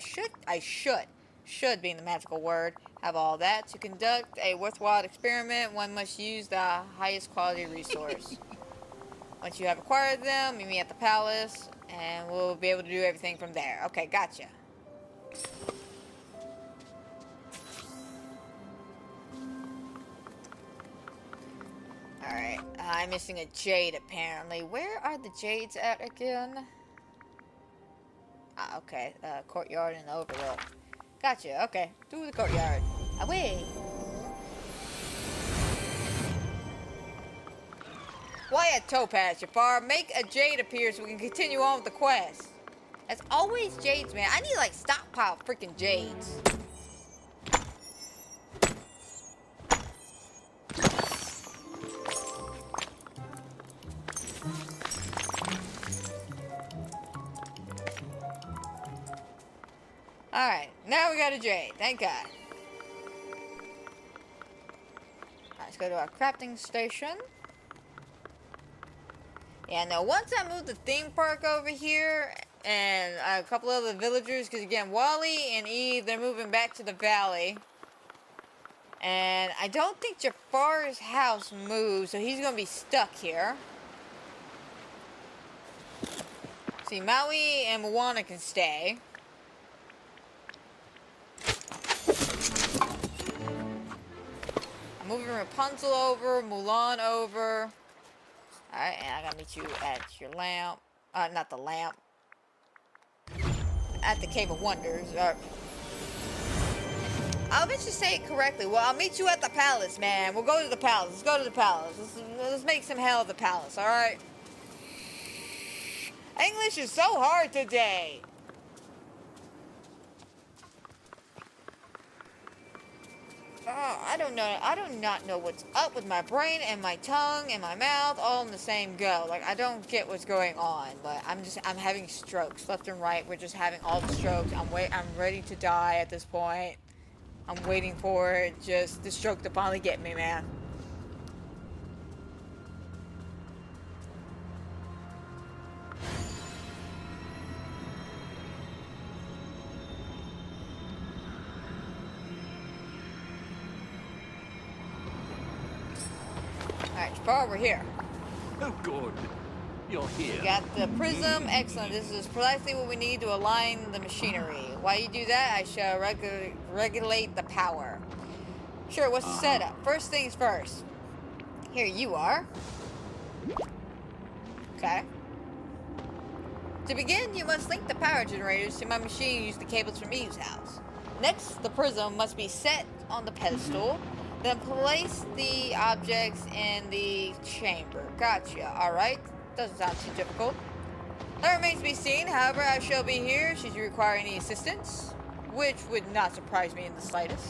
should being the magical word, have all that. To conduct a worthwhile experiment, one must use the highest quality resource. Once you have acquired them, meet me at the palace, and we'll be able to do everything from there. Okay, gotcha. Alright, I'm missing a jade apparently. Where are the jades at again? Ah, okay, courtyard and overlook. Gotcha, okay, through the courtyard. Away! Why a topaz, Jafar? Make a jade appear so we can continue on with the quest. That's always jades, man. I need like stockpile freaking jades. Alright, now we got a jade. Thank God. Alright, let's go to our crafting station. Yeah, no, once I move the theme park over here, and a couple other villagers, because again, Wally and Eve, they're moving back to the valley. And I don't think Jafar's house moved, so he's going to be stuck here. See, Maui and Moana can stay. I'm moving Rapunzel over, Mulan over. Alright, and I gotta meet you at your lamp. Not the lamp. At the Cave of Wonders. I'll eventually say it correctly. Well, I'll meet you at the palace, man. We'll go to the palace. Let's go to the palace. Let's make some hell of the palace, alright? English is so hard today. I don't know. I do not know what's up with my brain and my tongue and my mouth all in the same go. Like, I don't get what's going on, but I'm having strokes left and right. We're just having all the strokes. I'm ready to die at this point. I'm waiting for just the stroke to finally get me, man. Alright, Jafar, we're here. Oh, good. You're here. We got the prism. Excellent. This is precisely what we need to align the machinery. While you do that, I shall regulate the power. Sure, what's the setup? First things first. Here you are. Okay. To begin, you must link the power generators to my machine and use the cables from Eve's house. Next, the prism must be set on the pedestal. Then place the objects in the chamber. Gotcha. Alright. Doesn't sound too difficult. That remains to be seen. However, I shall be here should you require any assistance. Which would not surprise me in the slightest.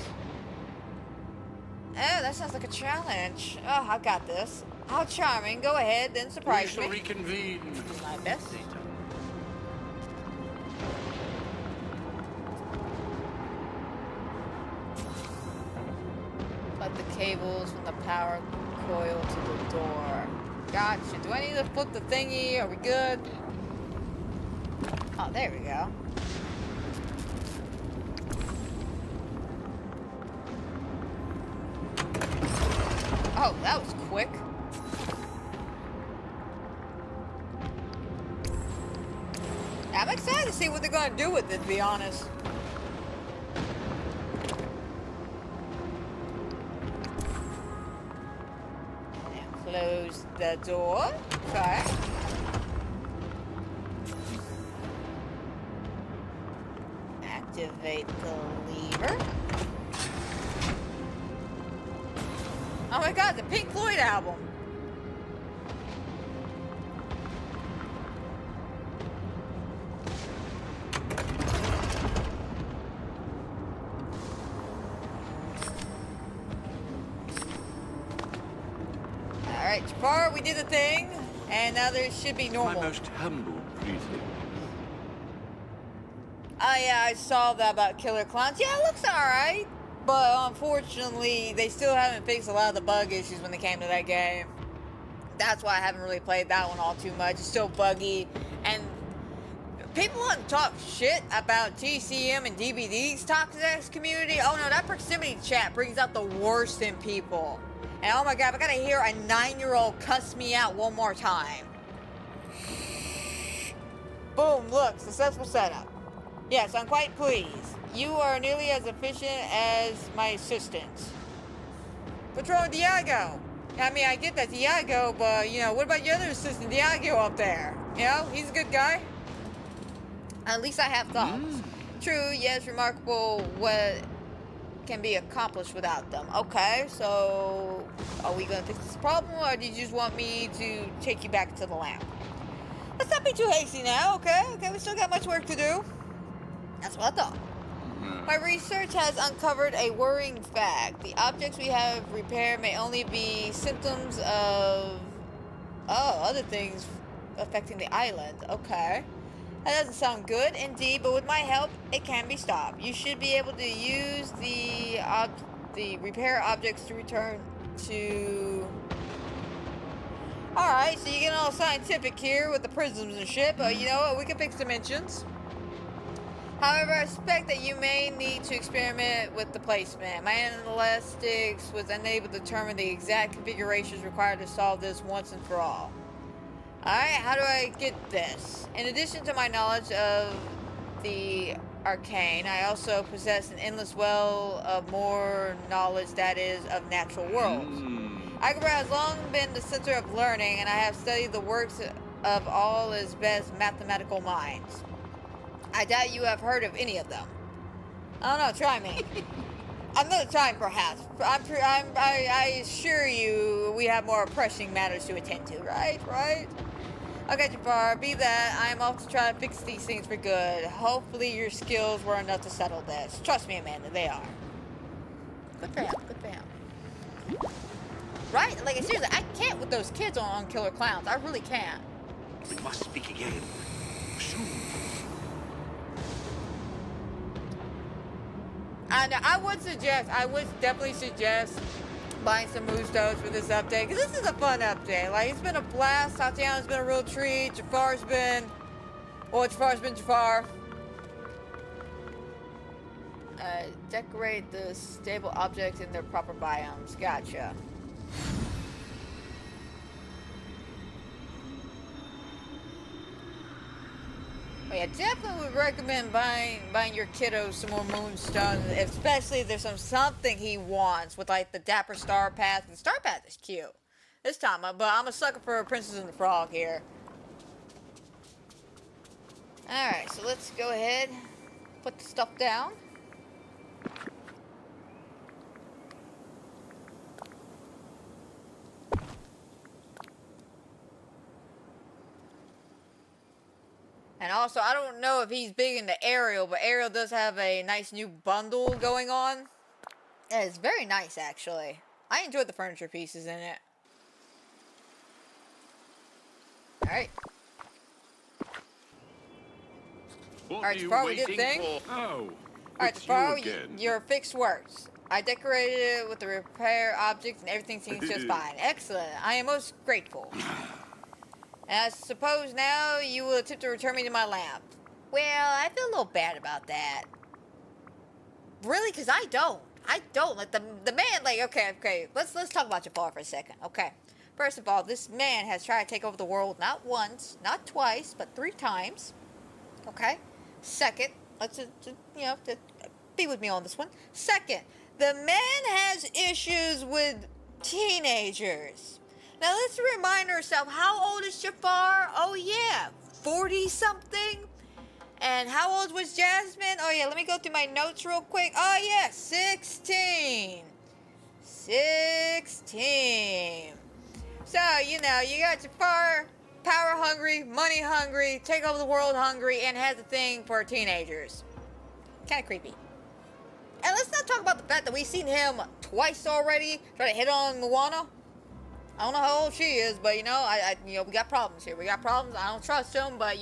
Oh, that sounds like a challenge. Oh, I got this. How charming. Go ahead, then surprise me. We shall reconvene. Do my best. Later. Plug the cables from the power coil to the door. Gotcha. Do I need to flip the thingy? Are we good? Oh, there we go. Oh, that was quick. I'm excited to see what they're going to do with it, to be honest. And close the door. Okay. Activate the lever. Oh my god, the Pink Floyd album. Alright, Jafar, we did the thing, and now there should be My normal. most humble greeting. Oh yeah, I saw that about Killer Clowns. Yeah, it looks alright. But unfortunately, they still haven't fixed a lot of the bug issues when they came to that game. That's why I haven't really played that one all too much. It's still buggy. And people want to talk shit about TCM and DVD's Toxic community. Oh no, that proximity chat brings out the worst in people. And oh my god, I gotta hear a 9-year-old cuss me out one more time. Boom, look, successful setup. Yes, I'm quite pleased. You are nearly as efficient as my assistants. What's wrong with Diego? I mean, I get that Diego, but, you know, what about your other assistant, Diego, up there? You know, he's a good guy. At least I have thoughts. True, yes, remarkable what can be accomplished without them. Okay, so are we going to fix this problem, or did you just want me to take you back to the lamp? Let's not be too hasty now, okay? Okay, we still got much work to do. That's what I thought. My research has uncovered a worrying fact. The objects we have repaired may only be symptoms of, other things affecting the island. Okay. That doesn't sound good, indeed, but with my help, it can be stopped. You should be able to use the repair objects to return to... Alright, so you're getting all scientific here with the prisms and shit, but you know what? We can fix dimensions. However, I suspect that you may need to experiment with the placement. My analytics was unable to determine the exact configurations required to solve this once and for all. Alright, how do I get this? In addition to my knowledge of the arcane, I also possess an endless well of more knowledge that is of natural worlds. Agrabah has long been the center of learning, and I have studied the works of all his best mathematical minds. I doubt you have heard of any of them. I don't know, try me. Another time, perhaps. I assure you we have more pressing matters to attend to, right? Right? Okay, Jafar, be that. I'm off to try to fix these things for good. Hopefully your skills were enough to settle this. Trust me, Amanda, they are. Good for him. Good for him. Right? Like, seriously, I can't with those kids on Killer Clowns. I really can't. We must speak again. Soon. And I would definitely suggest buying some moonstones for this update, because this is a fun update. Like, it's been a blast. Tatiana's been a real treat. Jafar's been Jafar. Decorate the stable objects in their proper biomes. Gotcha. Oh yeah, definitely would recommend buying your kiddo some more moonstones, especially if there's something he wants with like the Dapper Star Path. The Star Path is cute. This time, but I'm a sucker for Princess and the Frog here. Alright, so let's go ahead, put the stuff down. And also, I don't know if he's big into Ariel, but Ariel does have a nice new bundle going on. Yeah, it's very nice, actually. I enjoyed the furniture pieces in it. Alright. Alright, Jafar, we did the thing. Oh, Alright, it's Jafar, you again. your fix works. I decorated it with the repair objects and everything seems just fine. Excellent. I am most grateful. And I suppose now you will attempt to return me to my lamp. Well, I feel a little bad about that. Really? Because I don't. Like, the man, like, okay. Let's talk about Jafar for a second. Okay. First of all, this man has tried to take over the world not once, not twice, but 3 times. Okay? Second, let's be with me on this one. Second, the man has issues with teenagers. Now let's remind ourselves, how old is Jafar? Oh yeah, 40-something? And how old was Jasmine? Oh yeah, let me go through my notes real quick. Oh yeah, 16. 16. So, you got Jafar, power hungry, money hungry, take over the world hungry, and has a thing for teenagers. Kind of creepy. And let's not talk about the fact that we've seen him twice already try to hit on Moana. I don't know how old she is, but we got problems here. We got problems. I don't trust him, but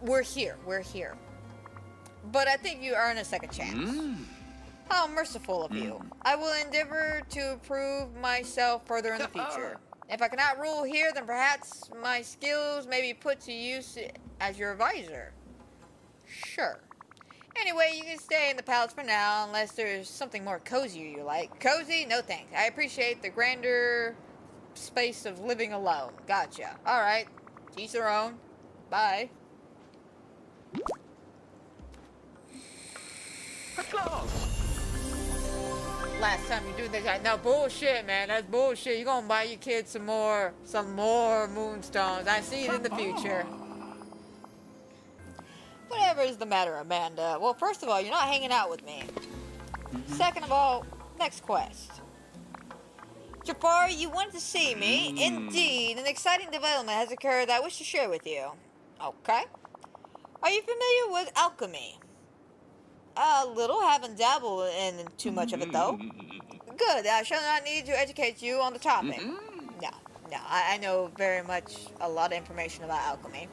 we're here. But I think you earn a second chance. How merciful of you. I will endeavor to improve myself further in the future. If I cannot rule here, then perhaps my skills may be put to use as your advisor. Sure. Anyway, you can stay in the palace for now, unless there's something more cozy you like. Cozy? No thanks. I appreciate the grander space of living alone. Gotcha. Alright. Each their own. Bye. Last time you do this, no, bullshit, man. That's bullshit. You're gonna buy your kids some more moonstones. I see it in the future. Whatever is the matter, Amanda? Well, first of all, you're not hanging out with me. Second of all, next quest. Jafar, you wanted to see me. Indeed, an exciting development has occurred that I wish to share with you. Okay. Are you familiar with alchemy? A little, haven't dabbled in too much of it, though. Good, I shall not need to educate you on the topic. No, I know a lot of information about alchemy.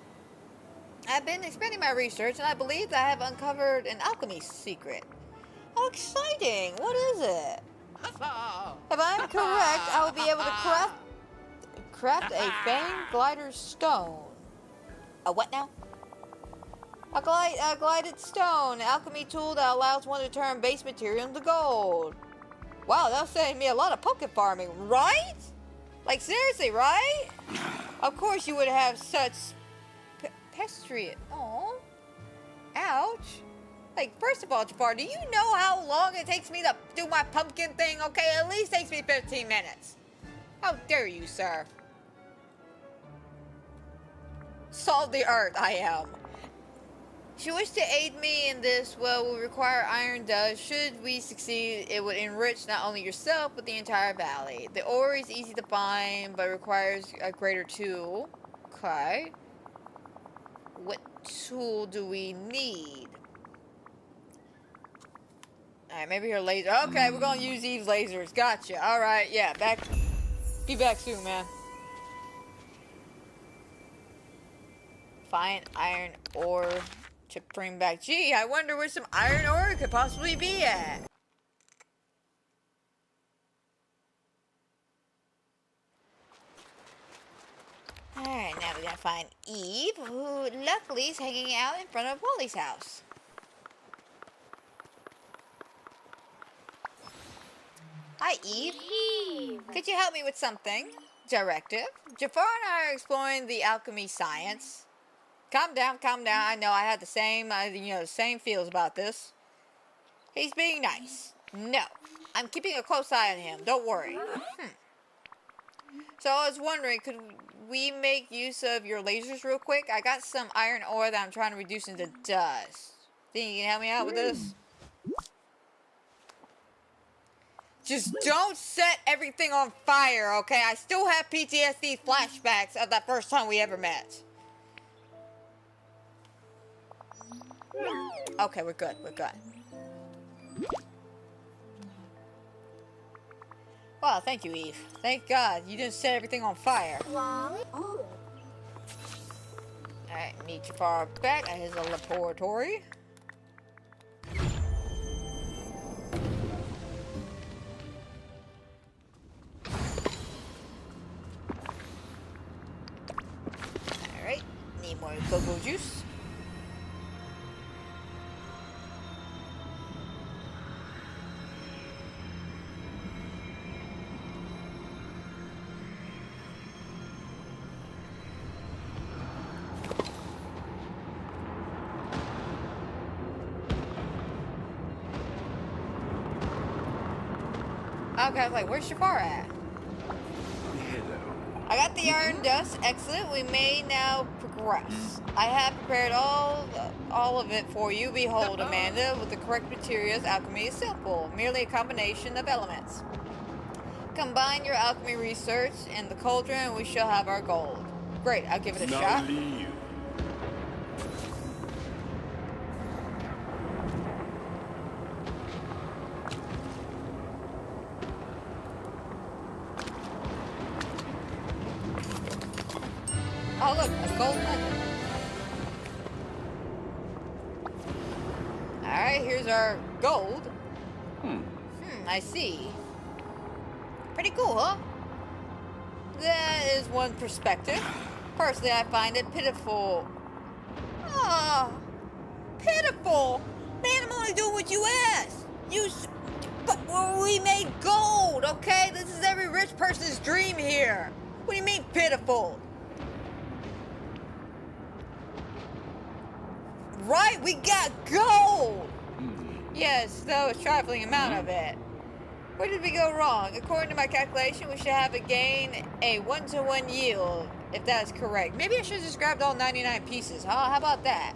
I've been expanding my research, and I believe that I have uncovered an alchemy secret. How exciting! What is it? If I'm correct, I will be able to craft a fang glider stone. A what now? A glided stone, an alchemy tool that allows one to turn base material into gold. Wow, that's saving me a lot of pocket farming, right? Like, seriously, right? Of course you would have such pestrious. Oh, ouch. Like, first of all, Jafar, do you know how long it takes me to do my pumpkin thing? Okay, at least takes me 15 minutes. How dare you, sir? Salt the earth, I am. If you wish to aid me in this, well, will require iron dust. Should we succeed, it would enrich not only yourself, but the entire valley. The ore is easy to find, but requires a greater tool. Okay. What tool do we need? Alright, maybe her laser. Okay, we're gonna use Eve's lasers. Gotcha. Alright, yeah, back. Be back soon, man. Find iron ore to bring back. Gee, I wonder where some iron ore could possibly be at. Alright, now we gotta find Eve, who luckily is hanging out in front of Wally's house. Hi, Eve. Could you help me with something? Directive. Jafar and I are exploring the alchemy science. Calm down, calm down. I know I had the same, the same feels about this. He's being nice. No, I'm keeping a close eye on him. Don't worry. So I was wondering, could we make use of your lasers real quick? I got some iron ore that I'm trying to reduce into dust. Think you can help me out with this? Just don't set everything on fire, okay? I still have PTSD flashbacks of that first time we ever met. Okay, we're good, we're good. Wow, thank you, Eve. Thank God you didn't set everything on fire. Alright, meet Jafar back at his laboratory. Alright, need more cocoa juice. Okay, I was like, where's Jafar at? Hello. I got the iron dust. Excellent. We may now progress. I have prepared all of it for you. Behold, Amanda, with the correct materials, alchemy is simple. Merely a combination of elements. Combine your alchemy research in the cauldron and we shall have our gold. Great, I'll give it a shot. Leave. Oh look, a gold nugget. Alright, here's our gold. I see. Pretty cool, huh? That is one perspective. Personally, I find it pitiful. Ah, pitiful? Man, I'm only doing what you asked. But we made gold, okay? This is every rich person's dream here. What do you mean pitiful? Right, we got gold! Yes, though a trifling amount of it. Where did we go wrong? According to my calculation, we should have a gain a 1-to-1 yield, if that is correct. Maybe I should have just grabbed all 99 pieces, huh? How about that?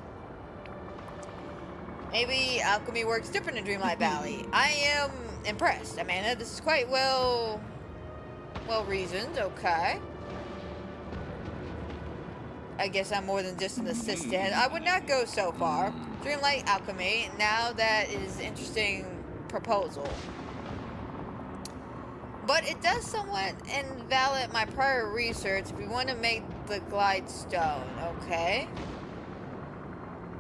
Maybe alchemy works different in Dreamlight Valley. I am impressed, Amanda. This is quite well reasoned, okay. I guess I'm more than just an assistant. I would not go so far. Dreamlight alchemy, now that is interesting proposal. But it does somewhat invalidate my prior research if we want to make the glide stone, okay?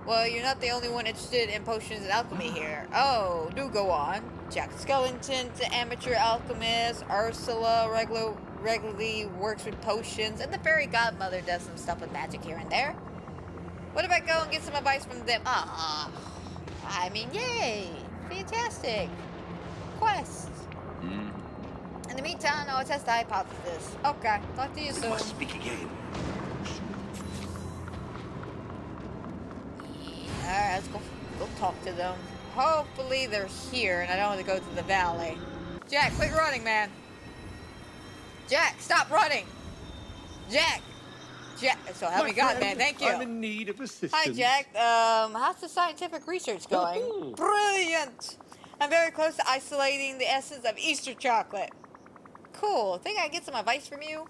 Well, you're not the only one interested in potions and alchemy here. Oh, do go on. Jack Skellington, the amateur alchemist. Ursula regularly works with potions. And the fairy godmother does some stuff with magic here and there. What if I go and get some advice from them? Ah, I mean, yay. Fantastic. Quest. In the meantime, I'll test the hypothesis. Okay, talk to you soon. Must speak again. Alright, let's go talk to them. Hopefully they're here and I don't want to go to the valley. Jack, quit running, man. Jack, stop running. Jack. So help me God, man. Thank you. I'm in need of assistance. Hi, Jack. How's the scientific research going? Brilliant. I'm very close to isolating the essence of Easter chocolate. Cool. Think I can get some advice from you?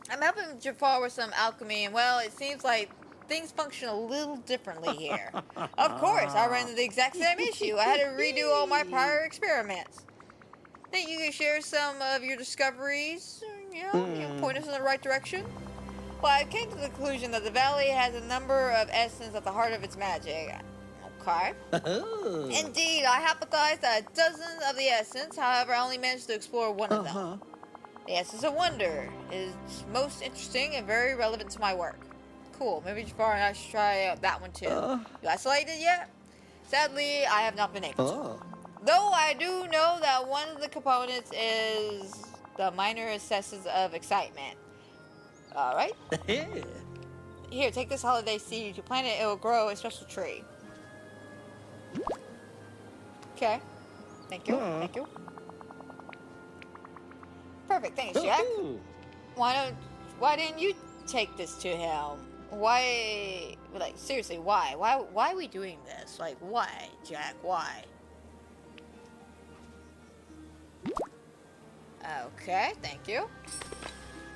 I'm helping Jafar with some alchemy, and well, it seems like things function a little differently here. Of course, I ran into the exact same issue. I had to redo all my prior experiments. Think you can share some of your discoveries? Point us in the right direction? Well, I came to the conclusion that the valley has a number of essence at the heart of its magic. Okay. Indeed, I hypothesized that dozens of the essence, however, I only managed to explore one of them. The essence of wonder is most interesting and very relevant to my work. Cool, maybe Jafar and I should try out that one too. You isolated yet? Sadly, I have not been able to. Though I do know that one of the components is the minor essence of excitement. Alright. Here, take this holiday seed. You plant it, it will grow a special tree. Okay. Thank you. Thank you. Perfect. Thanks, Jack. Why didn't you take this to him? Why, like, seriously, why? Why are we doing this? Like, why, Jack? Why? Okay, thank you.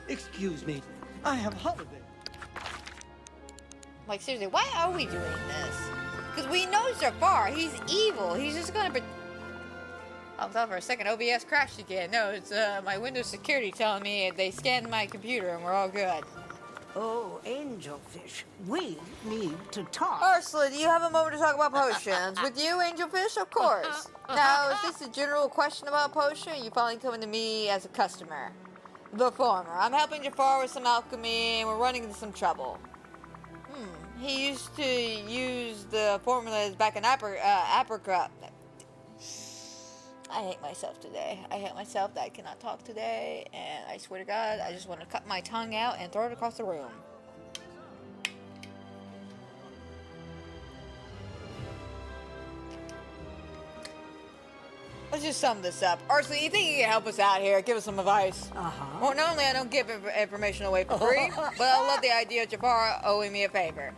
Excuse me. I have holiday. Like, seriously, why are we doing this? Because we know Jafar. He's evil. He's just gonna be... I thought for a second OBS crashed again. No, it's my Windows security telling me they scanned my computer and we're all good. Oh, Angelfish, we need to talk. Ursula, do you have a moment to talk about potions? With you, Angelfish? Of course. Now, is this a general question about potion? You finally coming to me as a customer? The former. I'm helping Jafar with some alchemy and we're running into some trouble. He used to use the formulas back in Apricot. I hate myself today. I hate myself that I cannot talk today, and I swear to God, I just want to cut my tongue out and throw it across the room. Let's just sum this up. Ursula, you think you can help us out here? Give us some advice. Well, not only I don't give information away for free, but I love the idea of Jafar owing me a favor.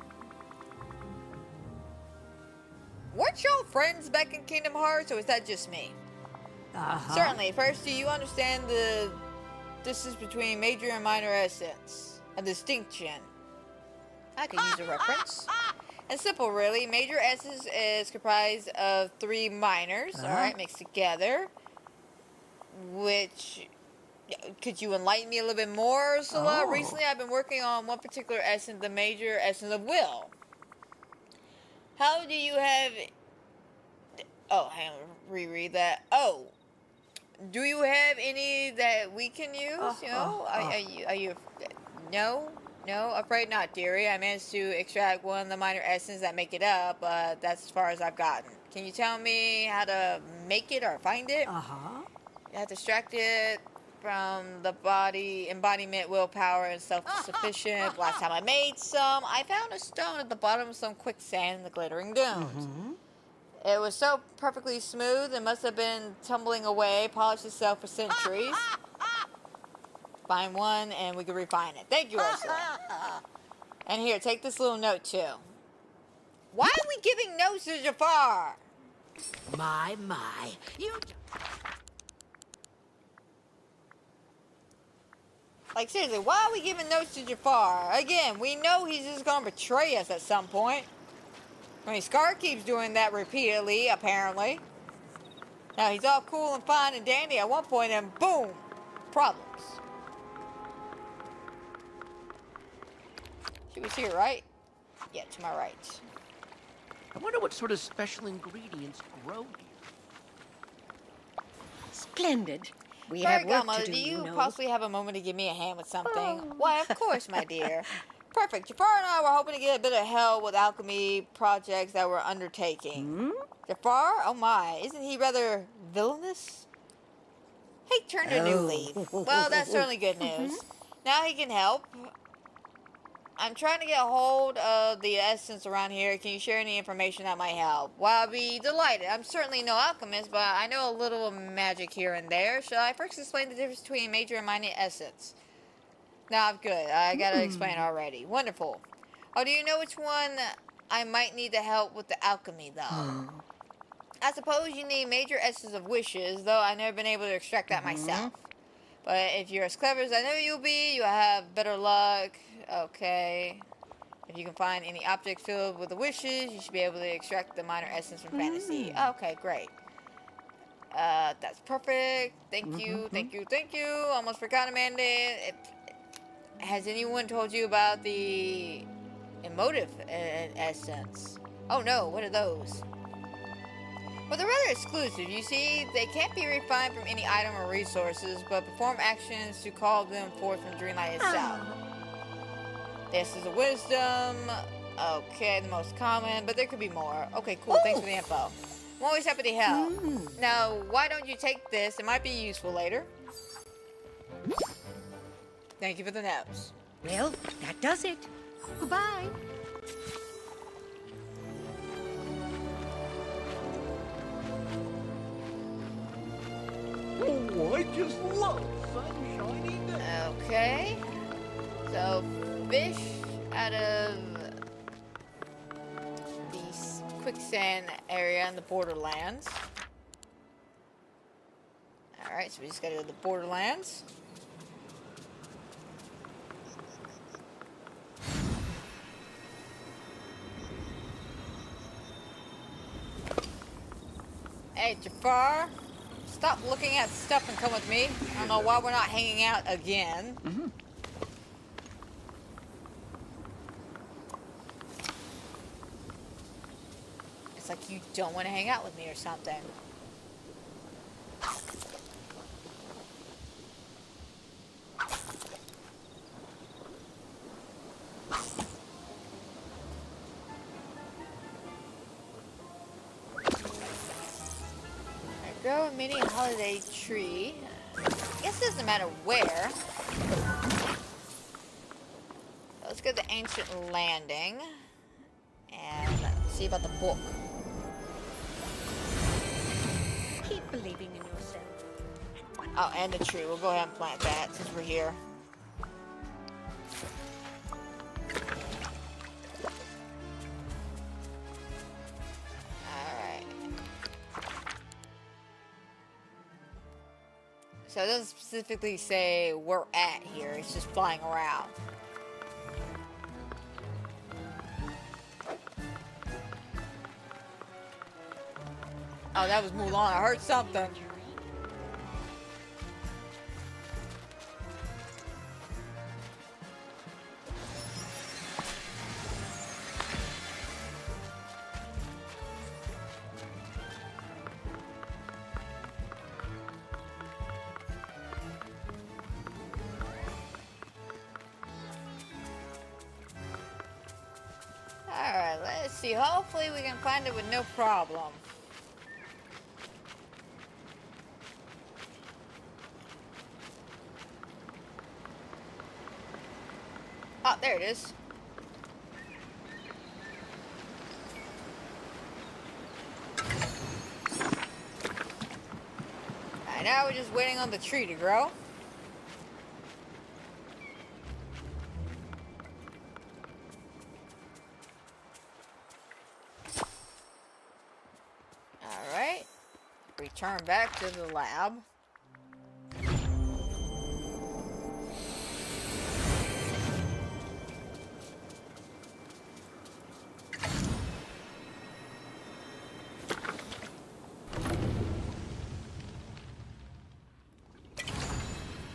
Weren't y'all friends back in Kingdom Hearts, or is that just me? Certainly. First, do you understand the distance between major and minor essence? A distinction. I could use a reference. And simple, really. Major essence is comprised of 3 minors, alright, mixed together. Which... Could you enlighten me a little bit more, Ursula? Recently, I've been working on one particular essence, the major essence of will. How do you have... Oh, hang on, reread that. Oh. Do you have any that we can use? You know? Are you... No? No? Afraid not, dearie. I managed to extract one of the minor essences that make it up, but that's as far as I've gotten. Can you tell me how to make it or find it? You have to extract it from the body, embodiment, willpower, and self-sufficient. Last time I made some, I found a stone at the bottom of some quicksand in the glittering dunes. It was so perfectly smooth, it must have been tumbling away, polished itself for centuries. Find one, and we can refine it. Thank you, Ursula. And here, take this little note, too. Why are we giving notes to Jafar? My. You... Like, seriously, why are we giving notes to Jafar? Again, we know he's just gonna betray us at some point. I mean, Scar keeps doing that repeatedly, apparently. Now, he's all cool and fine and dandy at one point, and boom! Problems. She was here, right? Yeah, to my right. I wonder what sort of special ingredients grow here. Splendid. We Sorry, have work Godmother, to do, do you know. possibly have a moment to give me a hand with something? Why, of course, my dear. Perfect. Jafar and I were hoping to get a bit of help with alchemy projects that we're undertaking. Jafar? Oh my, isn't he rather villainous? He turned a new leaf. Well, that's certainly good news. Now he can help. I'm trying to get a hold of the essence around here. Can you share any information that might help? Well, I'd be delighted. I'm certainly no alchemist, but I know a little of magic here and there. Shall I first explain the difference between major and minor essence? No, good. I gotta explain already. Wonderful. Oh, do you know which one I might need to help with the alchemy, though? I suppose you need major essence of wishes, though I've never been able to extract that myself. But if you're as clever as I know you'll be, you'll have better luck. Okay. If you can find any object filled with the wishes, you should be able to extract the minor essence from fantasy. Okay, great. That's perfect. Thank you, thank you, thank you. Almost forgot, Amanda. Has anyone told you about the emotive essence? Oh no, what are those? Well, they're rather exclusive. You see, they can't be refined from any item or resources, but perform actions to call them forth from Dreamlight itself. This is a wisdom. Okay, the most common, but there could be more. Okay, cool. Thanks for the info. I'm always happy to help. Now, why don't you take this? It might be useful later. Thank you for the notes. Well, that does it. Goodbye. Oh, I just love sunshiny days. Okay. So, fish out of the quicksand area in the Borderlands. Alright, so we just gotta go to the Borderlands. Hey, Jafar. Stop looking at stuff and come with me. I don't know why we're not hanging out again. It's like you don't want to hang out with me or something. Grow a mini holiday tree. I guess it doesn't matter where. Let's go to the ancient landing and see about the book. Keep believing in yourself. Oh, and the tree. We'll go ahead and plant that since we're here. So it doesn't specifically say we're at here, it's just flying around. Oh, that was Mulan. I heard something. Alright, let's see. Hopefully we can find it with no problem. Oh, there it is. Alright, now we're just waiting on the tree to grow. Alright. Return back to the lab.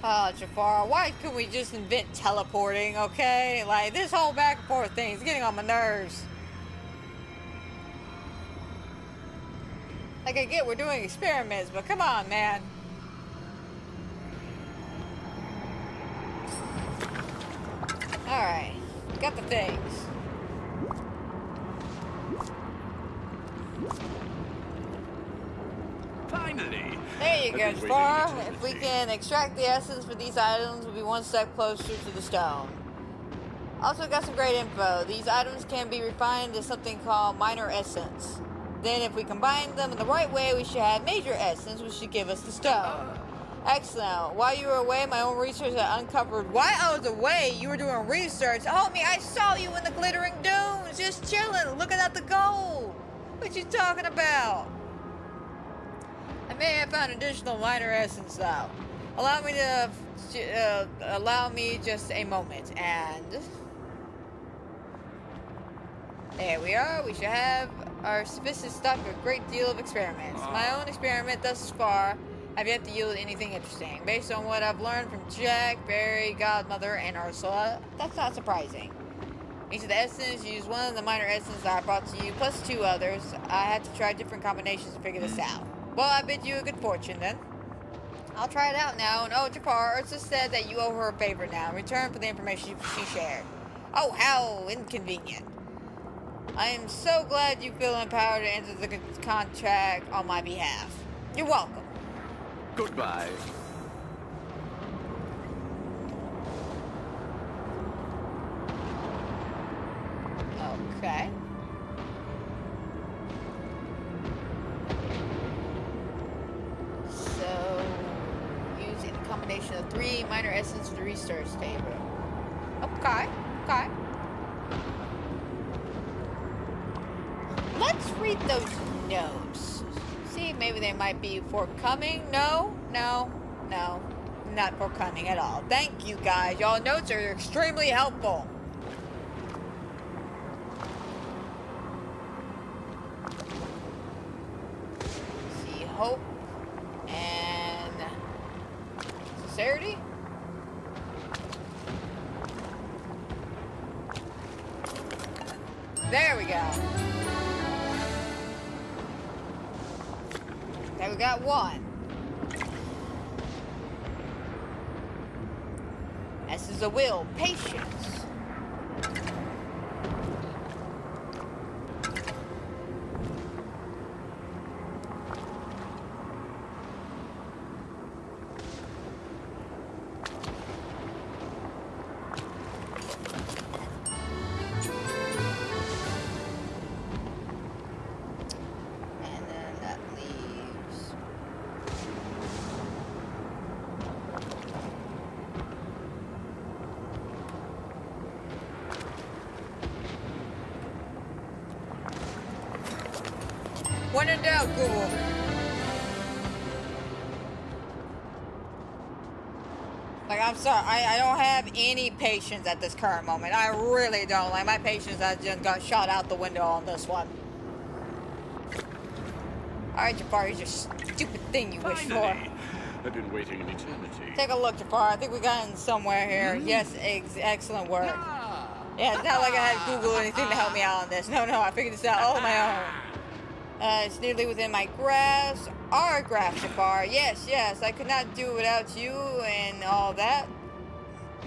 Oh, Jafar, why couldn't we just invent teleporting, okay? Like, this whole back and forth thing is getting on my nerves. Like, I get we're doing experiments, but come on, man. Alright, got the things. Finally. There you go, I've been Jafar. waiting If we eternity. can extract the essence for these items, we'll be one step closer to the stone. Also got some great info. These items can be refined to something called minor essence. Then if we combine them in the right way, we should have major essence, which should give us the stone. Excellent. While you were away, my own research had uncovered... While I was away, you were doing research. Homie, I saw you in the glittering dunes, just chilling, looking at the gold. What you talking about? I may have found additional minor essence, though. Allow me just a moment, and... There we are. We should have our sophisticated stock a great deal of experiments. My own experiment thus far have yet to yield anything interesting. Based on what I've learned from Jack, Barry, Godmother, and Ursula, that's not surprising. Each of the essence used one of the minor essences that I brought to you, plus 2 others. I had to try different combinations to figure this out. Well, I bid you a good fortune then. I'll try it out now. And oh, Jafar, Ursula said that you owe her a favor now in return for the information she shared. Oh, how inconvenient. I am so glad you feel empowered to enter the contract on my behalf. You're welcome. Goodbye. Okay. So, using a combination of 3 minor essences for the research table. Okay, okay. Let's read those notes. See, maybe they might be forthcoming. No, not forthcoming at all. Thank you guys. Y'all notes are extremely helpful. See, hope and sincerity. There we go. Okay, we got 1. S is a will, patience. When in doubt, Google. Like, I'm sorry, I don't have any patience at this current moment. I really don't. Like, my patience has just got shot out the window on this one. Alright, Jafar, here's your stupid thing you wish for. I've been waiting an eternity. Take a look, Jafar. I think we got in somewhere here. Yes, excellent work. Yeah, it's not like I had to Google anything to help me out on this. No, I figured this out all on my own. It's nearly within my grasp. Our grasp, Jafar. Yes, I could not do it without you and all that.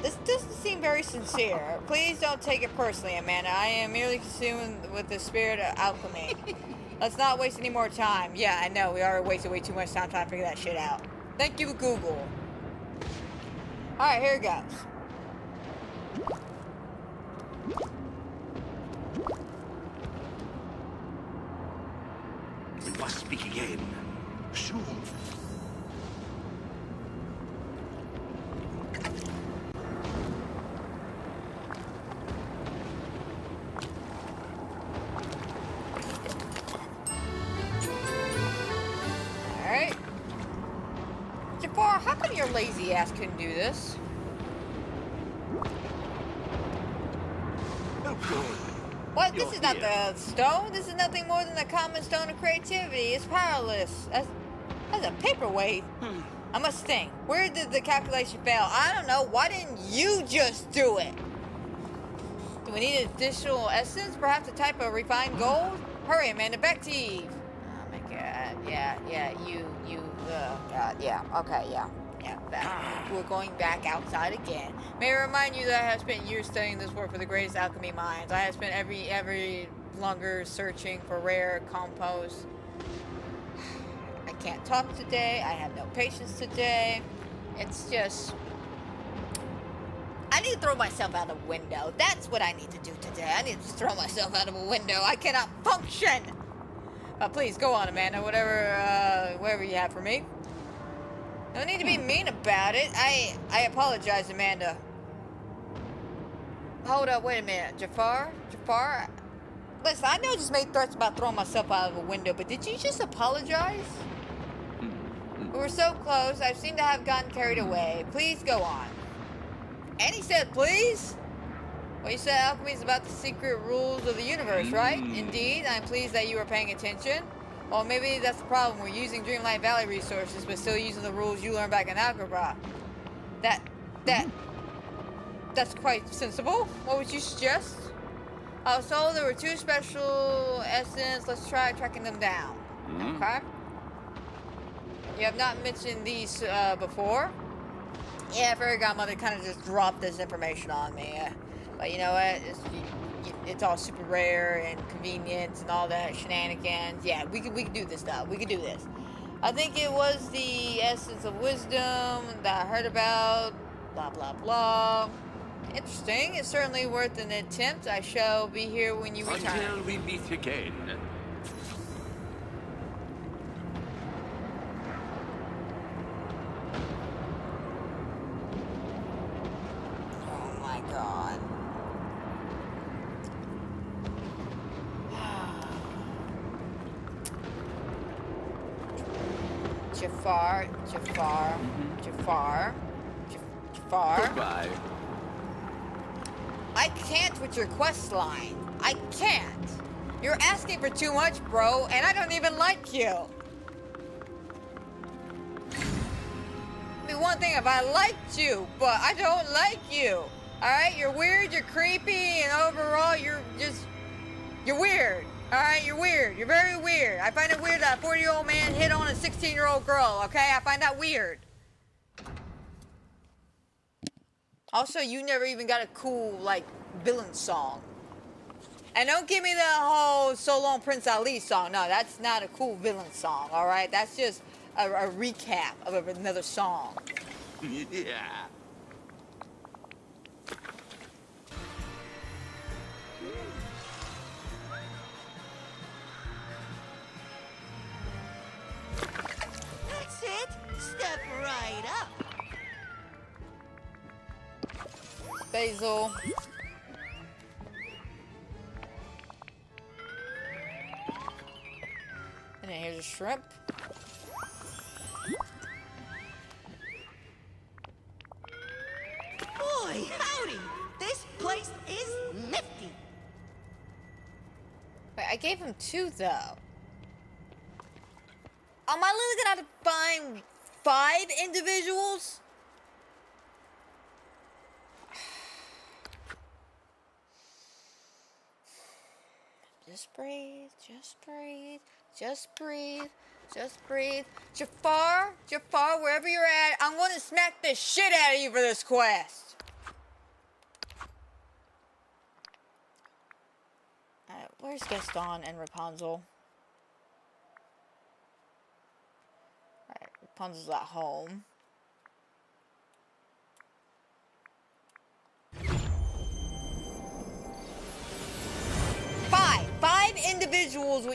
This doesn't seem very sincere. Please don't take it personally, Amanda. I am merely consumed with the spirit of alchemy. Let's not waste any more time. Yeah, I know. We already wasted way too much time trying to figure that shit out. Thank you, Google. Alright, here it goes. We must speak again. Soon. Alright. Jafar, how come your lazy ass couldn't do this? Oh, good. What? This is not the stone? This is nothing more than the common stone of creativity. It's powerless. That's a paperweight. I must think. Where did the calculation fail? I don't know. Why didn't you just do it? Do we need additional essence? Perhaps a type of refined gold? Hurry, Amanda. Back to Eve. Oh, my God. Yeah. Okay, yeah. Back. We're going back outside again. May I remind you that I have spent years studying this work for the greatest alchemy minds. I have spent every longer searching for rare compost. I can't talk today. I have no patience today. It's just... I need to throw myself out of a window. That's what I need to do today. I need to throw myself out of a window. I cannot function. Please, go on, Amanda. Whatever you have for me. No need to be mean about it. I apologize, Amanda. Hold up, wait a minute. Jafar? Listen, I know I just made threats about throwing myself out of a window, but did you just apologize? We were so close. I seem to have gotten carried away. Please go on. And he said, please? Well, you said alchemy is about the secret rules of the universe, right? Indeed, I'm pleased that you are paying attention. Well, maybe that's the problem. We're using Dreamlight Valley resources, but still using the rules you learned back in Algebra. That's quite sensible. What would you suggest? So there were 2 special essence. Let's try tracking them down. Okay. You have not mentioned these before. Yeah, Fairy Godmother kind of just dropped this information on me. But you know what? It's all super rare and convenience and all that shenanigans. Yeah, we can do this stuff. We can do this. I think it was the essence of wisdom that I heard about. Blah, blah, blah. Interesting. It's certainly worth an attempt. I shall be here when you return. Until we meet again. Oh my god. Jafar. Goodbye. I can't with your quest line. I can't. You're asking for too much, bro, and I don't even like you. I mean, one thing if I liked you, but I don't like you. Alright, you're weird, you're creepy, and overall you're weird. Alright, you're weird. You're very weird. I find it weird that a 40-year-old man hit on a 16-year-old girl, okay? I find that weird. Also, you never even got a cool, like, villain song. And don't give me the whole So Long Prince Ali song. No, that's not a cool villain song, alright? That's just a recap of another song. Yeah. That's it. Step right up. Basil. And then here's a shrimp. Boy, howdy. This place is nifty. Wait, I gave him 2 though. Am I literally gonna have to find 5 individuals? Just breathe, just breathe, just breathe, just breathe. Jafar, wherever you're at, I'm gonna smack the shit out of you for this quest. Alright, where's Gaston and Rapunzel? Alright, Rapunzel's at home. Five individuals.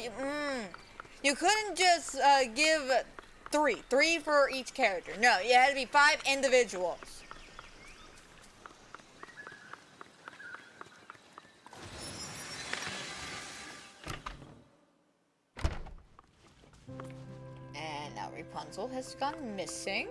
You couldn't just give 3 for each character. No, it had to be 5 individuals. And now Rapunzel has gone missing.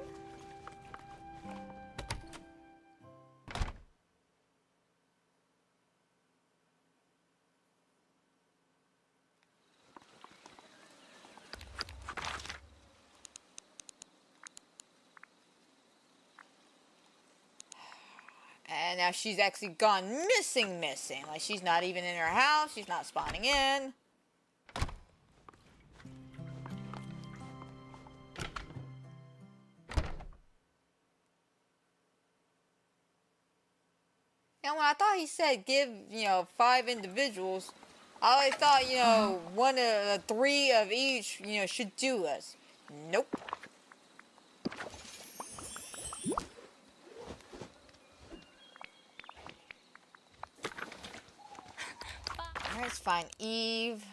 And now she's actually gone missing. Like, she's not even in her house. She's not spawning in. And when I thought he said give, 5 individuals, I always thought, 1 of 3 of each, should do us. Nope. Alright, let's find Eve.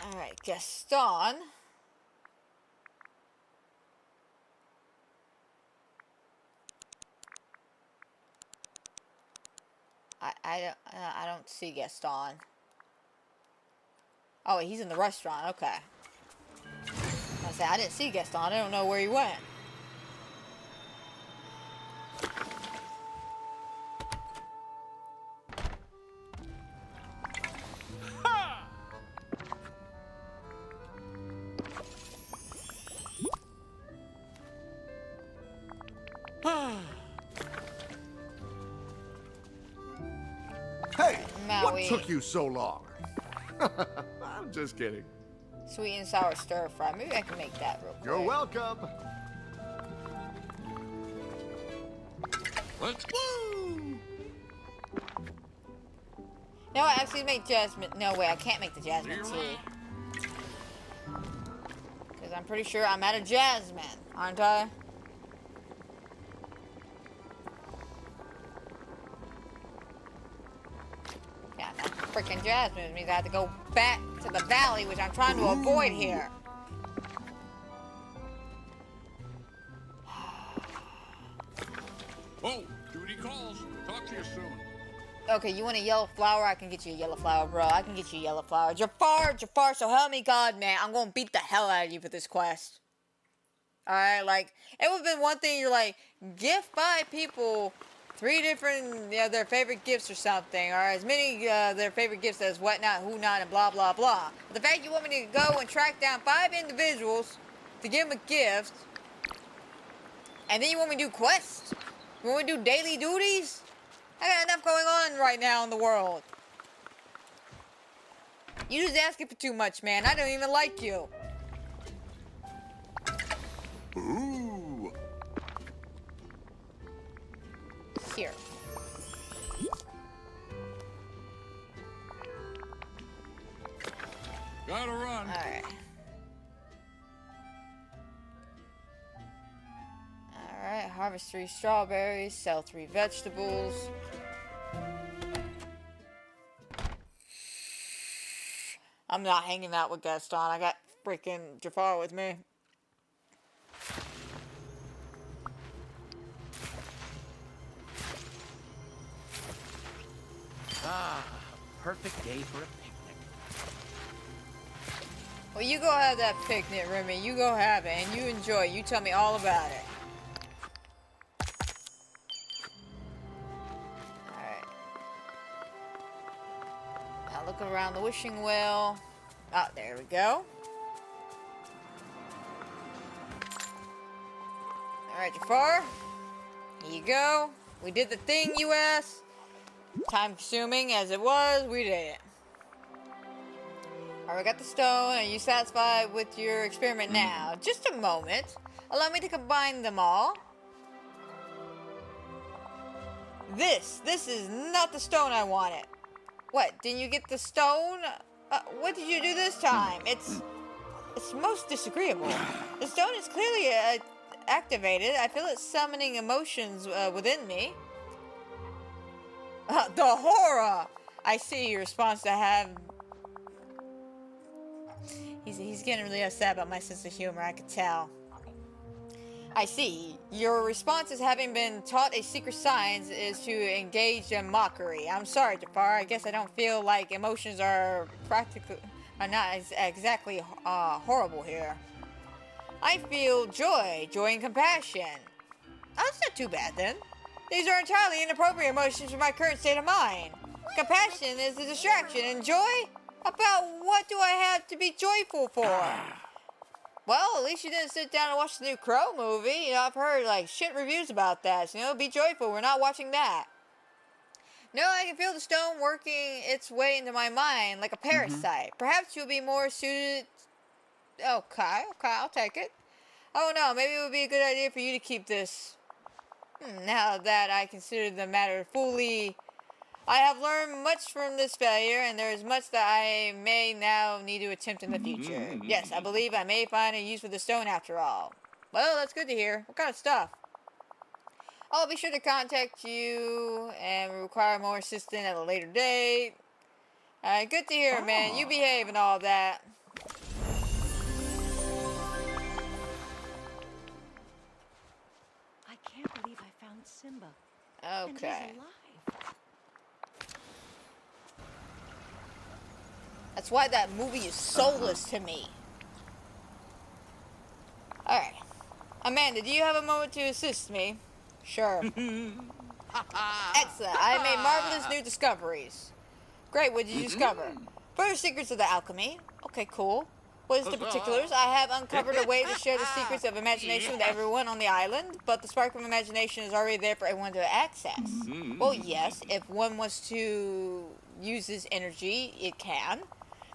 Alright, Gaston. I don't see Gaston. Oh, he's in the restaurant. Okay. I didn't see Gaston. I don't know where he went. Hey, what Maui. took you so long? I'm just kidding. Sweet and sour stir fry. Maybe I can make that real quick. You're welcome. Let's Woo! No, I actually make jasmine. No way, I can't make the jasmine tea. Because I'm pretty sure I'm out of jasmine, aren't I? Yeah, that's freaking jasmine. Which means I have to go back to the valley, which I'm trying to avoid here. Oh, duty calls. Talk to you soon. Okay, you want a yellow flower? I can get you a yellow flower, bro. I can get you a yellow flower. Jafar, so help me God, man. I'm gonna beat the hell out of you for this quest. Alright, like, it would have been one thing, you're like, gift 5 people 3 different, their favorite gifts or something, or as many, their favorite gifts as whatnot, who not, and blah, blah, blah. But the fact you want me to go and track down 5 individuals to give them a gift, and then you want me to do quests? You want me to do daily duties? I got enough going on right now in the world. You just asking for too much, man. I don't even like you. Ooh. Here. Gotta run. Alright. Alright, harvest 3 strawberries, sell 3 vegetables. I'm not hanging out with Gaston. I got freaking Jafar with me. Ah, perfect day for a picnic. Well, you go have that picnic, Remy. You go have it, and you enjoy it. You tell me all about it. Alright. Now look around the wishing well. Ah, there we go. Alright, Jafar. Here you go. We did the thing you asked. Time consuming as it was, we did it. Alright, we got the stone. Are you satisfied with your experiment now? Just a moment. Allow me to combine them all. This is not the stone I wanted. What, didn't you get the stone? What did you do this time? It's most disagreeable. The stone is clearly activated. I feel it summoning emotions within me. The horror! I see your response to have... He's getting really upset about my sense of humor, I could tell. I see. Your response is having been taught a secret science is to engage in mockery. I'm sorry, Jafar. I guess I don't feel like emotions are not exactly horrible here. I feel joy and compassion. Oh, that's not too bad then. These are entirely inappropriate emotions for my current state of mind. Compassion is a distraction, and joy? About what do I have to be joyful for? Well, at least you didn't sit down and watch the new Crow movie. You know, I've heard, like, shit reviews about that. So, you know, be joyful. We're not watching that. No, I can feel the stone working its way into my mind like a parasite. Perhaps you'll be more suited... Okay, I'll take it. Oh, no, maybe it would be a good idea for you to keep this... Now that I consider the matter fully, I have learned much from this failure, and there is much that I may now need to attempt in the future. Yes, I believe I may find a use for the stone after all. Well, that's good to hear. What kind of stuff? I'll be sure to contact you and require more assistance at a later date. Good to hear, man. You behave and all that. found Simba. And he's Okay. alive. That's why that movie is soulless to me. Alright. Amanda, do you have a moment to assist me? Sure. Excellent. I made marvelous new discoveries. Great, what did you discover? Further secrets of the alchemy. Okay, cool. What is the particulars? I have uncovered a way to share the secrets of imagination with everyone on the island, but the spark of imagination is already there for everyone to access. Well, yes, if one wants to use this energy, it can.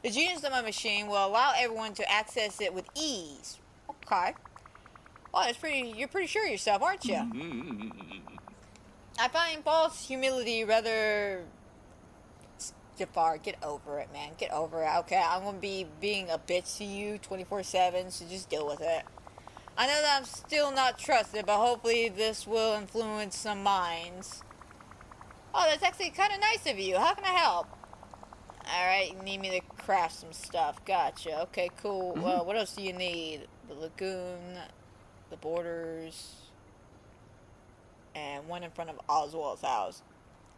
The genius of my machine will allow everyone to access it with ease. Okay. Oh, you're pretty sure of yourself, aren't you? I find false humility rather... Jafar, get over it, man. Get over it. Okay, I'm gonna be being a bitch to you 24/7, so just deal with it. I know that I'm still not trusted, but hopefully this will influence some minds. Oh, that's actually kind of nice of you. How can I help? Alright, you need me to craft some stuff. Gotcha. Okay, cool. Well, what else do you need? The lagoon, the borders, and one in front of Oswald's house.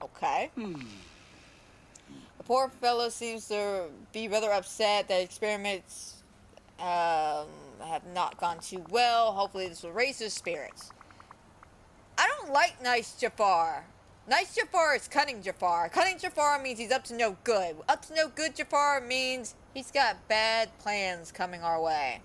Okay. The poor fellow seems to be rather upset that experiments have not gone too well. Hopefully this will raise his spirits. I don't like nice Jafar. Nice Jafar is cunning Jafar. Cunning Jafar means he's up to no good. Up to no good Jafar means he's got bad plans coming our way.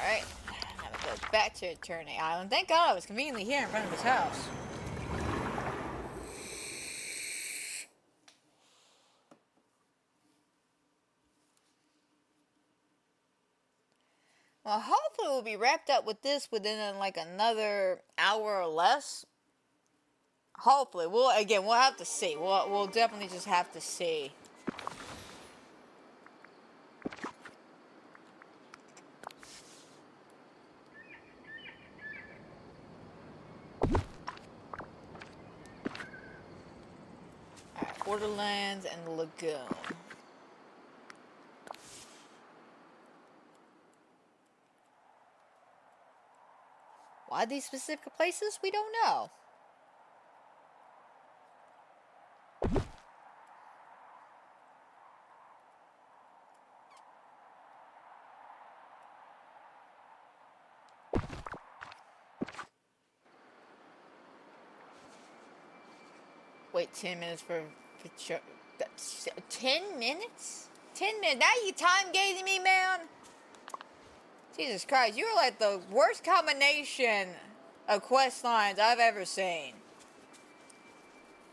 Alright, now we go back to Eternity Island. Thank God I was conveniently here in front of his house. Well, hopefully we'll be wrapped up with this within like another hour or less. Hopefully. We'll have to see. We'll definitely just have to see. Alright, Borderlands and the Lagoon. Why these specific places? We don't know. Wait 10 minutes for 10 minutes? 10 minutes? Now you time gating me, man? Jesus Christ, you're like the worst combination of quest lines I've ever seen.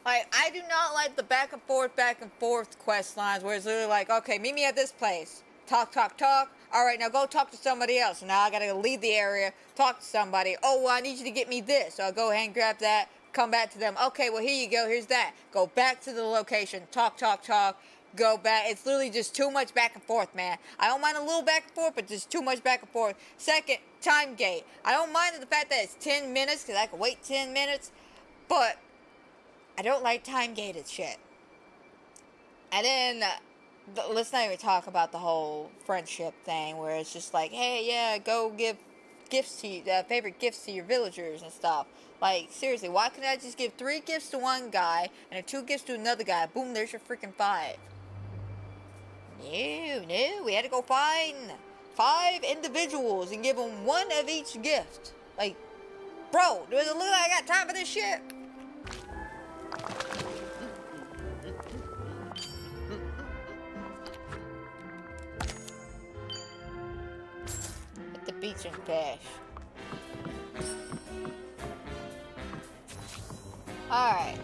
Like, I do not like the back and forth quest lines where it's literally like, okay, meet me at this place. Talk, talk, talk. Alright, now go talk to somebody else. So now I gotta leave the area, talk to somebody. Oh, well, I need you to get me this. So I'll go ahead and grab that, come back to them. Okay, well, here you go, here's that. Go back to the location, talk, talk, talk. Go back. It's literally just too much back and forth, man. I don't mind a little back and forth, but just too much back and forth. Second, time gate. I don't mind the fact that it's 10 minutes, because I can wait 10 minutes, but I don't like time gated shit. And then, let's not even talk about the whole friendship thing, where it's just like, hey, yeah, go give gifts to you, favorite gifts to your villagers and stuff. Like, seriously, why couldn't I just give 3 gifts to one guy, and 2 gifts to another guy? Boom, there's your freaking 5. No, we had to go find 5 individuals and give them 1 of each gift. Like, bro, does it look like I got time for this shit? At the beach and fish. Alright.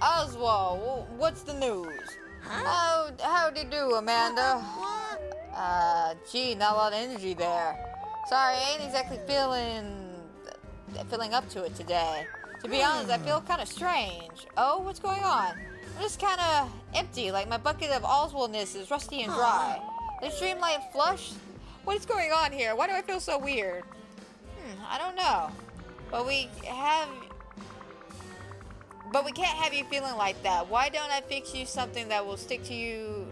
Oswald, what's the news? How'd you do, Amanda? Gee, not a lot of energy there. Sorry, I ain't exactly feeling up to it today. To be honest, I feel kind of strange. Oh, what's going on? I'm just kind of empty, like my bucket of Oswaldness is rusty and dry. The Dreamlight flush? What is going on here? Why do I feel so weird? I don't know. But we can't have you feeling like that. Why don't I fix you something that will stick to you?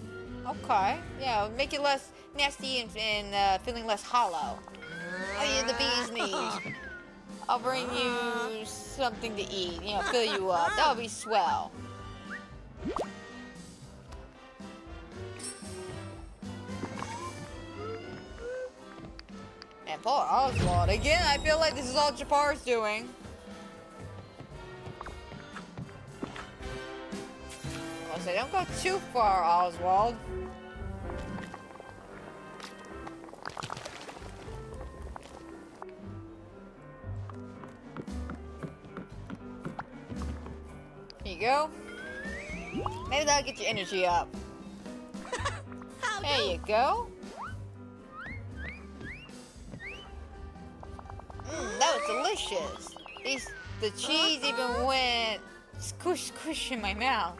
Okay. Yeah, make you less nasty and feeling less hollow. Oh, yeah, the bee's knees. I'll bring you something to eat. You know, fill you up. That would be swell. And poor Oswald. Again, I feel like this is all Jafar's doing. So don't go too far, Oswald. Here you go. Maybe that'll get your energy up. There you go. That was delicious. The cheese even went squish squish in my mouth.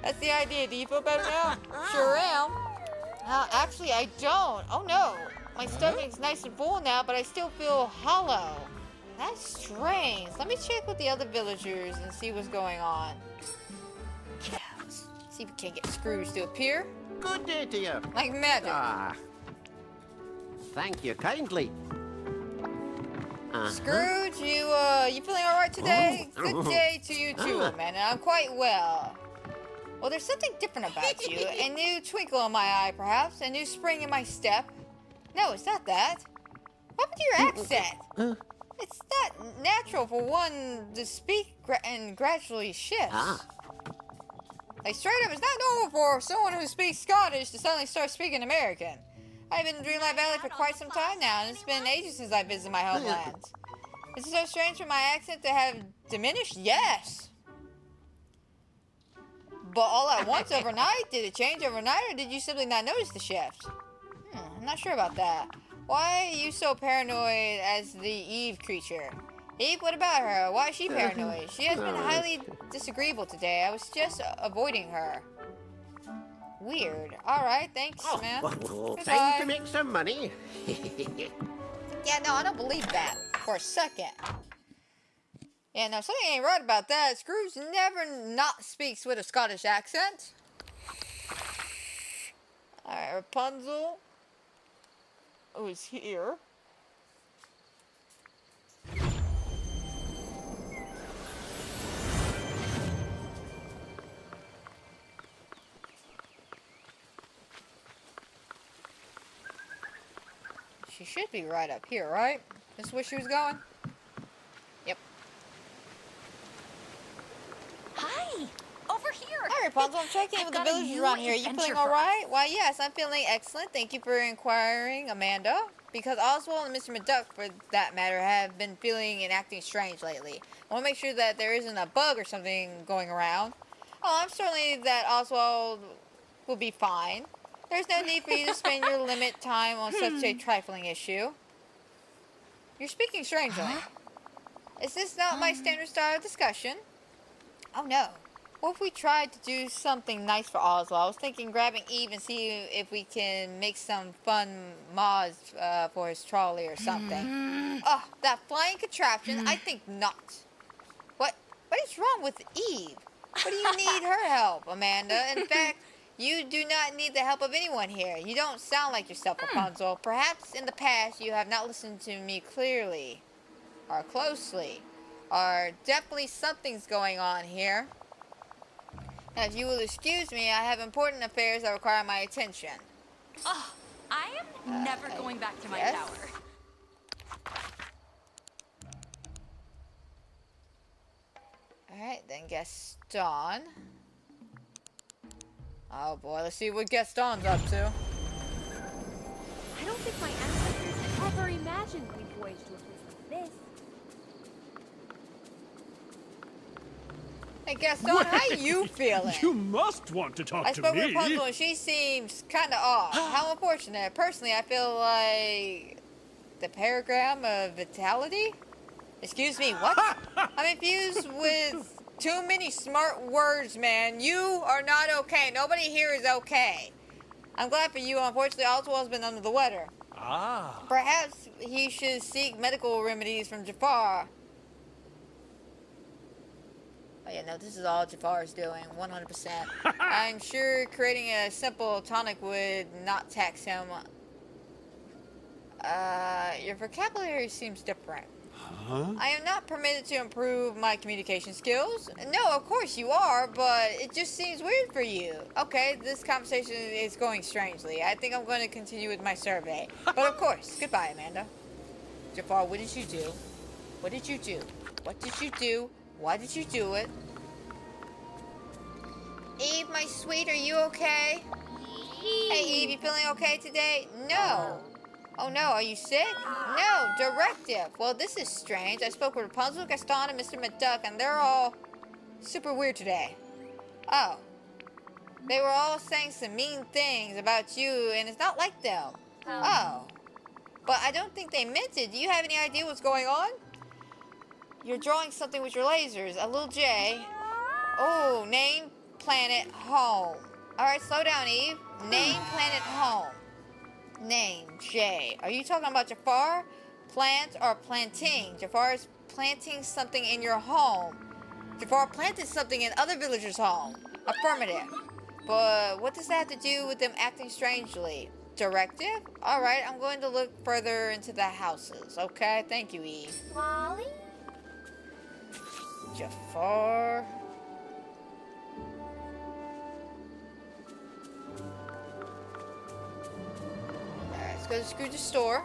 That's the idea. Do you feel better now? Sure am. Actually, I don't. Oh no. My stomach's nice and full now, but I still feel hollow. That's strange. Let me check with the other villagers and see what's going on. Yeah, let's see if we can't get Scrooge to appear. Good day to you. Like magic. Thank you kindly. Scrooge, you feeling alright today? Good day to you too, man. And I'm quite well. Well, there's something different about you. A new twinkle in my eye, perhaps. A new spring in my step. No, it's not that. What happened to your accent? It's not natural for one to speak and gradually shifts. Like, straight up, it's not normal for someone who speaks Scottish to suddenly start speaking American. I've been in Dreamlight Valley for quite some time now, and it's been ages since I visited my homeland. Is it so strange for my accent to have diminished? Yes. But all at once overnight? Did it change overnight, or did you simply not notice the shift? I'm not sure about that. Why are you so paranoid as the Eve creature? Eve, what about her? Why is she paranoid? She has been highly disagreeable today. I was just avoiding her. Weird. Alright, thanks, man. Time to make some money. Yeah, no, I don't believe that. For a second. Yeah, no, something ain't right about that. Scrooge never not speaks with a Scottish accent. Alright, Rapunzel. Who's here? She should be right up here, right? This is where she was going? Yep. Hi! Over here! Hi, Rapunzel. I'm checking in with the villagers around here. Are you feeling alright? Why, yes, I'm feeling excellent. Thank you for inquiring, Amanda. Because Oswald and Mr. McDuck, for that matter, have been feeling and acting strange lately. I want to make sure that there isn't a bug or something going around. Oh, I'm certain that Oswald will be fine. There's no need for you to spend your limit time on such a trifling issue. You're speaking strangely. Is this not my standard style of discussion? Oh no. What if we tried to do something nice for Oswald? I was thinking grabbing Eve and see if we can make some fun mods for his trolley or something. Oh, that flying contraption? I think not. What is wrong with Eve? What do you need her help, Amanda? In fact, you do not need the help of anyone here. You don't sound like yourself, Rapunzel. Perhaps in the past you have not listened to me clearly or closely. Or definitely something's going on here. Now, if you will excuse me, I have important affairs that require my attention. Oh, I am never going back to my tower. Alright, then Gaston. Oh boy, let's see what Gaston's up to. I don't think my ancestors ever imagined we'd voyage to a place like this. Hey Gaston, how you feeling? You must want to talk I to spoke me. with Rapunzel and she seems kind of off. How unfortunate. Personally, I feel like the paragram of vitality? Excuse me, what? I'm infused with too many smart words, man. You are not okay. Nobody here is okay. I'm glad for you. Unfortunately, Oswald's been under the weather. Ah. Perhaps he should seek medical remedies from Jafar. Oh yeah, no, this is all Jafar's doing, 100%. I'm sure creating a simple tonic would not tax him. Your vocabulary seems different. Huh? I am not permitted to improve my communication skills. No, of course you are, but it just seems weird for you. Okay, this conversation is going strangely. I think I'm going to continue with my survey. But of course, goodbye, Amanda. Jafar, what did you do? What did you do? What did you do? Why did you do it? Eve, my sweet, are you okay? Hey, Eve, you feeling okay today? No. Oh no, are you sick? No, directive. Well, this is strange. I spoke with Rapunzel, Gaston, and Mr. McDuck, and they're all super weird today. Oh. They were all saying some mean things about you, and it's not like them. Oh. But I don't think they meant it. Do you have any idea what's going on? You're drawing something with your lasers. A little J. Oh, name, planet, home. Alright, slow down, Eve. Name, planet, home. Name, J. Are you talking about Jafar? Plant or planting? Jafar is planting something in your home. Jafar planted something in other villagers' home. Affirmative. But what does that have to do with them acting strangely? Directive? Alright, I'm going to look further into the houses. Okay, thank you, Eve. Molly? Jafar. Alright, let's go to Scrooge's store.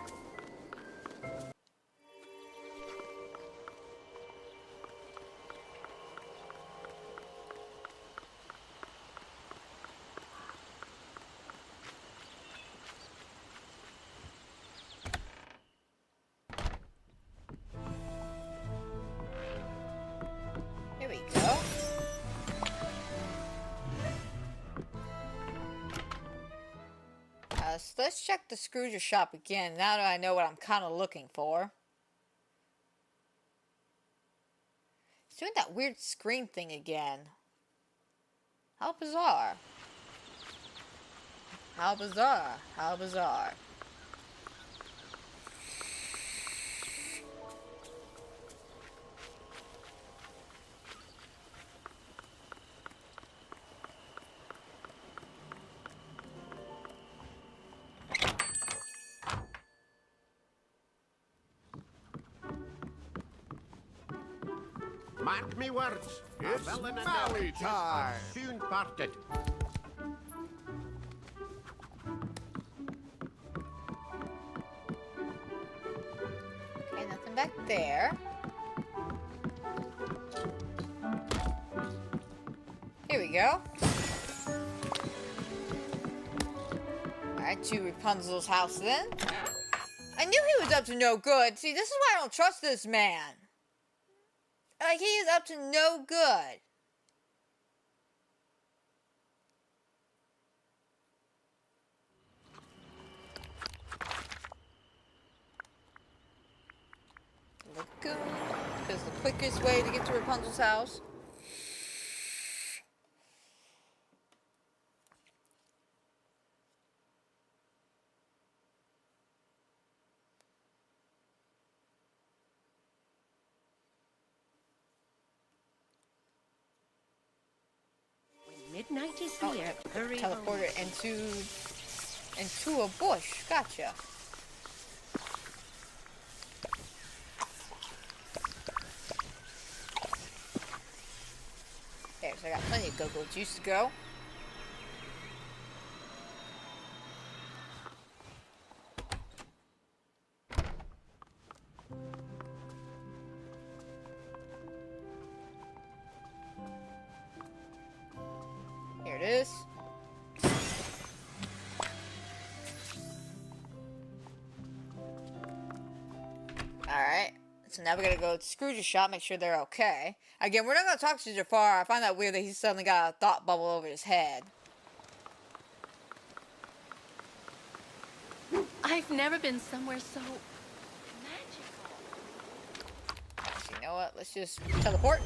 Here we go. So let's check the Scrooge shop again, now that I know what I'm kind of looking for. It's doing that weird screen thing again. How bizarre. How bizarre. How bizarre. Mark me words. It's a villain and Valley a witch time. are soon parted. Okay, nothing back there. Here we go. Alright, to Rapunzel's house then. I knew he was up to no good. See, this is why I don't trust this man. Like, he is up to no good. Lagoon is the quickest way to get to Rapunzel's house. Midnight is here. Hurry home. Teleporter into a bush. Gotcha. There, so I got plenty of go-go juice to go. Here it is. Alright. So now we gotta go to Scrooge's shop, make sure they're okay. Again, we're not gonna talk to Jafar. I find that weird that he's suddenly got a thought bubble over his head. I've never been somewhere so magical. So you know what? Let's just teleport.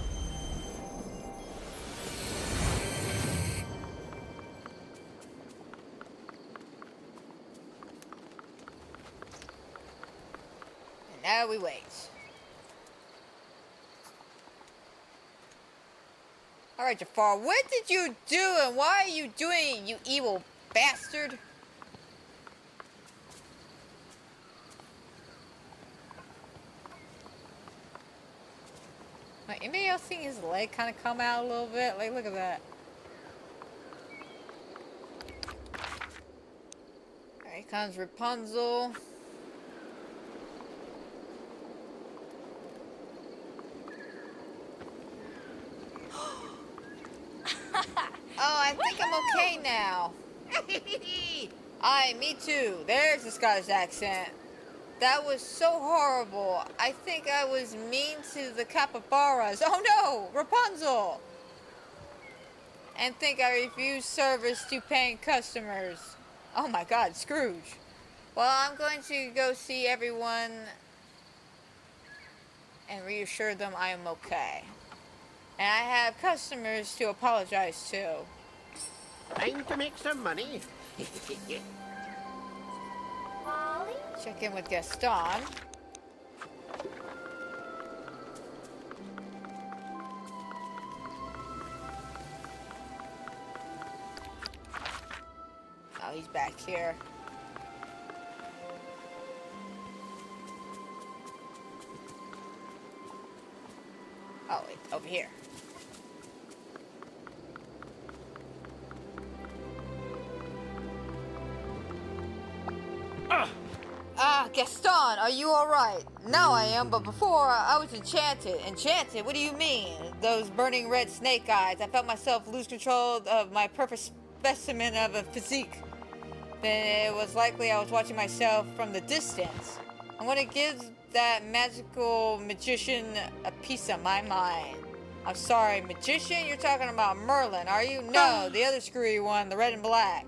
now we wait. Alright, Jafar, what did you do and why are you doing it, you evil bastard? Like, anybody else seeing his leg kind of come out a little bit? Like, look at that. Here comes Rapunzel. Oh, I think I'm okay now. Aye, me too. There's the Scottish accent. That was so horrible. I think I was mean to the capybaras. Oh no, Rapunzel! And think I refused service to paying customers. Oh my God, Scrooge. Well, I'm going to go see everyone and reassure them I am okay. And I have customers to apologize to. Time to make some money. Check in with Gaston. Oh, he's back here. Oh, wait, over here. Ah, Gaston, are you alright? Now I am, but before I was enchanted. Enchanted? What do you mean? Those burning red snake eyes. I felt myself lose control of my perfect specimen of a physique. Then it was likely I was watching myself from the distance. I want to give that magical magician a piece of my mind. I'm sorry, magician? You're talking about Merlin, are you? No, the other screwy one, the red and black.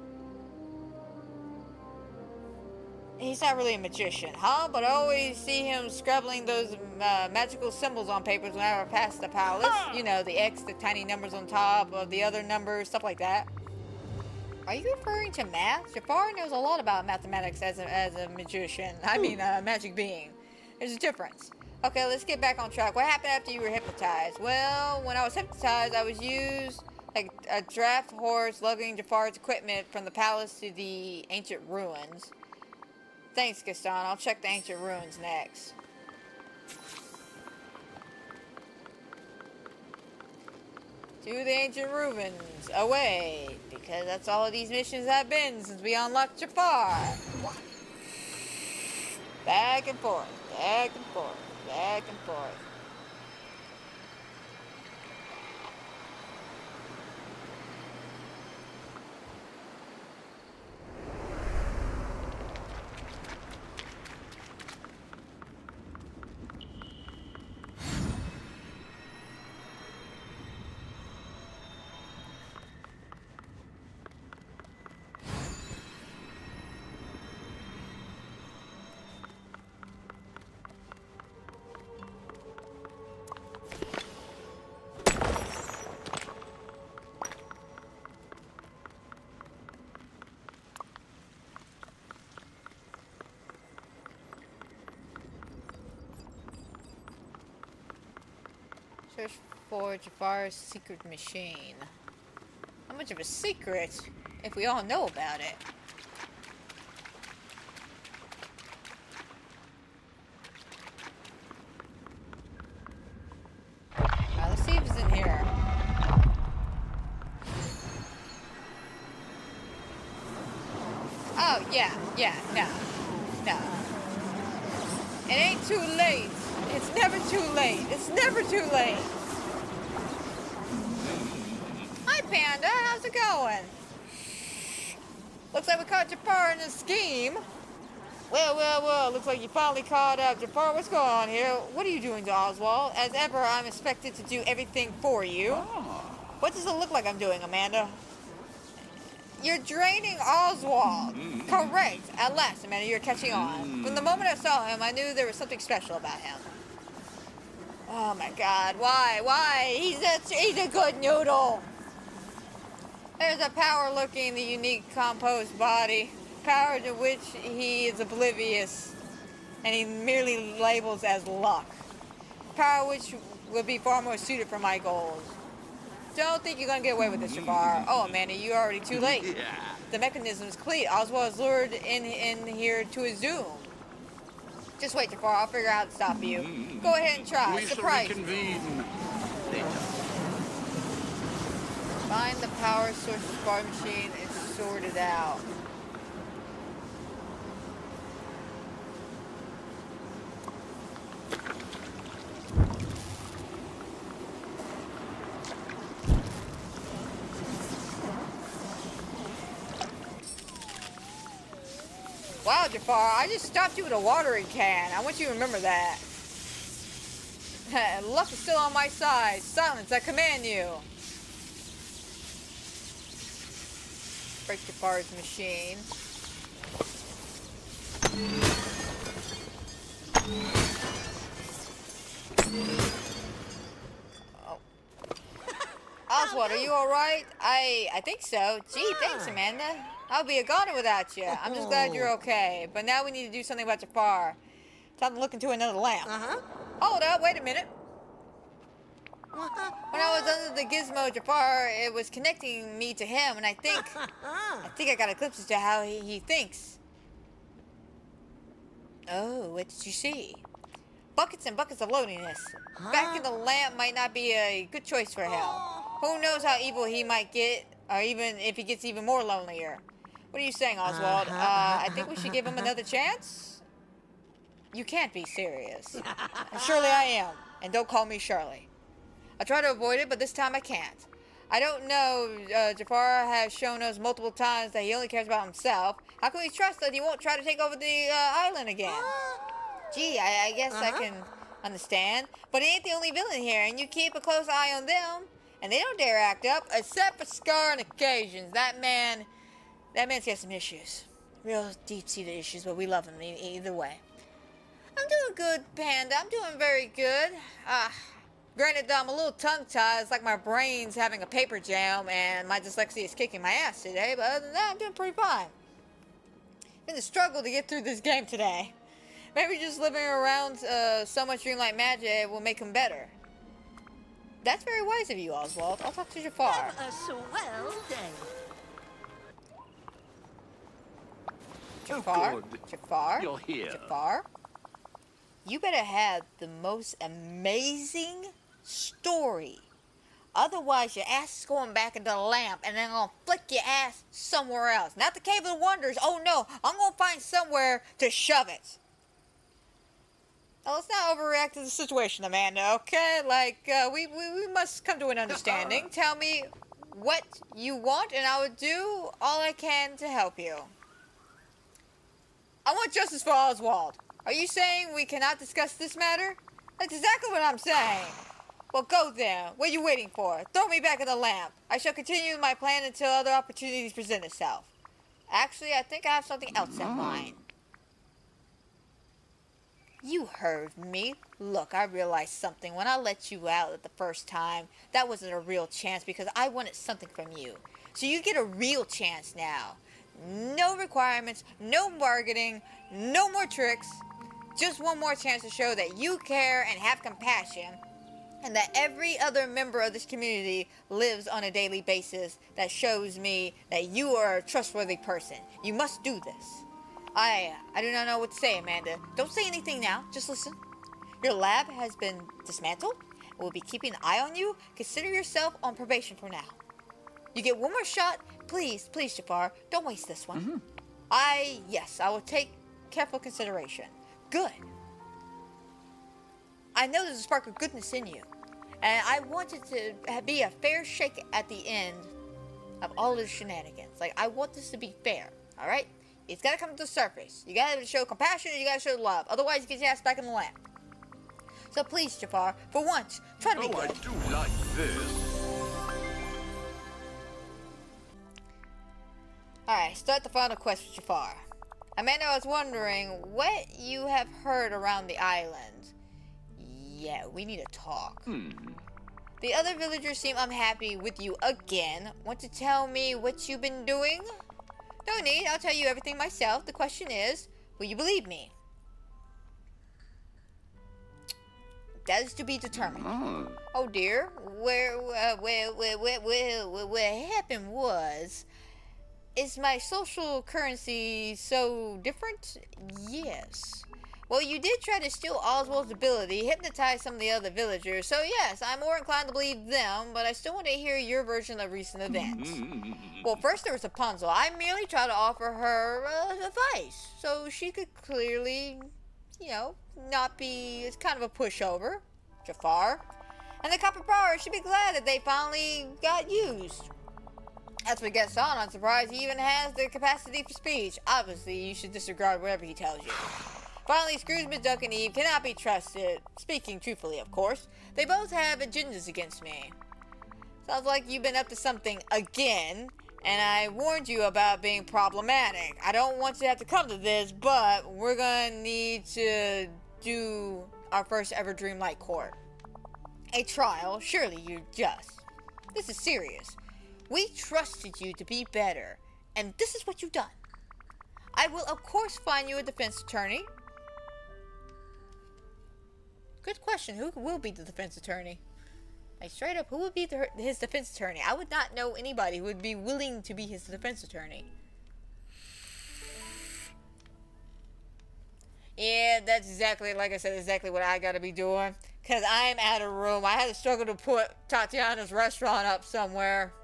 He's not really a magician, huh? But I always see him scribbling those magical symbols on papers whenever I pass the palace. You know, the X, the tiny numbers on top of the other numbers, stuff like that. Are you referring to math? Jafar knows a lot about mathematics as a magician. I mean, a magic being. There's a difference. Okay, let's get back on track. What happened after you were hypnotized? Well, when I was hypnotized, I was used like a draft horse lugging Jafar's equipment from the palace to the ancient ruins. Thanks, Gaston. I'll check the ancient ruins next. To the ancient ruins. Away. Because that's all of these missions have been since we unlocked Jafar. Back and forth. Back and forth. Back and forth. Search for Jafar's secret machine. How much of a secret if we all know about it? Alright, let's see if it's in here. Oh, yeah, no. It ain't too late. It's never too late. It's never too late. Hi, Panda. How's it going? Looks like we caught Jafar in a scheme. Well. Looks like you finally caught up. Jafar, what's going on here? What are you doing to Oswald? As ever, I'm expected to do everything for you. What does it look like I'm doing, Amanda? You're draining Oswald. Correct. At last, Amanda, you're catching on. From the moment I saw him, I knew there was something special about him. Oh my God, why? He's a good noodle. There's a power lurking in the unique composed body. Power to which he is oblivious. and he merely labels as luck. Power which would be far more suited for my goals. Don't think you're gonna get away with this, Jafar. Oh, Amanda, you're already too late. Yeah. The mechanism is complete. Oswald is lured in here to his doom. Just wait, Jafar. I'll figure out how to stop you. Go ahead and try. We shall Surprise. reconvene later. Find the power source of the spark machine and sort it out. Wow, Jafar, I just stopped you with a watering can. I want you to remember that. Luck is still on my side. Silence, I command you. Break Jafar's machine. Oh. Oswald, are you alright? I think so. Gee, thanks, Amanda. I'll be a goner without you. I'm just glad you're okay. But now we need to do something about Jafar. Time to look into another lamp. Hold up, wait a minute. When I was under the gizmo, Jafar, it was connecting me to him, and I think I got a glimpse as to how he thinks. Oh, what did you see? Buckets and buckets of loneliness. Back in the lamp might not be a good choice for him. Who knows how evil he might get, or even if he gets even more lonelier. What are you saying, Oswald? I think we should give him another chance? You can't be serious. And surely I am. And don't call me Shirley. I try to avoid it, but this time I can't. I don't know. Jafar has shown us multiple times that he only cares about himself. How can we trust that he won't try to take over the island again? Gee, I guess I can understand. But he ain't the only villain here, and you keep a close eye on them. And they don't dare act up, except for Scar on occasions. That man's got some issues. Real deep-seated issues, but we love him either way. I'm doing good, Panda. I'm doing very good. Granted, though, I'm a little tongue-tied. It's like my brain's having a paper jam, and my dyslexia is kicking my ass today. But other than that, I'm doing pretty fine. Been a struggle to get through this game today. Maybe just living around so much dreamlight magic will make him better. That's very wise of you, Oswald. I'll talk to Jafar. Have a swell day. Jafar? Oh, good. Jafar? You're here. Jafar? You better have the most amazing story. Otherwise, your ass is going back into the lamp, and then I'm going to flick your ass somewhere else. Not the Cave of the Wonders. Oh, no. I'm going to find somewhere to shove it. Now, let's not overreact to the situation, Amanda, okay? Like, we must come to an understanding. Tell me what you want, and I will do all I can to help you. I want justice for Oswald. Are you saying we cannot discuss this matter? That's exactly what I'm saying. Well, go then. What are you waiting for? Throw me back in the lamp. I shall continue my plan until other opportunities present itself. Actually, I think I have something else in mind. You heard me. Look, I realized something. When I let you out the first time, that wasn't a real chance because I wanted something from you. So you get a real chance now. No requirements, no bargaining, no more tricks. Just one more chance to show that you care and have compassion, and that every other member of this community lives on a daily basis that shows me that you are a trustworthy person. You must do this. I do not know what to say, Amanda. Don't say anything now. Just listen. Your lab has been dismantled. We'll be keeping an eye on you. Consider yourself on probation for now. You get one more shot. Please, please, Jafar, don't waste this one. Yes, I will take careful consideration. Good. I know there's a spark of goodness in you, and I want it to be a fair shake at the end of all of the shenanigans. Like, I want this to be fair, all right? It's got to come to the surface. You got to show compassion and you got to show love. Otherwise, you get your ass back in the lamp. So please, Jafar, for once, try to be good. I do like this. Alright, start the final quest with Jafar. Amanda, I was wondering what you have heard around the island. Yeah, we need to talk. The other villagers seem unhappy with you again. Want to tell me what you've been doing? No need, I'll tell you everything myself. The question is, will you believe me? That is to be determined. Hmm. Oh dear. What happened was, is my social currency so different? Yes. Well, you did try to steal Oswald's ability, hypnotize some of the other villagers, so yes, I'm more inclined to believe them, but I still want to hear your version of recent events. Well, first there was Rapunzel. I merely tried to offer her advice, so she could clearly, not be, it's kind of a pushover. Jafar. And the Copper Power should be glad that they finally got used. As for Gaston, I'm surprised he even has the capacity for speech. Obviously, you should disregard whatever he tells you. Finally, Scrooge, Miss Duck, and Eve cannot be trusted. Speaking truthfully, of course. They both have agendas against me. Sounds like you've been up to something again, and I warned you about being problematic. I don't want to have to come to this, but we're gonna need to do our first ever Dreamlight Court. A trial? Surely you're just. This is serious. We trusted you to be better, and this is what you've done. I will, of course, find you a defense attorney. Good question. Who will be the defense attorney? Like, straight up, who would be his defense attorney? I would not know anybody who would be willing to be his defense attorney. Yeah, that's exactly, like I said, exactly what I gotta be doing. Because I'm out of room. I had to struggle to put Tatiana's restaurant up somewhere.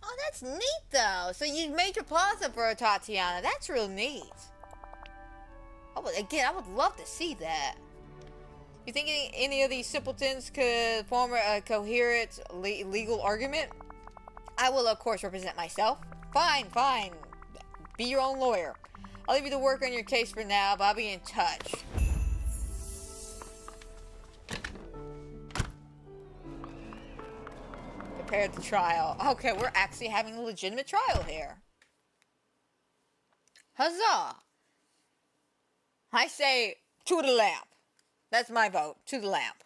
Oh, that's neat, though. So you made your plaza for Tatiana. That's real neat. Again, I would love to see that. You think any of these simpletons could form a coherent legal argument? I will, of course, represent myself. Fine. Be your own lawyer. I'll leave you to work on your case for now, but I'll be in touch. Prepare the trial. Okay, we're actually having a legitimate trial here. Huzzah! I say, to the lamp. That's my vote. To the lamp.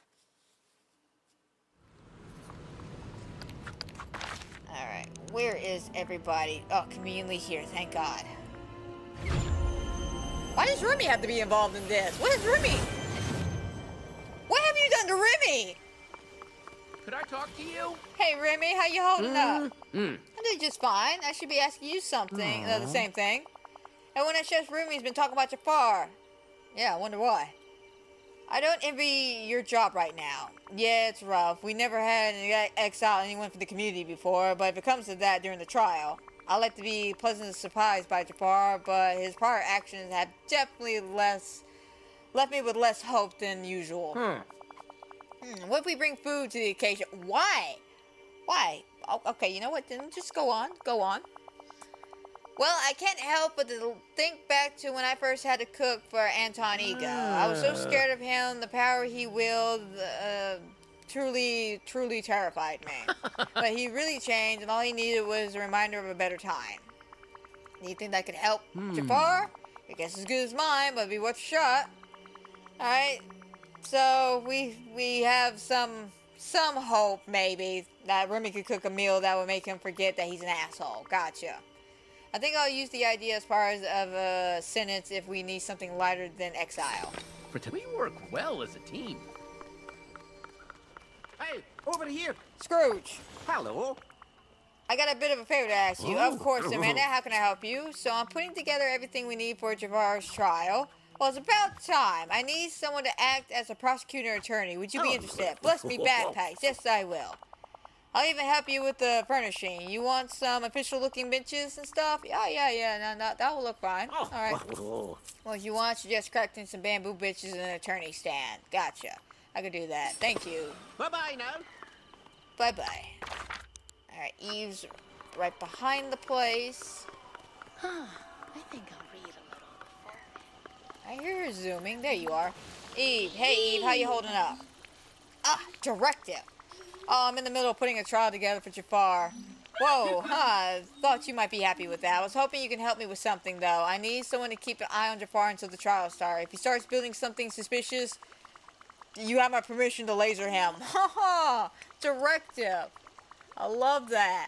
Alright, where is everybody? Oh, conveniently here, thank God. Why does Remy have to be involved in this? What is Remy? What have you done to Remy? Could I talk to you? Hey, Remy, how you holding up? I'm doing just fine. I should be asking you something, the same thing. And when Chef Remy's been talking about Jafar. Yeah, I wonder why. I don't envy your job right now. Yeah, it's rough. We never had exile anyone from the community before, but if it comes to that during the trial, I like to be pleasantly surprised by Jafar, but his prior actions have definitely left me with less hope than usual. What if we bring food to the occasion? Why? Oh, okay, you know what? Then just go on. Well, I can't help but to think back to when I first had to cook for Anton Ego. I was so scared of him, the power he wielded, truly terrified me. But he really changed, and all he needed was a reminder of a better time. Do you think that could help Jafar? I guess as good as mine, but it'd be worth a shot. Alright, so we have some hope, maybe, that Remy could cook a meal that would make him forget that he's an asshole. Gotcha. I think I'll use the idea as far as of a sentence if we need something lighter than exile. We work well as a team. Hey, over here. Scrooge. Hello. I got a bit of a favor to ask you. Of course, Amanda, how can I help you? So I'm putting together everything we need for Jafar's trial. Well, it's about time. I need someone to act as a prosecutor attorney. Would you be interested? Bless me backpacks. Yes, I will. I'll even help you with the furnishing. You want some official-looking benches and stuff? Yeah. No, that will look fine. All right. Well, if you want, suggest crafting some bamboo benches and an attorney stand. Gotcha. I can do that. Thank you. Bye-bye now. Bye-bye. All right, Eve's right behind the place. I think I'll read a little. I hear her zooming. There you are. Eve. Hey, Eve. How you holding up? Directive. Oh, I'm in the middle of putting a trial together for Jafar. Whoa, thought you might be happy with that. I was hoping you can help me with something, though. I need someone to keep an eye on Jafar until the trial starts. If he starts building something suspicious, you have my permission to laser him. Directive. I love that.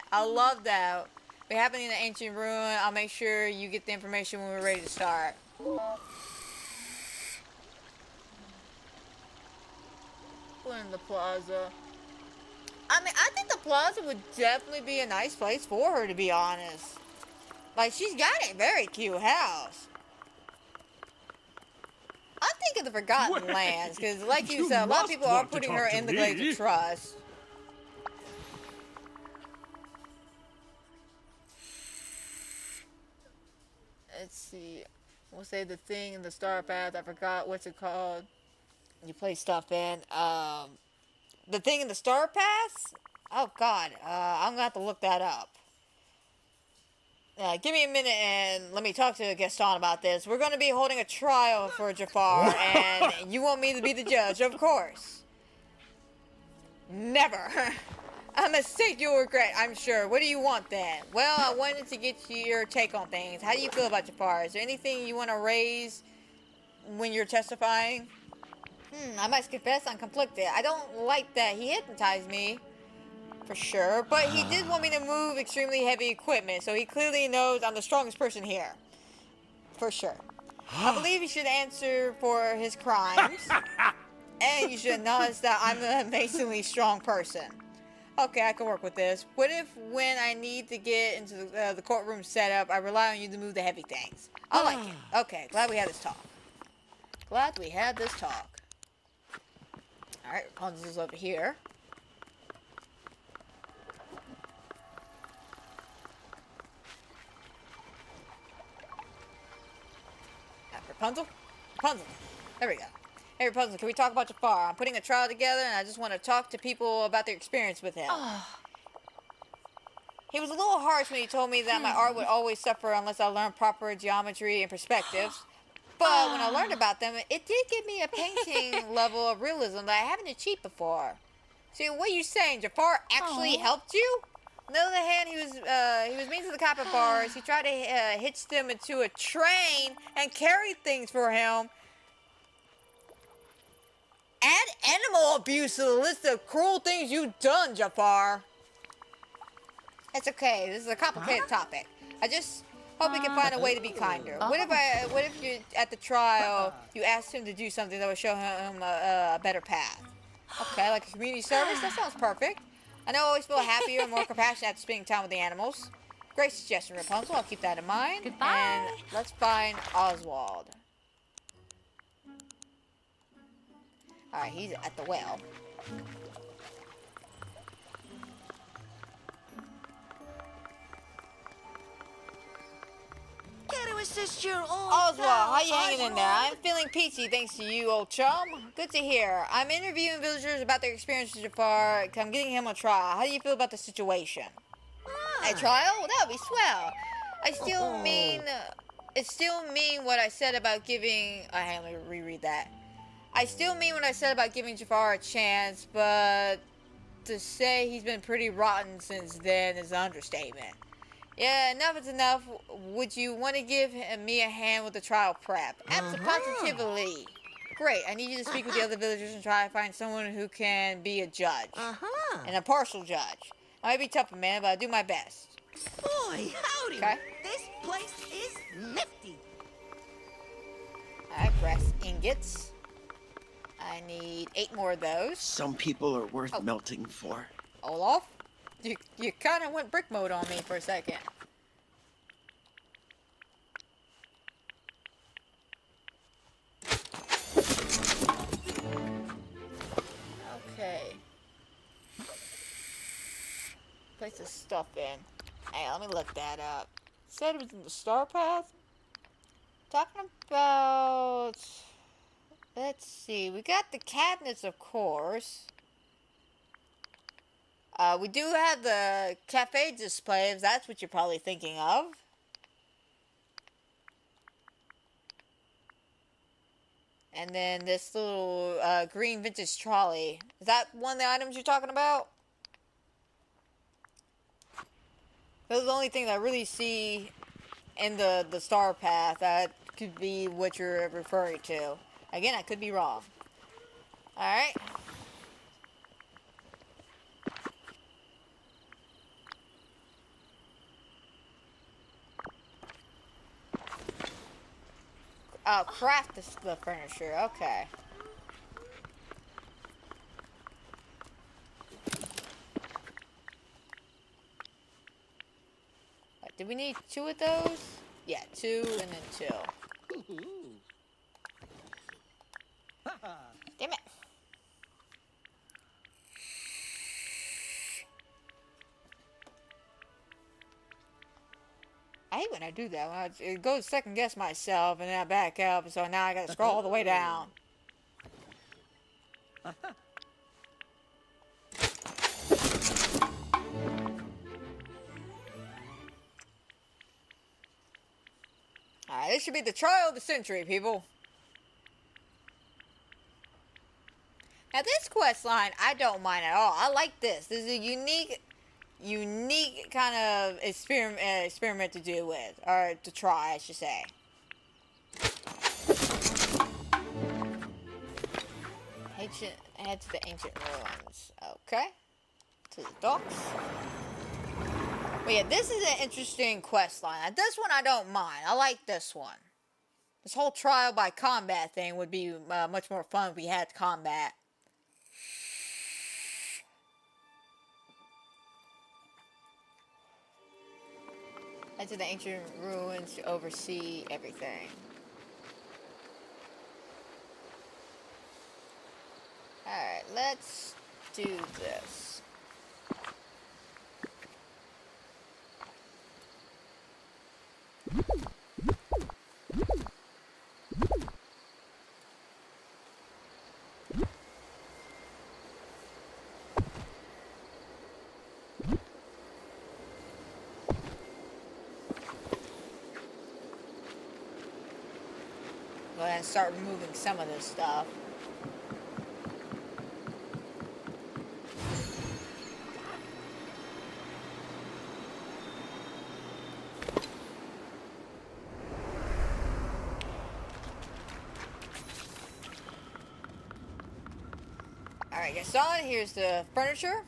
We're happening in the ancient ruin. I'll make sure you get the information when we're ready to start. popular in the plaza. I mean, I think the plaza would definitely be a nice place for her, to be honest. Like, she's got a very cute house. I'm thinking the Forgotten Lands, because like you said, a lot of people are putting her in the Glades of Trust. Let's see. We'll say the thing in the Star Path. I forgot what's it called. You play stuff in. The thing in the Star Pass? Oh, God. I'm going to have to look that up. Give me a minute and let me talk to Gaston about this. We're going to be holding a trial for Jafar, and you want me to be the judge, of course. Never. A mistake you'll regret, I'm sure. What do you want then? Well, I wanted to get your take on things. How do you feel about Jafar? Is there anything you want to raise when you're testifying? I must confess I'm conflicted. I don't like that he hypnotized me, for sure, but he did want me to move extremely heavy equipment, so he clearly knows I'm the strongest person here. For sure. I believe he should answer for his crimes, and you should acknowledge that I'm an amazingly strong person. Okay, I can work with this. What if when I need to get into the courtroom setup, I rely on you to move the heavy things? I like it. Okay, glad we had this talk. Glad we had this talk. Alright, Rapunzel's over here. Rapunzel? Rapunzel. There we go. Hey, Rapunzel, can we talk about Jafar? I'm putting a trial together, and I just want to talk to people about their experience with him. He was a little harsh when he told me that my art would always suffer unless I learned proper geometry and perspectives. But when I learned about them, it did give me a painting level of realism that I haven't achieved before. See, what are you saying? Jafar actually helped you? On the other hand, he was mean to the capybaras. He tried to hitch them into a train and carry things for him. Add animal abuse to the list of cruel things you've done, Jafar. It's okay. This is a complicated topic. I just hope we can find a way to be kinder. What if you at the trial you asked him to do something that would show him a better path? Okay, like a community service. That sounds perfect. I know I always feel happier and more compassionate after spending time with the animals. Great suggestion, Rapunzel. I'll keep that in mind. Goodbye. And let's find Oswald. Alright, he's at the well. Care to assist your old Oswald, pal, how you hanging in there? Oswald? I'm feeling peachy thanks to you, old chum. Good to hear. I'm interviewing villagers about their experience with Jafar. I'm getting him on trial. How do you feel about the situation? A trial? That would be swell. It still mean what I said about giving... hang on, let me reread that. I still mean what I said about giving Jafar a chance, but to say he's been pretty rotten since then is an understatement. Yeah, enough is enough. Would you want to give me a hand with the trial prep? Positively. Great. I need you to speak with the other villagers and try to find someone who can be a judge. An impartial judge. I might be tough, man, but I'll do my best. Boy, howdy. Okay. This place is nifty. Alright, brass ingots. I need 8 more of those. Some people are worth melting for. Olaf? You kind of went brick mode on me for a second. Okay. Place this stuff in. Hey, let me look that up. Said it was in the Star Path? Talking about... Let's see. We got the cabinets, of course. We do have the cafe display, if that's what you're probably thinking of. And then this little green vintage trolley. Is that one of the items you're talking about? Those are the only things I really see in the Star Path. That could be what you're referring to. Again, I could be wrong. Alright. Oh, craft the furniture. Okay. Did we need 2 of those? Yeah, 2 and then 2. Damn it. I hate when I do that. When it goes second guess myself and then I back up, so now I gotta scroll all the way down. Alright, this should be the trial of the century, people. Now this quest line, I don't mind at all. I like this. This is a unique kind of experiment to do with, or to try, I should say. Head to the ancient ruins. Okay. To the docks. But yeah, this is an interesting quest line. Now, this one I don't mind. I like this one. This whole trial by combat thing would be much more fun if we had combat. Head to the ancient ruins to oversee everything. Alright, let's do this. Go ahead and start removing some of this stuff. Alright, guys, so here's the furniture.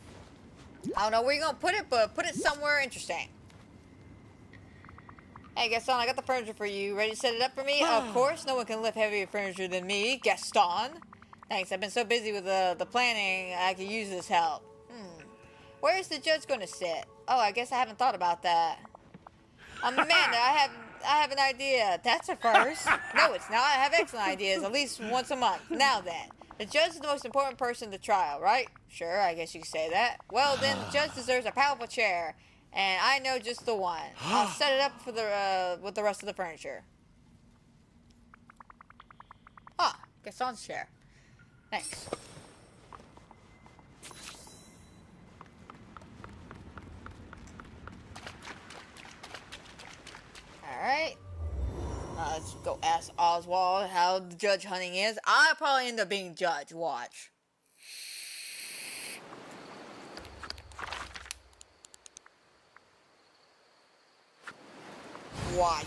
I don't know where you're gonna put it, but put it somewhere interesting. Hey, Gaston, I got the furniture for you. Ready to set it up for me? Of course, no one can lift heavier furniture than me, Gaston. Thanks, I've been so busy with the planning, I could use this help. Where is the judge going to sit? Oh, I guess I haven't thought about that. Amanda, I have an idea. That's a first. No, it's not. I have excellent ideas, at least once a month. Now then, the judge is the most important person in the trial, right? Sure, I guess you could say that. Well, then, the judge deserves a powerful chair. And I know just the one. I'll set it up for with the rest of the furniture. Gaston's chair. Thanks. Alright. Let's go ask Oswald how the judge hunting is. I'll probably end up being judge. Watch.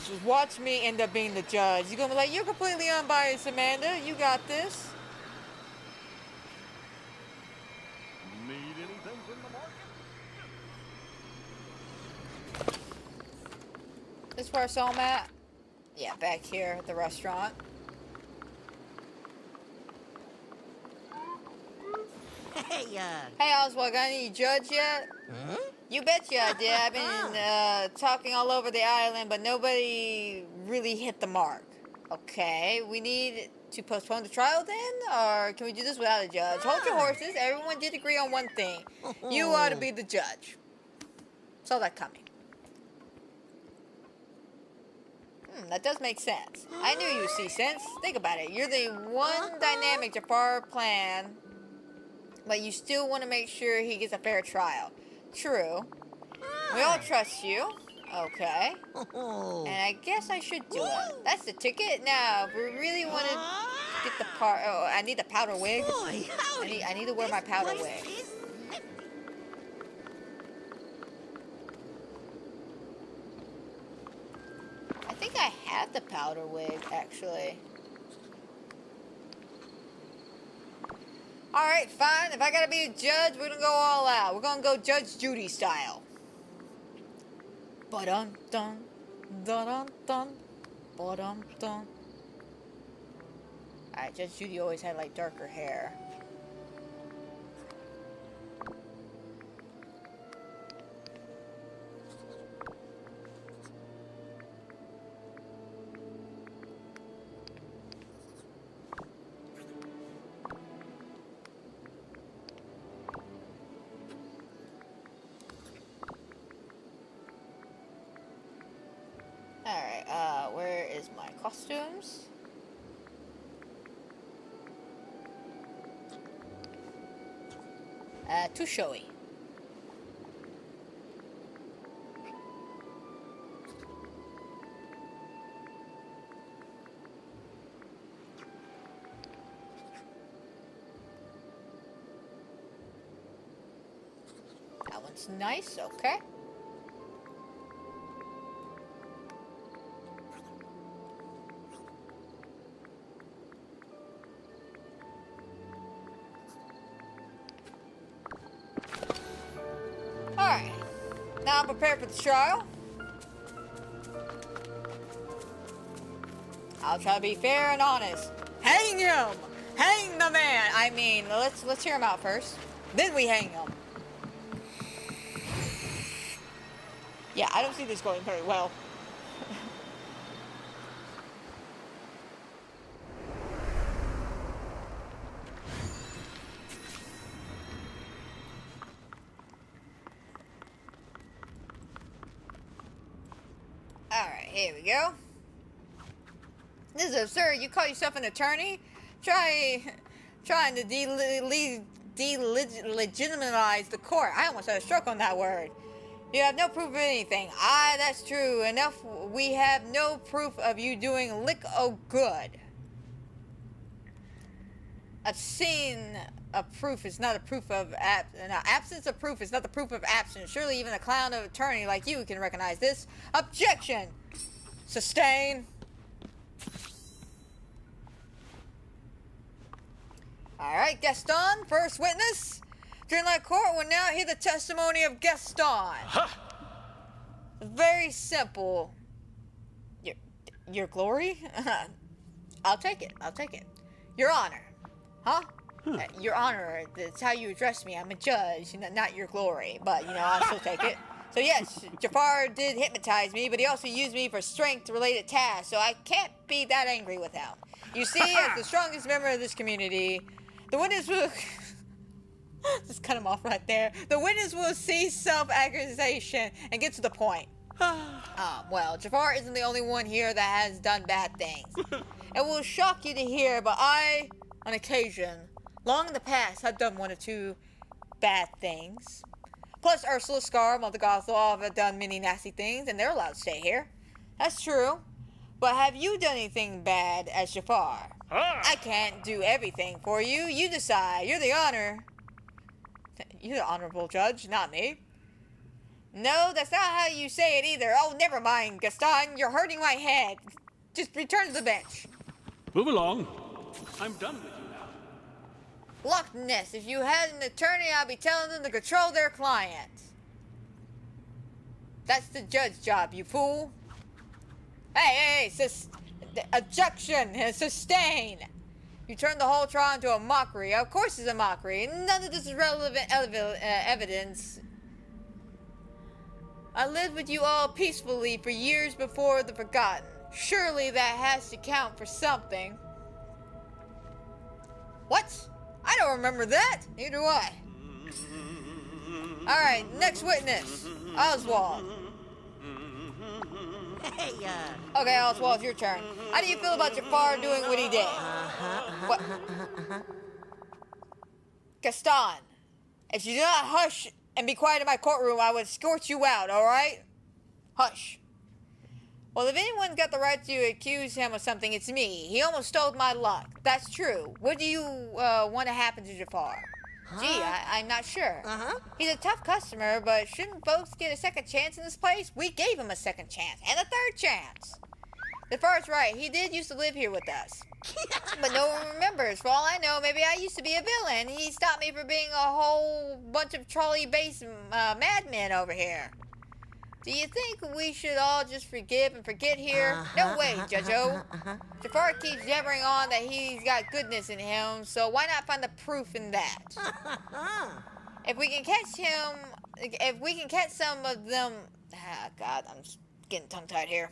Just watch me end up being the judge. You're gonna be like, you're completely unbiased, Amanda. You got this. Need anything from the market? This is where I saw him at? Yeah, back here at the restaurant. Hey, Oswald, got any judge yet? Huh? You betcha I did. I've been talking all over the island, but nobody really hit the mark. Okay, we need to postpone the trial then? Or can we do this without a judge? Hold your horses. Everyone did agree on one thing. You ought to be the judge. Saw that coming. That does make sense. I knew you would see sense. Think about it. You're the one dynamic Jafar planned, but you still want to make sure he gets a fair trial. True. We all trust you. Okay. And I guess I should do it. That's the ticket. Now, if we really want to get the part... Oh, I need the powder wig. I need to wear my powder wig. I think I have the powder wig, actually. Alright, fine. If I gotta be a judge, we're gonna go all out. We're gonna go Judge Judy style. Ba-dum-dum, da-dum-dum, ba-dum-dum. Alright, Judge Judy always had, like, darker hair. Alright, where is my costumes? Too showy. That one's nice, okay. Alright, now I'm prepared for the trial. I'll try to be fair and honest. Hang him! Hang the man! I mean, let's hear him out first. Then we hang him. Yeah, I don't see this going very well. Alright, here we go. This is absurd. You call yourself an attorney? Trying to delegitimize the court. I almost had a stroke on that word. You have no proof of anything. Aye, that's true. Enough. We have no proof of you doing lick o' good. Absence of proof is not a proof of absence of proof is not the proof of absence. Surely even a clown of attorney like you can recognize this. Objection. Sustain. Alright, Gaston, first witness. Dreamlight Court will now hear the testimony of Gaston. Huh. Very simple. Your glory? I'll take it. I'll take it. Your Honor. Huh? Your Honor, that's how you address me. I'm a judge, not your glory. But, I'll still take it. So yes, Jafar did hypnotize me, but he also used me for strength-related tasks, so I can't be that angry with him. You see, as the strongest member of this community, the witness will... Just cut him off right there. The witness will cease self-accusation and get to the point. Well, Jafar isn't the only one here that has done bad things. It will shock you to hear, but I, on occasion, long in the past, have done one or two bad things. Plus, Ursula, Scar, Mother Gothel have done many nasty things, and they're allowed to stay here. That's true. But have you done anything bad as Jafar? I can't do everything for you. You decide. You're the honor. You're the honorable judge, not me. No, that's not how you say it either. Oh, never mind, Gaston. You're hurting my head. Just return to the bench. Move along. I'm done with you now. Loch Ness, if you had an attorney, I'd be telling them to control their clients. That's the judge's job, you fool. Hey, objection, sustain. You turned the whole trial into a mockery. Of course it's a mockery. None of this is relevant evidence. I lived with you all peacefully for years before the forgotten. Surely that has to count for something. What? I don't remember that. Neither do I. Alright, next witness. Oswald. Hey, Okay, Oswald, it's your turn. How do you feel about Jafar doing what he did? What? Gaston, if you do not hush and be quiet in my courtroom, I would escort you out, alright? Hush. Well, if anyone got the right to accuse him of something, it's me. He almost stole my luck. That's true. What do you want to happen to Jafar? Gee, I'm not sure. He's a tough customer, but shouldn't folks get a second chance in this place? We gave him a second chance, and a third chance. Jafar's right. He did used to live here with us. But no one remembers. For all I know, maybe I used to be a villain. He stopped me from being a whole bunch of trolley-based madmen over here. Do you think we should all just forgive and forget here? No way, Judge-O. Jafar keeps jabbering on that he's got goodness in him, so why not find the proof in that? If we can catch some of them... God, I'm just getting tongue-tied here.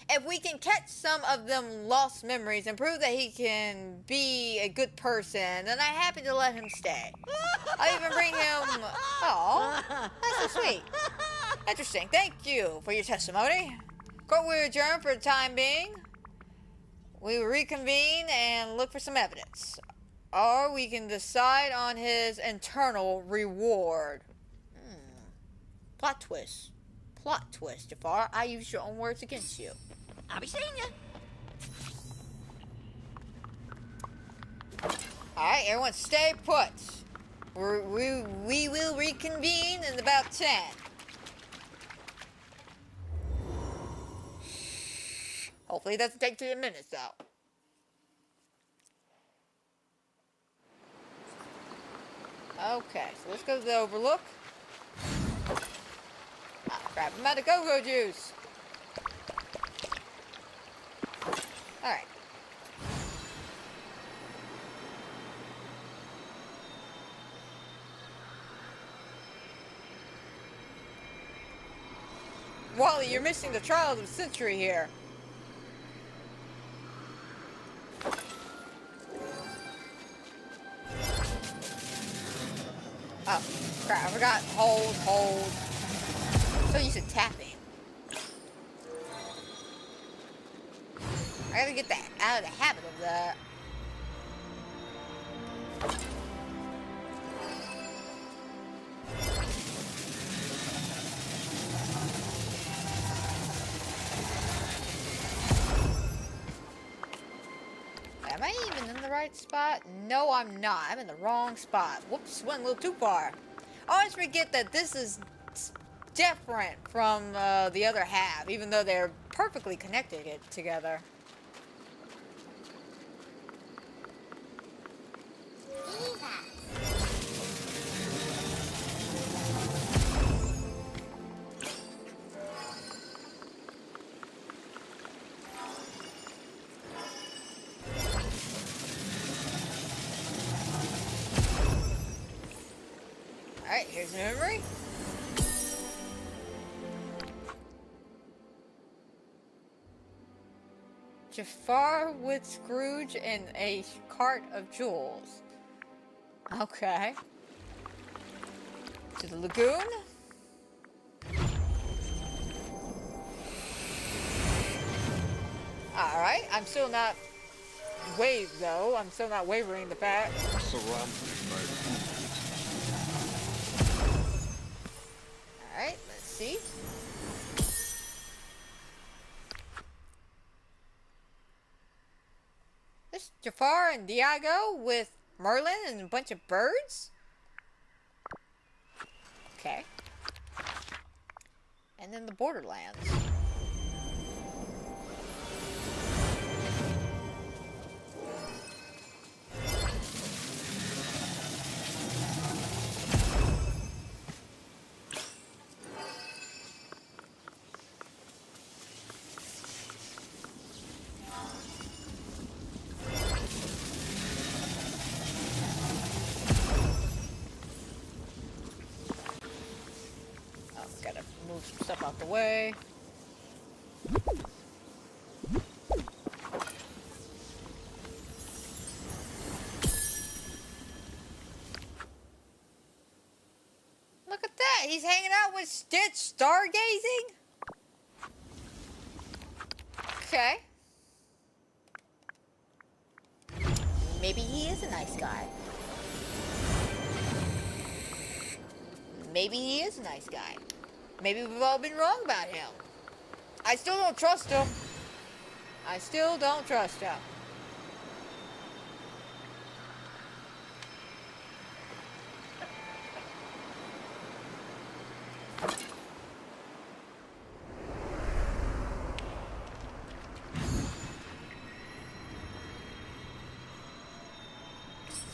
If we can catch some of them lost memories and prove that he can be a good person, then I'm happy to let him stay. I'll even bring him... Oh, that's so sweet. Interesting. Thank you for your testimony. Of Court will adjourn for the time being. We will reconvene and look for some evidence. Or we can decide on his internal reward. Plot twist. Plot twist, Jafar. I use your own words against you. I'll be seeing you. Alright, everyone stay put. We will reconvene in about 10. Hopefully it doesn't take 10 minutes, though. Okay, so let's go to the Overlook. Grab him out of go-go juice. Alright. Wally, you're missing the trial of the century here. Oh, crap, I forgot. Hold. So used to tapping. I gotta get that out of the habit of that. Am I even in the right spot? No, I'm not. I'm in the wrong spot. Whoops, went a little too far. I always forget that this is different from the other half, even though they're perfectly connected together. Alright, here's the memory. Jafar with Scrooge and a cart of jewels. Okay. To the lagoon. Alright, I'm still not waved though. I'm still not wavering the fact. Alright, let's see. This Jafar and Diago with Merlin and a bunch of birds? Okay. And then the Borderlands. Move some stuff out the way. Look at that! He's hanging out with Stitch stargazing? Okay. Maybe he is a nice guy. Maybe he is a nice guy. Maybe we've all been wrong about him. I still don't trust him. I still don't trust him.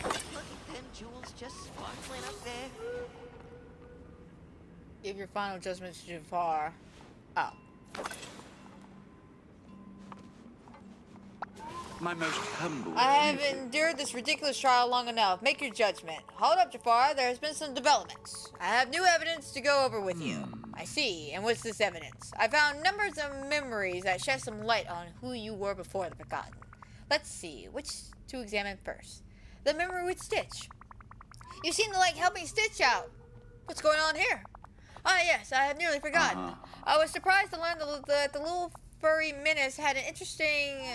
Look at them jewels just sparkling up there. Give your final judgment to Jafar. Oh. My most humble. I have endured this ridiculous trial long enough. Make your judgment. Hold up, Jafar. There has been some developments. I have new evidence to go over with you. I see. And what's this evidence? I found numbers of memories that shed some light on who you were before the Forgotten. Let's see. Which to examine first? The memory with Stitch. You seem to like helping Stitch out. What's going on here? Ah, yes, I have nearly forgotten. I was surprised to learn that the little furry menace had an interesting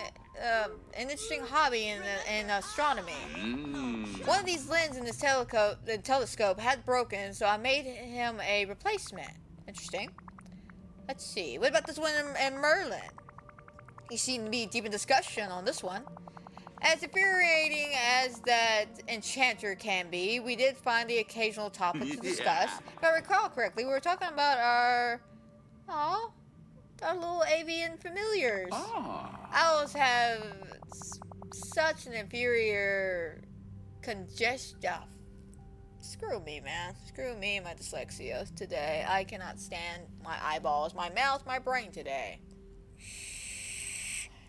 hobby in astronomy. One of these lenses in the telescope had broken, so I made him a replacement. Interesting. Let's see. What about this one in Merlin? You seem to be deep in discussion on this one. As infuriating as that enchanter can be, we did find the occasional topic to discuss. If I recall correctly, we were talking about our little avian familiars. Owls have such an inferior congestion. Screw me, man. Screw me and my dyslexia today. I cannot stand my eyeballs, my mouth, my brain today.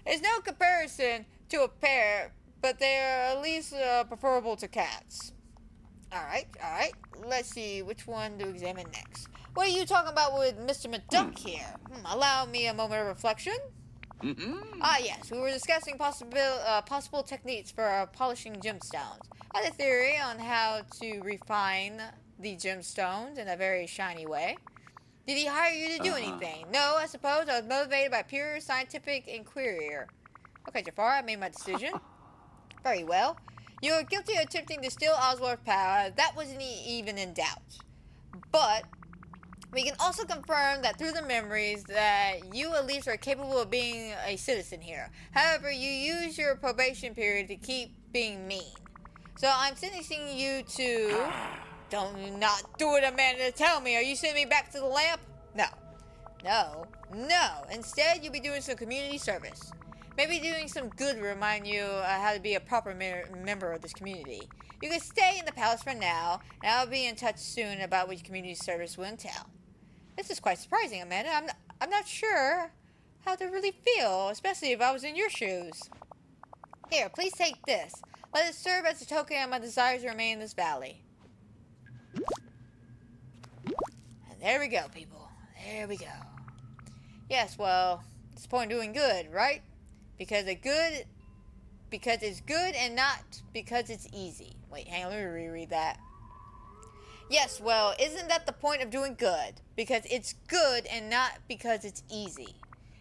There's no comparison to a pair, but they are at least preferable to cats. Alright. Let's see which one to examine next. What are you talking about with Mr. McDuck here? Allow me a moment of reflection. Yes, we were discussing possible techniques for polishing gemstones. I had a theory on how to refine the gemstones in a very shiny way. Did he hire you to do anything? No, I suppose I was motivated by pure scientific inquiry. Okay, Jafar, I made my decision. Very well. You were guilty of attempting to steal Oswald's power. That wasn't even in doubt. But we can also confirm that through the memories that you at least are capable of being a citizen here. However, you use your probation period to keep being mean. So I'm sentencing you to... Don't not do it, Amanda. Tell me, are you sending me back to the lamp? No. Instead, you'll be doing some community service. Maybe doing some good will remind you how to be a proper member of this community. You can stay in the palace for now, and I'll be in touch soon about what your community service will entail. This is quite surprising, Amanda. I'm not sure how to really feel, especially if I was in your shoes. Here, please take this. Let it serve as a token of my desire to remain in this valley. And there we go, people. There we go. Yes, well, it's the point of doing good, right? Because it's good and not because it's easy. Wait, hang on, let me reread that. Yes, well, isn't that the point of doing good? Because it's good and not because it's easy.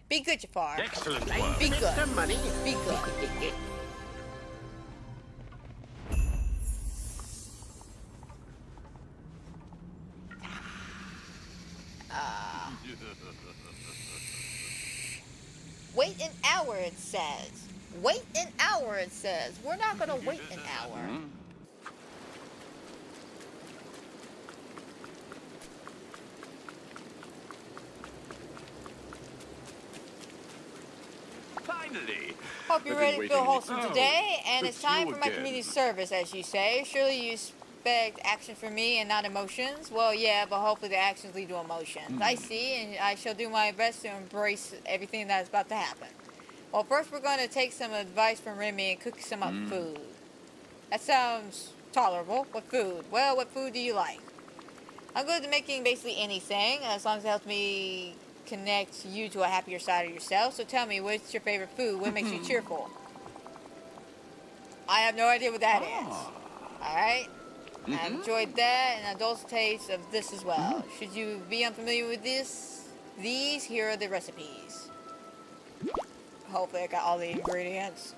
Be good, Jafar. Excellent Nice work. Be and good. extra money. Be good. Wait an hour, it says. Wait an hour, it says. We're not gonna wait an hour. Finally. Hope you're I've been ready to feel waiting. wholesome Oh, today, and it's it's time you for my again. community service, as you say. Surely you expect action from me and not emotions? Well, yeah, but hopefully the actions lead to emotions. I see, and I shall do my best to embrace everything that is about to happen. Well, first we're going to take some advice from Remy and cook some up food. That sounds tolerable. What food? Well, what food do you like? I'm good at making basically anything, as long as it helps me connect you to a happier side of yourself. So tell me, what's your favorite food? What makes you cheerful? I have no idea what that is. Alright? I've enjoyed that, and adults taste of this as well. Should you be unfamiliar with these, here are the recipes. Hopefully I got all the ingredients.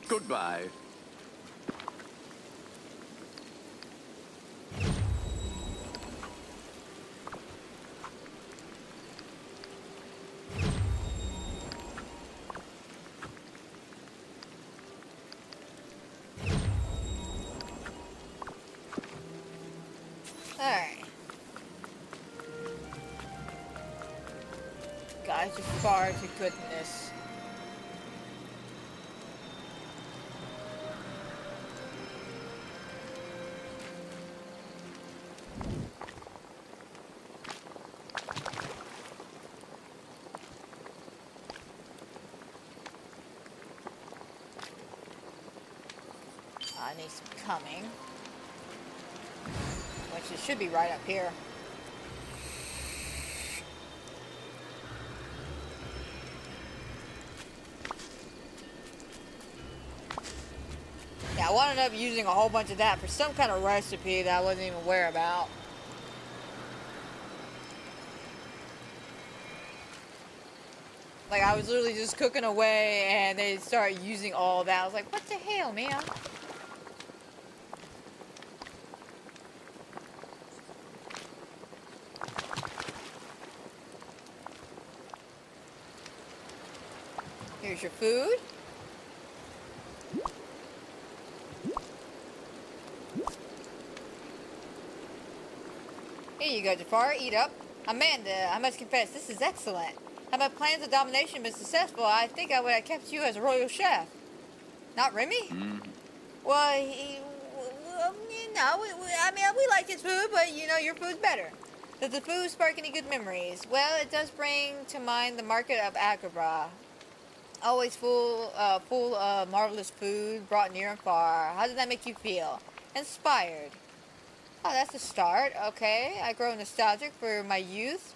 Goodbye. Alright. Guys, just far to goodness. I need some coming. Which it should be right up here. Yeah, I wound up using a whole bunch of that for some kind of recipe that I wasn't even aware about. Like, I was literally just cooking away, and they started using all that. I was like, what the hell, man? Here's your food. Here you go, Jafar. Eat up. Amanda, I must confess, this is excellent. Had my plans of domination been successful, I think I would have kept you as a royal chef. Not Remy? Well, we like his food, but, you know, your food's better. Does the food spark any good memories? Well, it does bring to mind the market of Agrabah. Always full of marvelous food brought near and far. How does that make you feel? Inspired. Oh, that's a start. Okay, I grow nostalgic for my youth.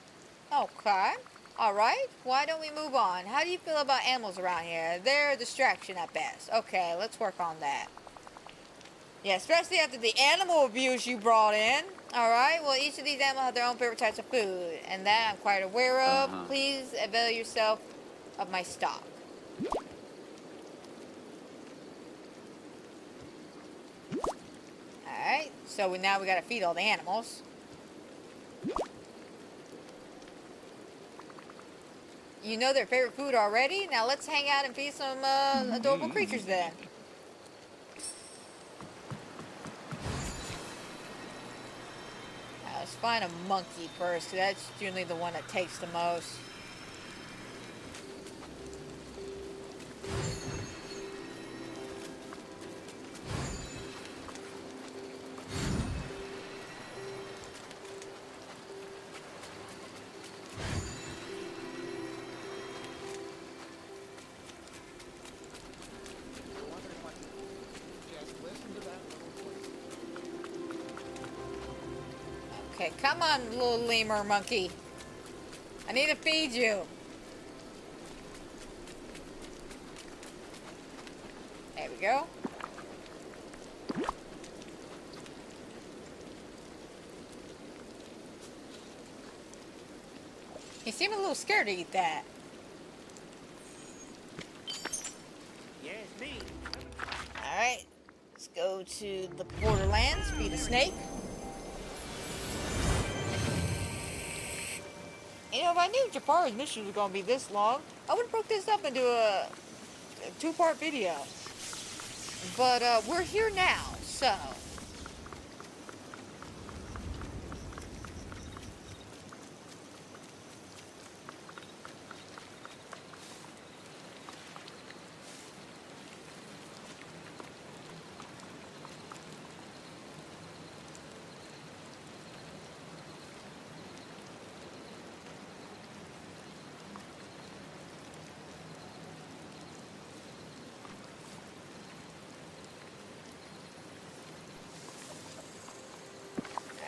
Okay. Alright, why don't we move on? How do you feel about animals around here? They're a distraction at best. Okay, let's work on that. Yeah, especially after the animal abuse you brought in. Alright, well, each of these animals have their own favorite types of food, and that I'm quite aware of. Please avail yourself of my stock. Alright, so now we gotta feed all the animals. You know their favorite food already? Now let's hang out and feed some adorable creatures then. Now let's find a monkey first, 'cause that's generally the one that takes the most. Okay, come on, little lemur monkey. I need to feed you. There we go. He seemed a little scared to eat that. Yeah, it's me. Alright, let's go to the Borderlands, feed a snake. You know, if I knew Jafar's mission was going to be this long, I would have broke this up into a two-part video. But we're here now, so...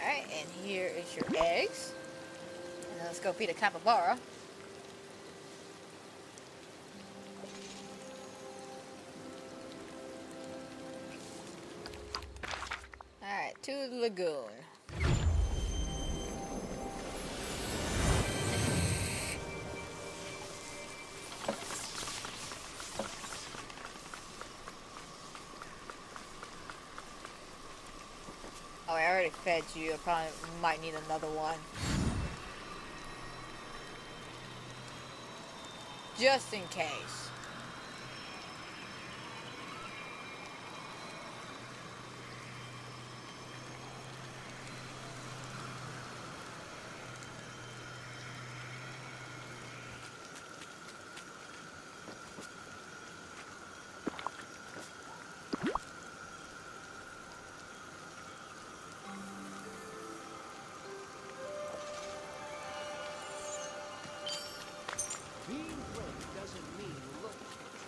Alright, and here is your eggs. And then let's go feed a capybara. Alright, to the lagoon. Oh, I already fed you. I probably might need another one. Just in case.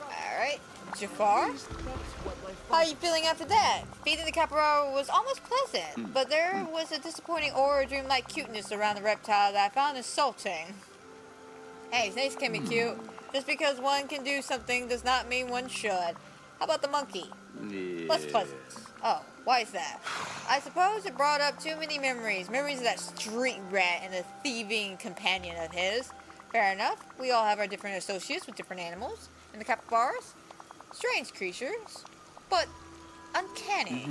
Alright, Jafar? How are you feeling after that? Feeding the capybara was almost pleasant, but there was a disappointing aura of dreamlike cuteness around the reptile that I found insulting. Hey, snakes can be cute. Just because one can do something does not mean one should. How about the monkey? Less pleasant. Oh, why is that? I suppose it brought up too many memories. Memories of that street rat and the thieving companion of his. Fair enough. We all have our different associates with different animals. And the capybaras? Strange creatures, but uncanny.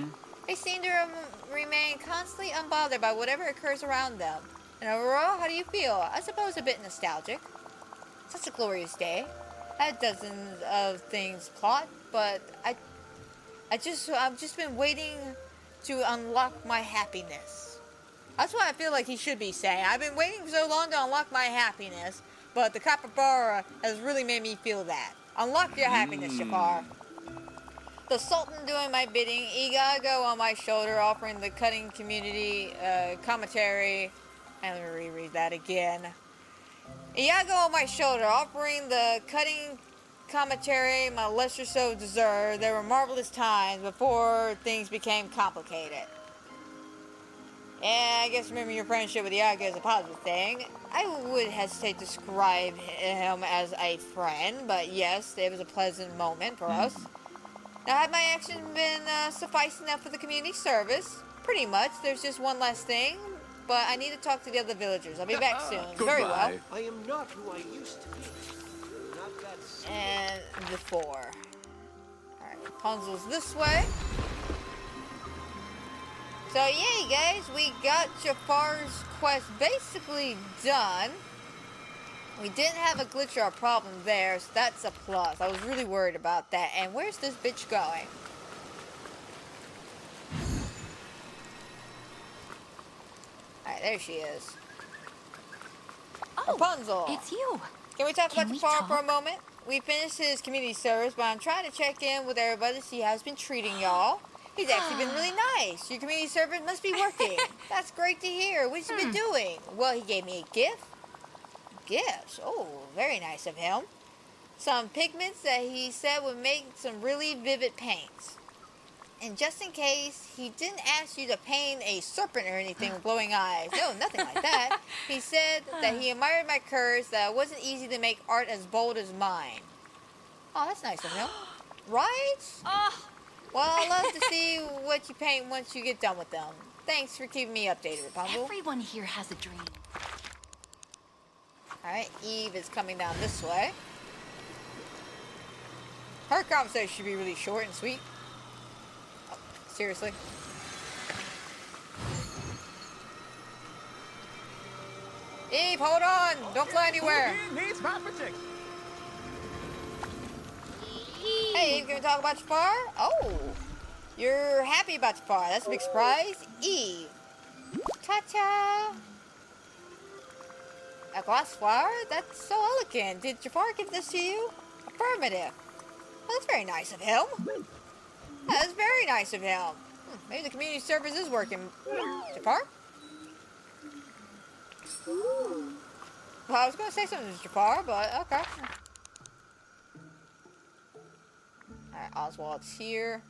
They seem to remain constantly unbothered by whatever occurs around them. And overall, how do you feel? I suppose a bit nostalgic. Such a glorious day. I had dozens of things plot, but I've just been waiting to unlock my happiness. That's what I feel like he should be saying. I've been waiting so long to unlock my happiness, but the capybara has really made me feel that. Unlock your happiness, Jafar. The Sultan doing my bidding, Igago on my shoulder, offering the cutting community commentary. I'm going to reread that again. Iago on my shoulder, offering the cutting commentary my lesser so deserved. There were marvelous times before things became complicated. And I guess remembering your friendship with Iago is a positive thing. I would hesitate to describe him as a friend, but yes, it was a pleasant moment for us. Now, have my actions been suffice enough for the community service? Pretty much. There's just one last thing, but I need to talk to the other villagers. I'll be back soon. Very well. I am not who I used to be. Not that simple. And the 4. Alright, Rapunzel's this way. So, yeah, guys, we got Jafar's quest basically done. We didn't have a glitch or a problem there, so that's a plus. I was really worried about that. And where's this bitch going? Alright, there she is. Oh, Rapunzel. it's you. Can we talk Can about we Jafar talk? for a moment? We finished his community service, but I'm trying to check in with everybody to see how he's been treating y'all. He's actually been really nice. Your community service must be working. That's great to hear. What's he been doing? Well, he gave me a gift. Gifts? Oh, very nice of him. Some pigments that he said would make some really vivid paints. And just in case, he didn't ask you to paint a serpent or anything with glowing eyes. No, nothing like that. He said that he admired my courage, that it wasn't easy to make art as bold as mine. Oh, that's nice of him. Right? Oh, Well, I'd love to see what you paint once you get done with them. Thanks for keeping me updated, Rapunzel. everyone here has a dream. Alright, Eve is coming down this way. Her conversation should be really short and sweet. Oh, seriously? Eve, hold on! Don't fly anywhere! Needs my protection. Hey, Eve, can we talk about Jafar? Oh, you're happy about Jafar. That's a big surprise. Eve. Ta-ta! A glass flower? That's so elegant. Did Jafar give this to you? Affirmative. Well, that's very nice of him. That's very nice of him. Maybe the community service is working. Jafar? Well, I was going to say something to Jafar, but okay. Alright, Oswald's here.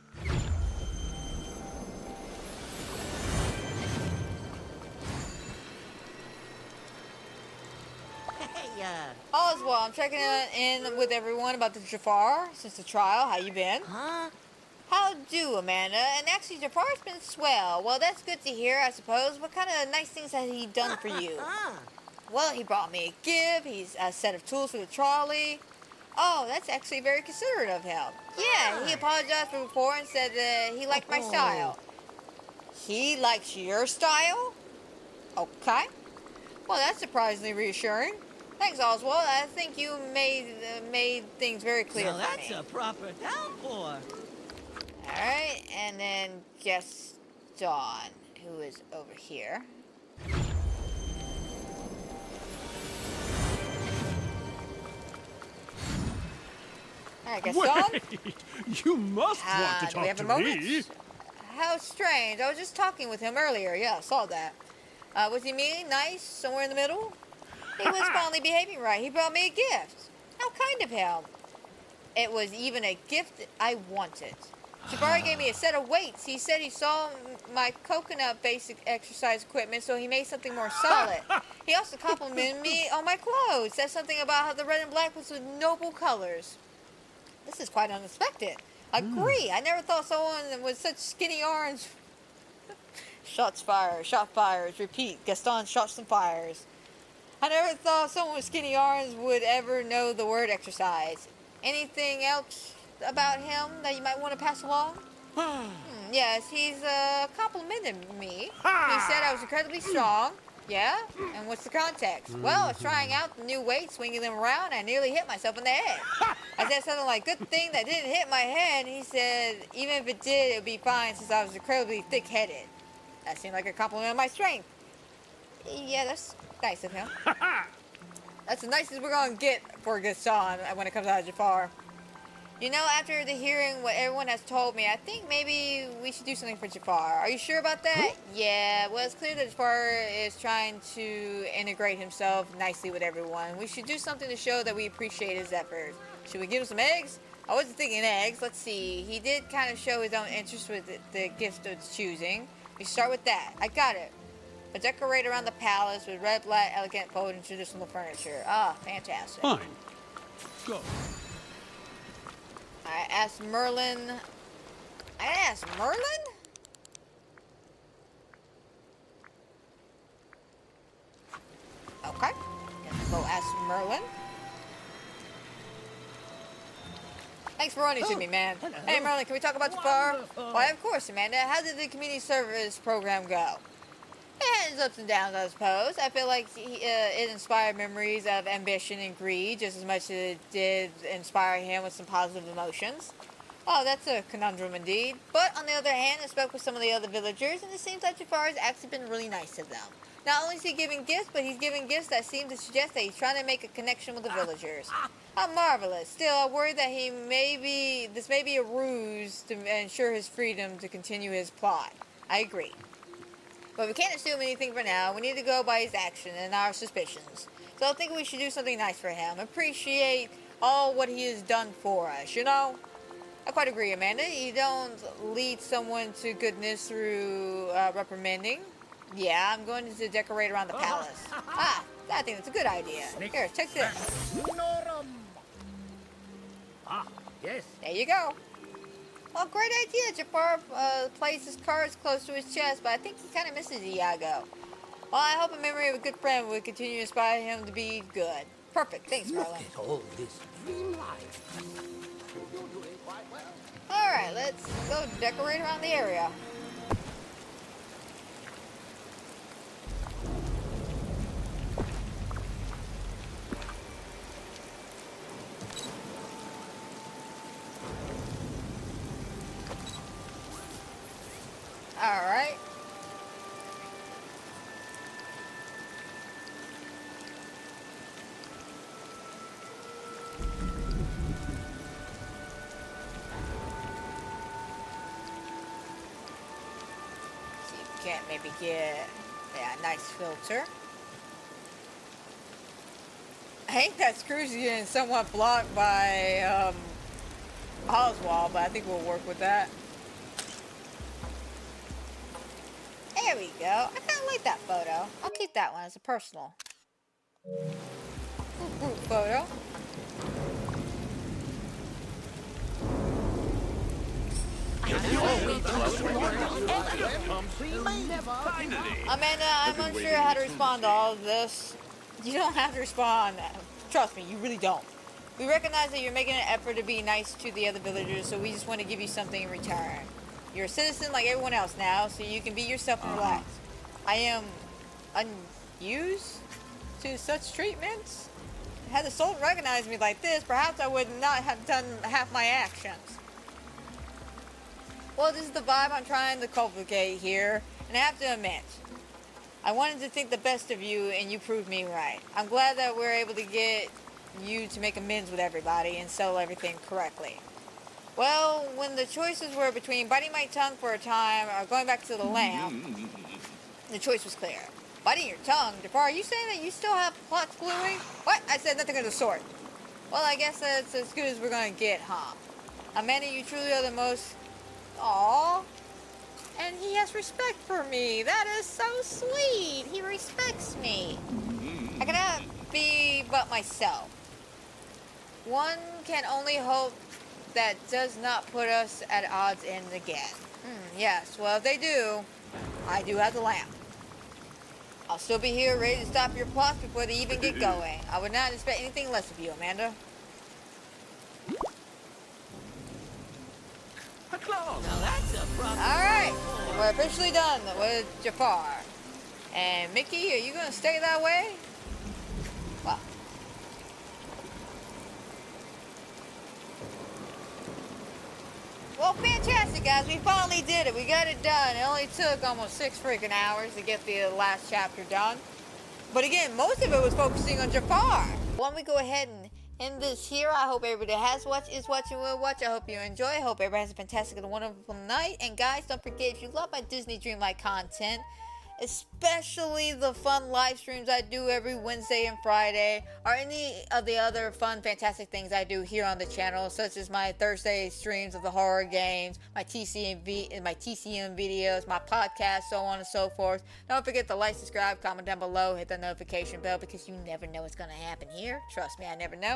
Hey, Oswald, I'm checking in with everyone about the Jafar since the trial. How you been? huh? How do, Amanda? And actually, Jafar's been swell. Well, that's good to hear, I suppose. What kind of nice things has he done for you? Well, he brought me a gift. He's a set of tools for the trolley. Oh, that's actually very considerate of him. Yeah, he apologized for before and said that he liked my style. He likes your style? Okay. Well, that's surprisingly reassuring. Thanks, Oswald. I think you made things very clear Now for that's me. a proper downpour. Alright, and then Gaston, who is over here. Alright, Gaston. Wait, you must want to Do we talk have a to moment? me. How strange. I was just talking with him earlier. Yeah, I saw that. Was he mean, nice, somewhere in the middle? He was finally behaving right. He brought me a gift. How kind of him. It was even a gift I wanted. Jafar gave me a set of weights. He said he saw my coconut basic exercise equipment, so he made something more solid. He also complimented me on my clothes. Said something about how the red and black was with noble colors. This is quite unexpected. Agree. I never thought someone with such skinny arms. Shots fired. Shot fires. Repeat. Gaston shot some fires. I never thought someone with skinny arms would ever know the word exercise. Anything else about him that you might want to pass along? Yes, he's complimented me. He said I was incredibly strong. Yeah? And what's the context? Well, I was trying out the new weight, swinging them around, and I nearly hit myself in the head. I said something like, good thing that didn't hit my head. He said, even if it did, it would be fine since I was incredibly thick-headed. That seemed like a compliment of my strength. Yeah, that's nice of him. That's the nicest we're going to get for a good song when it comes out of Jafar. You know, after the hearing what everyone has told me, I think maybe we should do something for Jafar. Are you sure about that? Yeah, well, it's clear that Jafar is trying to integrate himself nicely with everyone. We should do something to show that we appreciate his efforts. Should we give him some eggs? I wasn't thinking eggs. Let's see. He did kind of show his own interest with the gift of choosing. We start with that. I got it. A decorate around the palace with red, black, elegant, bold, and traditional furniture. Ah, fantastic. Fine. Go. I asked Merlin. I asked Merlin? Okay. Let's go ask Merlin. Thanks for running to me, man. Hey, Merlin, can we talk about Jafar? Why, of course, Amanda. How did the community service program go? It had its ups and downs, I suppose. I feel like it inspired memories of ambition and greed just as much as it did inspire him with some positive emotions. Oh, that's a conundrum indeed. But on the other hand, I spoke with some of the other villagers, and it seems like Jafar has actually been really nice to them. Not only is he giving gifts, but he's giving gifts that seem to suggest that he's trying to make a connection with the villagers. How marvelous. Still, I worry that this may be a ruse to ensure his freedom to continue his plot. I agree. But we can't assume anything for now. We need to go by his action and our suspicions. So I think we should do something nice for him. Appreciate all what he has done for us, you know? I quite agree, Amanda. You don't lead someone to goodness through reprimanding. Yeah, I'm going to decorate around the palace. Ah, I think that's a good idea. Here, take this. Ah, yes. There you go. Well, great idea. Jafar placed his cards close to his chest, but I think he kind of misses Iago. Well, I hope a memory of a good friend would continue to inspire him to be good. Perfect. Thanks, Merlin. Look at all this dreamlight. You're doing quite well. All right, let's go decorate around the area. All right. See if we can't maybe get a nice filter. I think that screw's getting somewhat blocked by Oswald, but I think we'll work with that. There we go. I kind of like that photo. I'll keep that one as a personal. Group photo. Amanda, I'm unsure how to respond to all of this. You don't have to respond. Trust me, you really don't. We recognize that you're making an effort to be nice to the other villagers, so we just want to give you something in return. You're a citizen like everyone else now, so you can be yourself and relax. I am unused to such treatments. Had the Sultan recognized me like this, perhaps I would not have done half my actions. Well, this is the vibe I'm trying to cultivate here, and I have to admit, I wanted to think the best of you, and you proved me right. I'm glad that we're able to get you to make amends with everybody and settle everything correctly. Well, when the choices were between biting my tongue for a time or going back to the lamp, the choice was clear. Biting your tongue? Jafar, are you saying that you still have plots brewing? What? I said nothing of the sort. Well, I guess that's as good as we're going to get, huh? Amanda, you truly are the most... Aww. And he has respect for me. That is so sweet. He respects me. I cannot be but myself. One can only hope that does not put us at odds in again. Yes, well, if they do, I do have the lamp. I'll still be here ready to stop your plots before they even get going. I would not expect anything less of you, Amanda. A claw. Now that's a problem. Alright, we're officially done with Jafar. And Mickey, are you gonna stay that way? Well. Well, fantastic, guys. We finally did it. We got it done. It only took almost 6 freaking hours to get the last chapter done. But again, most of it was focusing on Jafar. Why don't we go ahead and end this here? I hope everybody has watched, is watching, will watch. I hope you enjoy. I hope everybody has a fantastic and wonderful night. And guys, don't forget, if you love my Disney Dreamlight content, especially the fun live streams I do every Wednesday and Friday, or any of the other fun, fantastic things I do here on the channel, such as my Thursday streams of the horror games, my TCM videos, my podcast, so on and so forth. Don't forget to like, subscribe, comment down below, hit the notification bell, because you never know what's going to happen here. Trust me, I never know.